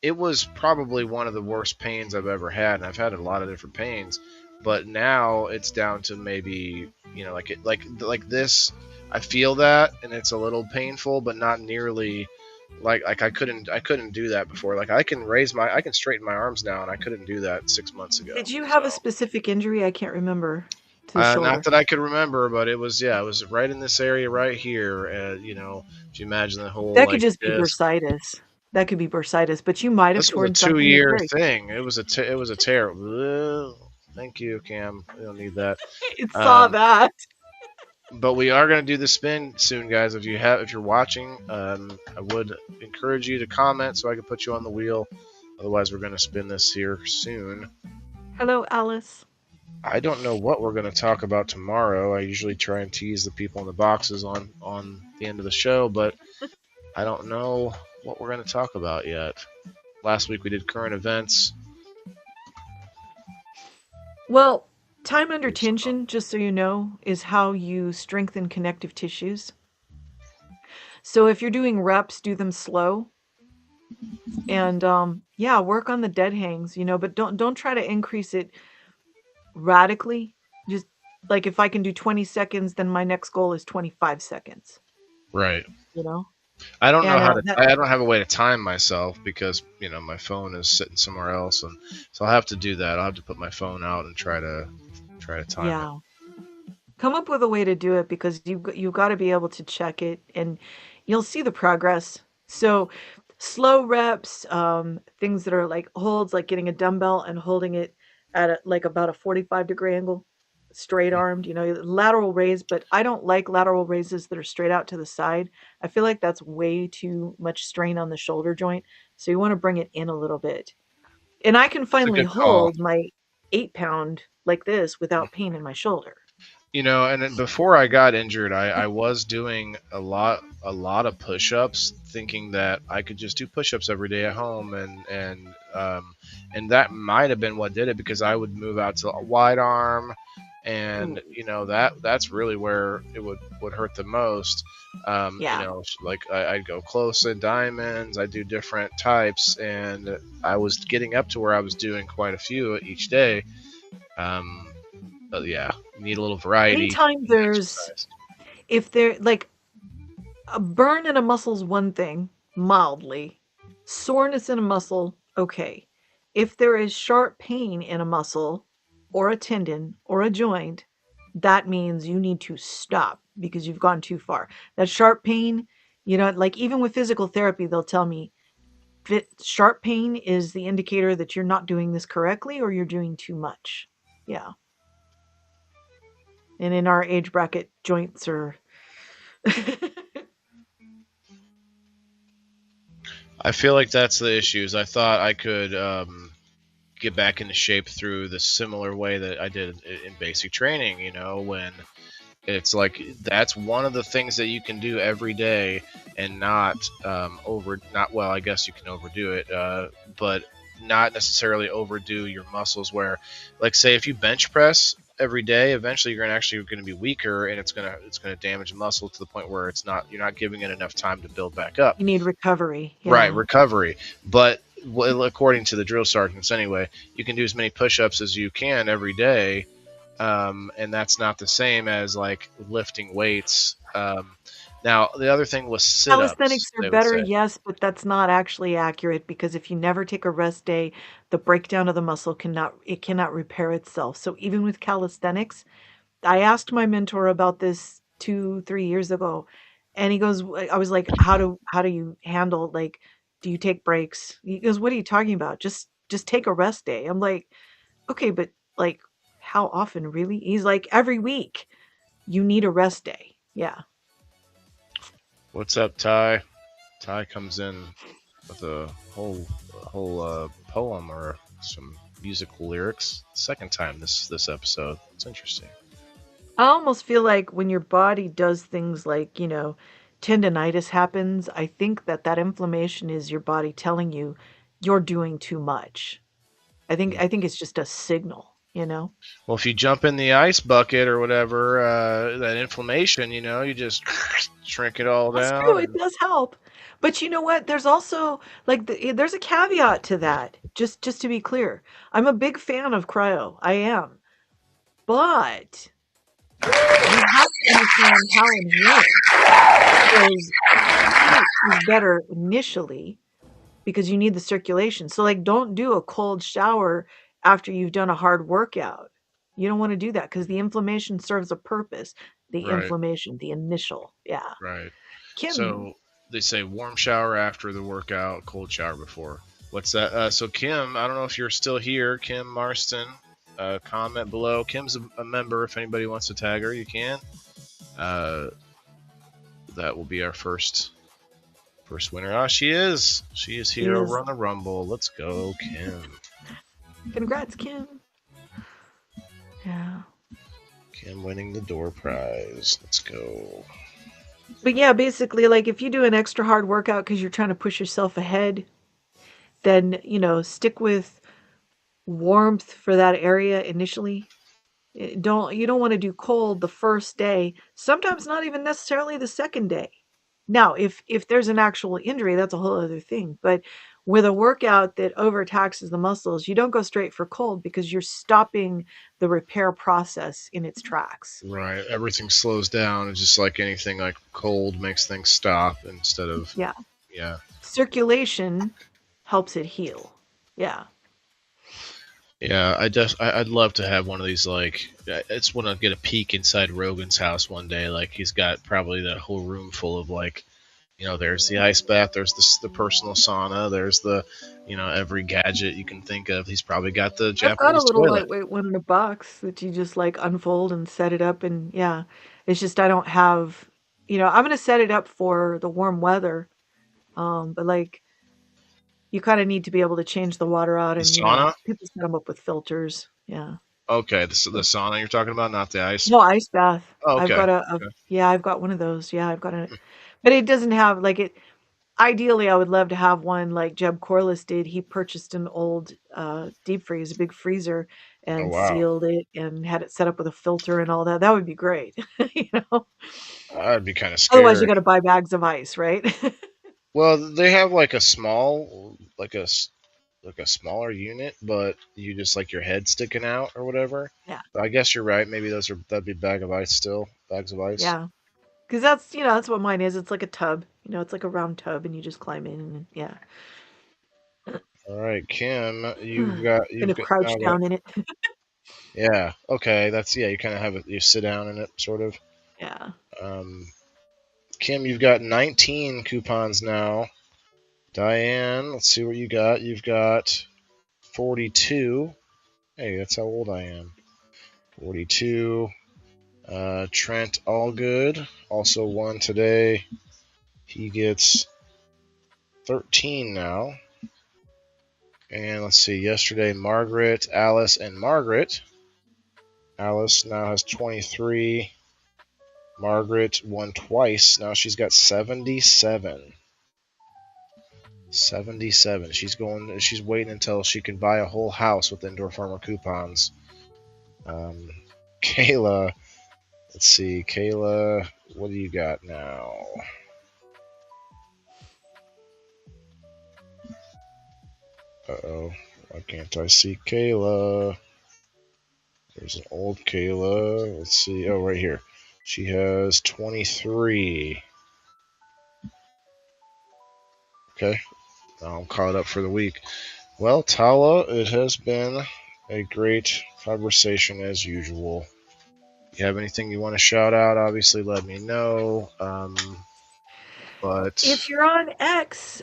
it was probably one of the worst pains I've ever had, and I've had a lot of different pains. But now it's down to maybe like this. I feel that, and it's a little painful, but not nearly like I couldn't do that before. Like I can straighten my arms now, and I couldn't do that 6 months ago. Did you have a So specific injury? I can't remember to the shoulder. not that I could remember, but it was right in this area right here. If you imagine the whole That could like just be disc. bursitis. That could be bursitis, but you might have This was a torn something two-year very. thing. It was a tear. Ugh. Thank you, Cam. We don't need that. It saw Um, that. but we are going to do the spin soon, guys. If you're watching, I would encourage you to comment so I can put you on the wheel. Otherwise, we're going to spin this here soon. Hello, Alice. I don't know what we're going to talk about tomorrow. I usually try and tease the people in the boxes on the end of the show, but I don't know what we're going to talk about yet. Last week we did current events. Well, time under tension, just so you know, is how you strengthen connective tissues. So if you're doing reps, do them slow. And yeah, work on the dead hangs, but don't try to increase it radically. Just like if I can do 20 seconds, then my next goal is 25 seconds, Right. you know? I don't know And how to. that I don't have a way to time myself because my phone is sitting somewhere else, and so I'll have to do that. I'll have to put my phone out and try to time it. yeah. Come up with a way to do it because you've got to be able to check it and you'll see the progress. So slow reps, things that are like holds, like getting a dumbbell and holding it at like about a 45-degree angle, straight armed, lateral raise, but I don't like lateral raises that are straight out to the side. I feel like that's way too much strain on the shoulder joint. So you want to bring it in a little bit. And I can It's a finally good call. hold my 8 pound like this without pain in my shoulder. And then before I got injured, I was doing a lot of push-ups, thinking that I could just do push-ups every day at home, and that might have been what did it because I would move out to a wide arm, and Ooh, that's really where it would hurt the most. yeah. Like I'd go close in diamonds, I do different types, and I was getting up to where I was doing quite a few each day. Um, but yeah, you need a little variety Anytime in the there's exercise. if there like a burn in a muscle's one thing, mildly. Soreness in a muscle, okay. If there is sharp pain in a muscle or a tendon or a joint, that means you need to stop because you've gone too far. That sharp pain, like even with physical therapy, they'll tell me sharp pain is the indicator that you're not doing this correctly or you're doing too much. Yeah. And in our age bracket, joints are I feel like that's the issues. I thought I could get back into shape through the similar way that I did in basic training. When it's like that's one of the things that you can do every day and not not well. I guess you can overdo it, but not necessarily overdo your muscles. Where, like, say if you bench press every day, eventually you're actually going to be weaker, and it's gonna damage the muscle to the point where you're not giving it enough time to build back up. you need recovery. Right, Yeah. recovery. But according to the drill sergeants, anyway, you can do as many push-ups as you can every day, and that's not the same as like lifting weights. Now, the other thing was Calisthenics sit-ups. are They would better, say, yes, but that's not actually accurate because if you never take a rest day, the breakdown of the muscle cannot repair itself. So even with calisthenics, I asked my mentor about this 2, 3 years ago, and he goes, I was like, how do you handle like, do you take breaks? He goes, what are you talking about? Just take a rest day. I'm like, okay, but like, how often really? He's like, every week you need a rest day. Yeah. "What's up, Ty?" Ty comes in with a whole poem or some musical lyrics. Second time this episode. It's interesting. I almost feel like when your body does things like, tendonitis happens, I think that inflammation is your body telling you you're doing too much. I think it's just a signal, you know? Well, if you jump in the ice bucket or whatever, that inflammation, you just shrink it all That's true, down. it And does help. But you know what? There's also like there's a caveat to that. Just to be clear. I'm a big fan of cryo. I am. But you have to understand how and when because heat is better initially because you need the circulation. So, like, don't do a cold shower after you've done a hard workout. You don't want to do that because the inflammation serves a purpose. The right, inflammation, the initial. Yeah. right. Kim, So they say warm shower after the workout, cold shower before. What's that? So Kim, I don't know if you're still here. Kim Marston, comment below. Kim's a member. If anybody wants to tag her, you can. Uh, that will be our first winner. Ah, she is. She is she here over is. on the Rumble. Let's go, Kim. Congrats, Kim. Yeah. Kim winning the door prize. Let's go. But yeah, basically, like, if you do an extra hard workout because you're trying to push yourself ahead, then, stick with warmth for that area initially. You don't want to do cold the first day, sometimes not even necessarily the second day. Now, if there's an actual injury, that's a whole other thing. But with a workout that overtaxes the muscles, you don't go straight for cold because you're stopping the repair process in its tracks. Right. Everything slows down. It's just like anything, like cold makes things stop instead of, Yeah. yeah. Circulation helps it heal. Yeah. Yeah, I'd love to have one of these. Like, I just want to get a peek inside Rogan's house one day. Like, he's got probably that whole room full of, like, there's the ice bath, there's the personal sauna, there's the, every gadget you can think of. He's probably got the I've got a Japanese little toilet. lightweight one in a box that you just like unfold and set it up and yeah. It's just I don't have, I'm gonna set it up for the warm weather. But like you kind of need to be able to change the water out The and sauna? people set them up with filters. Yeah. Okay, the sauna you're talking about, not the ice. No, ice bath. Oh, I've okay. got Okay. yeah, I've got one of those. Yeah, I've got it. But it doesn't have like it ideally I would love to have one like Jeb Corliss did. He purchased an old deep freeze, a big freezer Oh, and wow. sealed it and had it set up with a filter and all that. That would be great. you know. I'd be kind of Otherwise you scared. got to buy bags of ice, right? Well, they have like a small, like a smaller unit, but you just like your head sticking out or whatever. yeah. But I guess you're right. Maybe that'd be bag of ice still, bags of ice. Yeah. Cuz that's what mine is. It's like a tub. It's like a round tub and you just climb in and yeah. All right, Kim, Kind you've of got crouch now got down in it. yeah. Okay, that's yeah. You kind of have it. You sit down in it, sort of. yeah. Um, Kim, you've got 19 coupons now. Diane, let's see what you got. You've got 42. Hey, that's how old I am. 42. Trent Allgood also won today. He gets 13 now. And let's see, yesterday, Margaret, Alice, and Margaret. Alice now has 23. Margaret won twice. Now she's got 77. 77. She's waiting until she can buy a whole house with indoor farmer coupons. Um, Kayla, let's see. Kayla, what do you got now? Uh-oh. Why can't I see Kayla? There's an old Kayla. Let's see. Oh, right here. She has 23. Okay. Now I'm caught up for the week. Well, Tala, it has been a great conversation as usual. You have anything you want to shout out? Obviously, let me know. But If you're on X,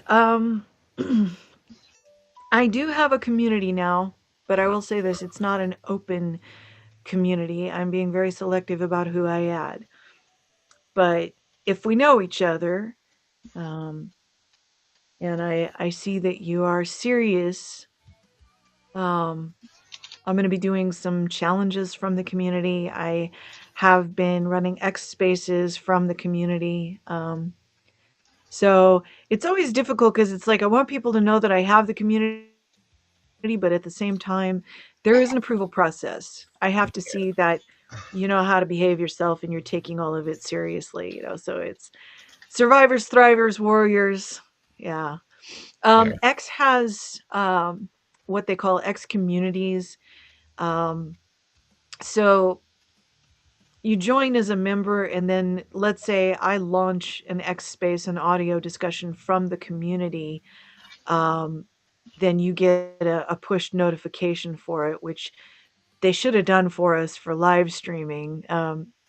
I do have a community now, but I will say this, it's not an open community. I'm being very selective about who I add. But if we know each other, um, and I see that you are serious, I'm going to be doing some challenges from the community. I have been running X spaces from the community. So it's always difficult because it's like I want people to know that I have the community, but at the same time, there is an approval process. I have to see that you know how to behave yourself and you're taking all of it seriously. So it's survivors, thrivers, warriors. Yeah. yeah, X has what they call X communities. Um, so you join as a member, and then let's say I launch an X space, an audio discussion from the community. Um, then you get a push notification for it, which they should have done for us for live streaming.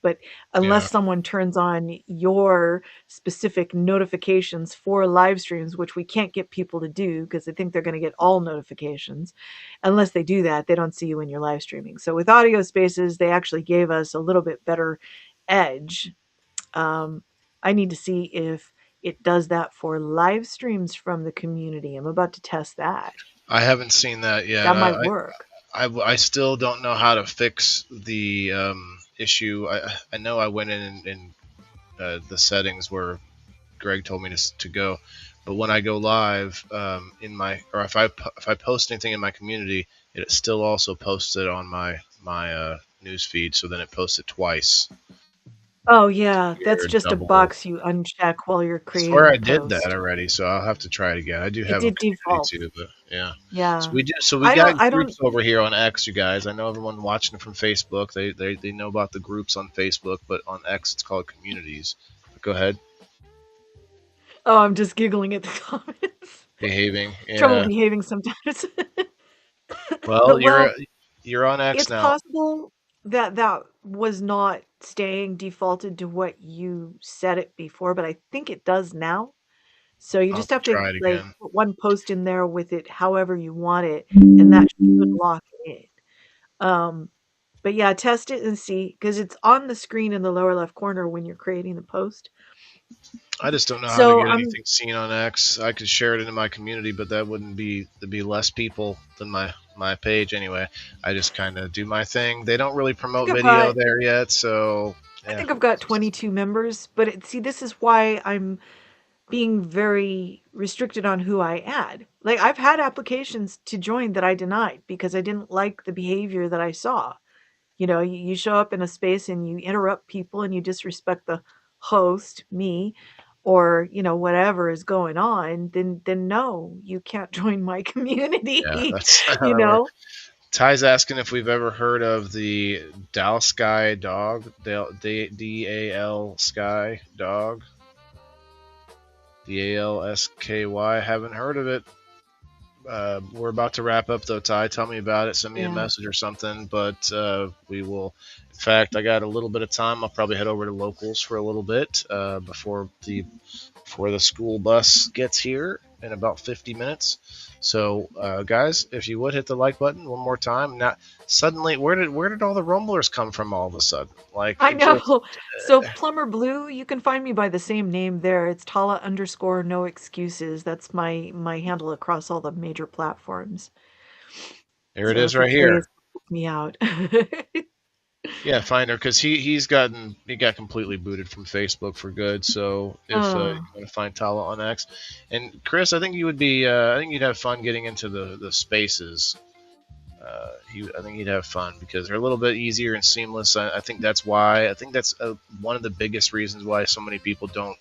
But unless yeah, someone turns on your specific notifications for live streams, which we can't get people to do because they think they're going to get all notifications, unless they do that, they don't see you when you're live streaming. So with audio spaces, they actually gave us a little bit better edge. Um, I need to see if it does that for live streams from the community. I'm about to test that. I haven't seen that yet. That might work. I still don't know how to fix the issue. I know I went in the settings where Greg told me to go, but when I go live in my or if I post anything in my community, it still also posts it on my news feed. So then it posts it twice. Oh, yeah, that's Your just a double. box you uncheck while you're I swear creating the I did that post. already, so I'll have to try it again. I do It have a did community default. too, but yeah. So Yeah. we do. So we I got don't I don't groups over here on X, you guys. I know everyone watching from Facebook. They know about the groups on Facebook, but on X it's called communities. Go ahead. Oh, I'm just giggling at the comments. Behaving. Trouble Yeah. behaving sometimes. Well, But, well, you're on X it's now. possible that that was not staying defaulted to what you set it before, but I think it does now. So you I'll have just to have to, try it like, again. put one post in there with it however you want it, and that should lock it in. But yeah, test it and see, because it's on the screen in the lower left corner when you're creating the post. I just don't know how to So get I'm anything seen on X. I could share it into my community, but that wouldn't be there'd be less people than my page anyway. I just kind of do my thing. They don't really I think promote I've video got there yet, so I yeah. think I've got 22 members, but see, this is why I'm being very restricted on who I add. Like, I've had applications to join that I denied because I didn't like the behavior that I saw. You show up in a space and you interrupt people and you disrespect the host, me, or whatever is going on, then no, you can't join my Yeah, community. that's how you that works. know? Ty's asking if we've ever heard of the Dal Sky dog, Dal Sky dog, Dalsky. Haven't heard of it. We're about to wrap up though, Ty. Tell me about it. Send me a Yeah. message or something. But we will. In fact, I got a little bit of time. I'll probably head over to locals for a little bit before the school bus gets here in about 50 minutes. So, guys, if you would hit the like button one more time. Now, suddenly, where did all the rumblers come from all of a sudden? Like I it just know. So Plumber Blue, you can find me by the same name there. It's Tala underscore no excuses. That's my handle across all the major platforms. there it So is if you're right curious, here. check me out. Yeah, find her because he got completely booted from Facebook for good. So if you Oh, want to find Tala on X, and Chris, I think you'd have fun getting into the spaces. I think you'd have fun because they're a little bit easier and seamless. I think that's why. I think that's one of the biggest reasons why so many people don't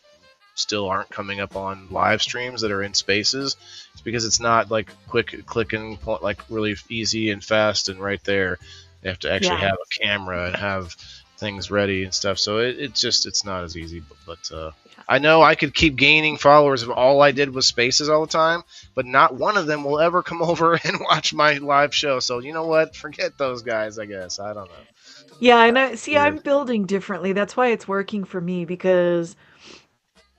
still aren't coming up on live streams that are in spaces. It's because it's not like quick clicking, like really easy and fast and right there. They have to actually yeah. have a camera and have things ready and stuff. So it's not as easy. But Yeah. I know I could keep gaining followers if all I did was spaces all the time, but not one of them will ever come over and watch my live show. So you know what? Forget those guys. I guess I don't know. Yeah, and I'm Weird. building differently. That's why it's working for me because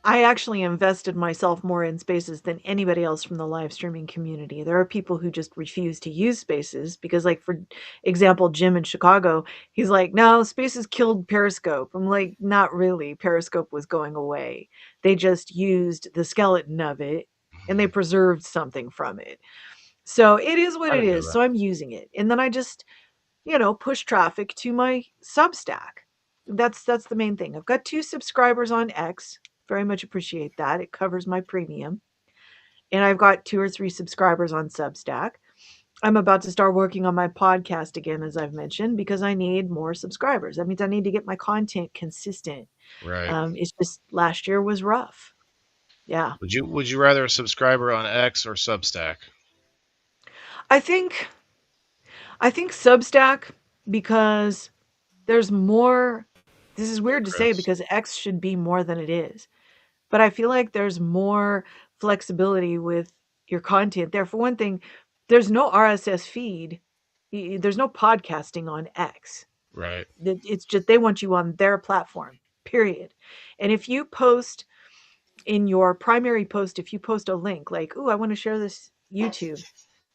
I actually invested myself more in Spaces than anybody else from the live streaming community. There are people who just refuse to use Spaces because, like, for example, Jim in Chicago, he's like, no, Spaces killed Periscope. I'm like, not really. Periscope was going away. They just used the skeleton of it and they preserved something from it. So it is what I it didn't know is. that. So I'm using it. And then I just, push traffic to my Substack. That's the main thing. I've got 2 subscribers on X. Very much appreciate that. It covers my premium. And I've got 2 or 3 subscribers on Substack. I'm about to start working on my podcast again, as I've mentioned, because I need more subscribers. That means I need to get my content consistent. Right. It's just last year was rough. Yeah. Would you rather a subscriber on X or Substack? I think I think Substack because there's more. This is Yeah, weird to say Chris. because X should be more than it is. But I feel like there's more flexibility with your content there. For one thing, there's no RSS feed. There's no podcasting on X. Right. It's just they want you on their platform, period. And if you post in your primary post, if you post a link like, "Ooh, I want to share this YouTube,"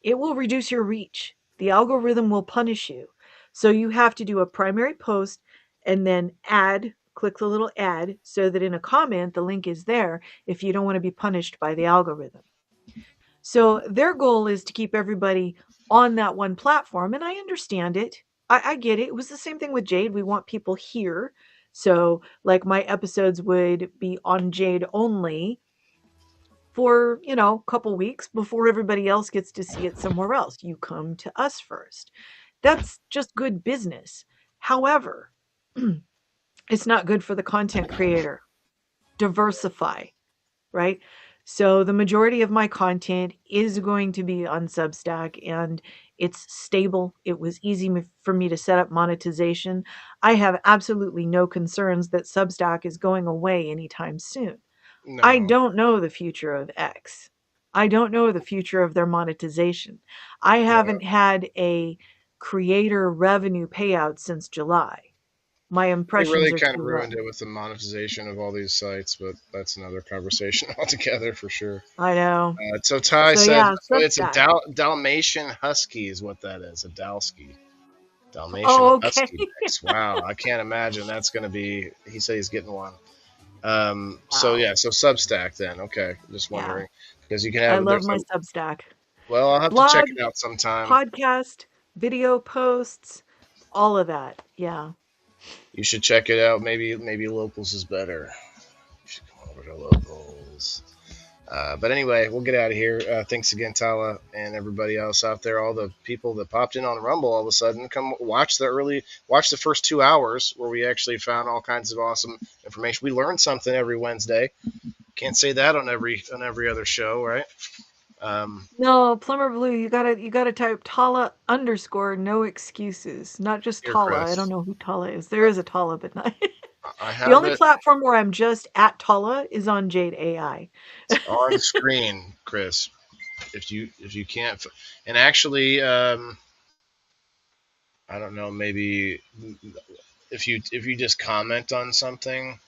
it will reduce your reach. The algorithm will punish you. So you have to do a primary post and then click the little add so that in a comment the link is there if you don't want to be punished by the algorithm. So their goal is to keep everybody on that one platform. And I understand it. I get it. It was the same thing with Jade. We want people here. So, like, my episodes would be on Jade only for, a couple weeks before everybody else gets to see it somewhere else. You come to us first. That's just good business. However, It's not good for the content creator. Diversify, right? So the majority of my content is going to be on Substack, and it's stable. It was easy for me to set up monetization. I have absolutely no concerns that Substack is going away anytime soon. I No, don't know the future of X. I don't know the future of their monetization. I yeah, haven't had a creator revenue payout since July. My they impressions really are kind of too ruined low. it with the monetization of all these sites, but that's another conversation altogether for sure. I know. So Ty So said, yeah, so it's a Substack. Dalmatian Husky is what that is, a Dalsky. Dalmatian Oh, okay. Husky mix. Wow, I can't imagine that's going to be. He said he's getting one. So Wow. yeah, so Substack then. Okay, just Yeah. wondering because you can I have love there's my a. Substack. Well, I'll have to check Blog, it out sometime. podcast, video posts, all of that. Yeah. You should check it out. Maybe Locals is better. You should come over to Locals. But anyway, we'll get out of here. Thanks again, Tala, and everybody else out there. All the people that popped in on Rumble all of a sudden, come watch watch the first 2 hours where we actually found all kinds of awesome information. We learned something every Wednesday. Can't say that on every other show, right? No, Plumber Blue, you gotta type Tala underscore no excuses. Not just Here, Tala. I don't Chris, know who Tala is. There is a Tala, but not I the have only it platform where I'm just at Tala is on Jade AI. on screen, Chris. If you can't, and actually, I don't know, maybe if you just comment on something,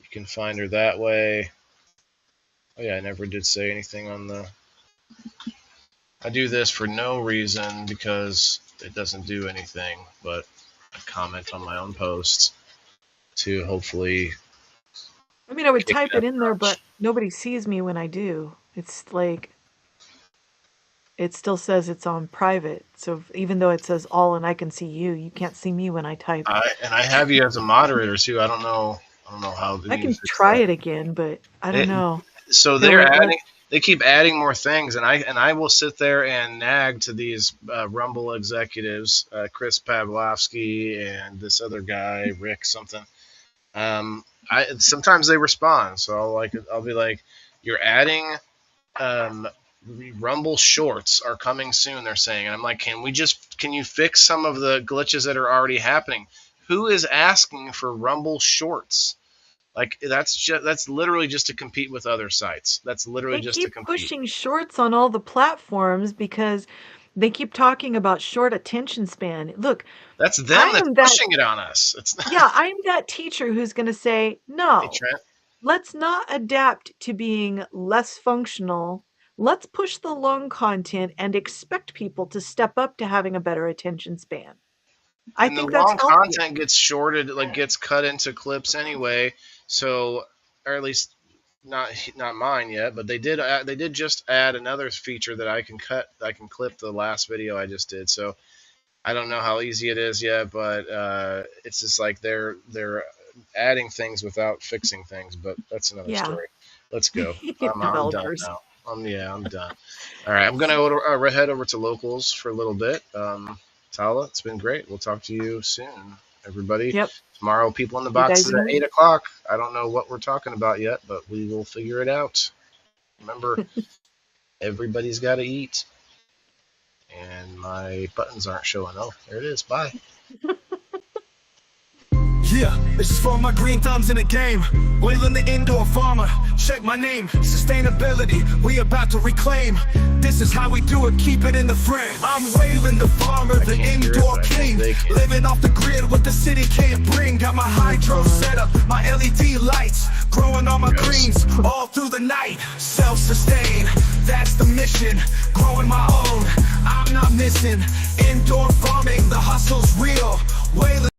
you can find her that way. Oh yeah, I never did say anything on the. I do this for no reason because it doesn't do anything, but I comment on my own posts to hopefully I mean, I would kick type that it in there, notch. but nobody sees me when I do. It's like it still says it's on private. So even though it says all and I can see you, you can't see me when I type. I have you as a moderator too. I don't know. I don't know how I you can fix try that. it again, but I don't It, know. so Will they're it let? adding. They keep adding more things, and I will sit there and nag to these Rumble executives, Chris Pavlovsky and this other guy, Rick something. I sometimes they respond, so I'll be like, "You're adding um, Rumble Shorts are coming soon." They're saying, and I'm like, can you fix some of the glitches that are already happening? Who is asking for Rumble Shorts? Like that's literally just to compete with other sites. That's literally They just to keep compete. pushing shorts on all the platforms because they keep talking about short attention span. Look, That's I them that's am that, pushing it on us. It's not. yeah, I'm that teacher who's going to say, Hey no, Trent, let's not adapt to being less functional. Let's push the long content and expect people to step up to having a better attention span. I and the think that's long healthier. content gets shorted, like gets cut into clips anyway. So, or at least not mine yet, but they did just add another feature that I can clip the last video I just did. So I don't know how easy it is yet, but it's just like they're adding things without fixing things. But that's another Yeah. story. Let's go. I'm done Developers. now. I'm done. All right, I'm gonna head over to Locals for a little bit. Tala, it's been great. We'll talk to you soon, everybody. Yep. Tomorrow, people in the You guys boxes in a at minute. 8 o'clock. I don't know what we're talking about yet, but we will figure it out. Remember, everybody's got to eat, and my buttons aren't showing. Oh, there it is. Bye. Yeah, this is for my green thumbs in the game. Wailing the indoor farmer, check my name. Sustainability, we about to reclaim. This is how we do it, keep it in the frame. I'm wailing the farmer, the can't hear it, indoor but I king. think they can. Living off the grid, what the city can't bring. Got my hydro set up, my LED lights. Growing all my Yes. greens, all through the night. Self-sustain, that's the mission. Growing my own, I'm not missing. Indoor farming, the hustle's real. Wailing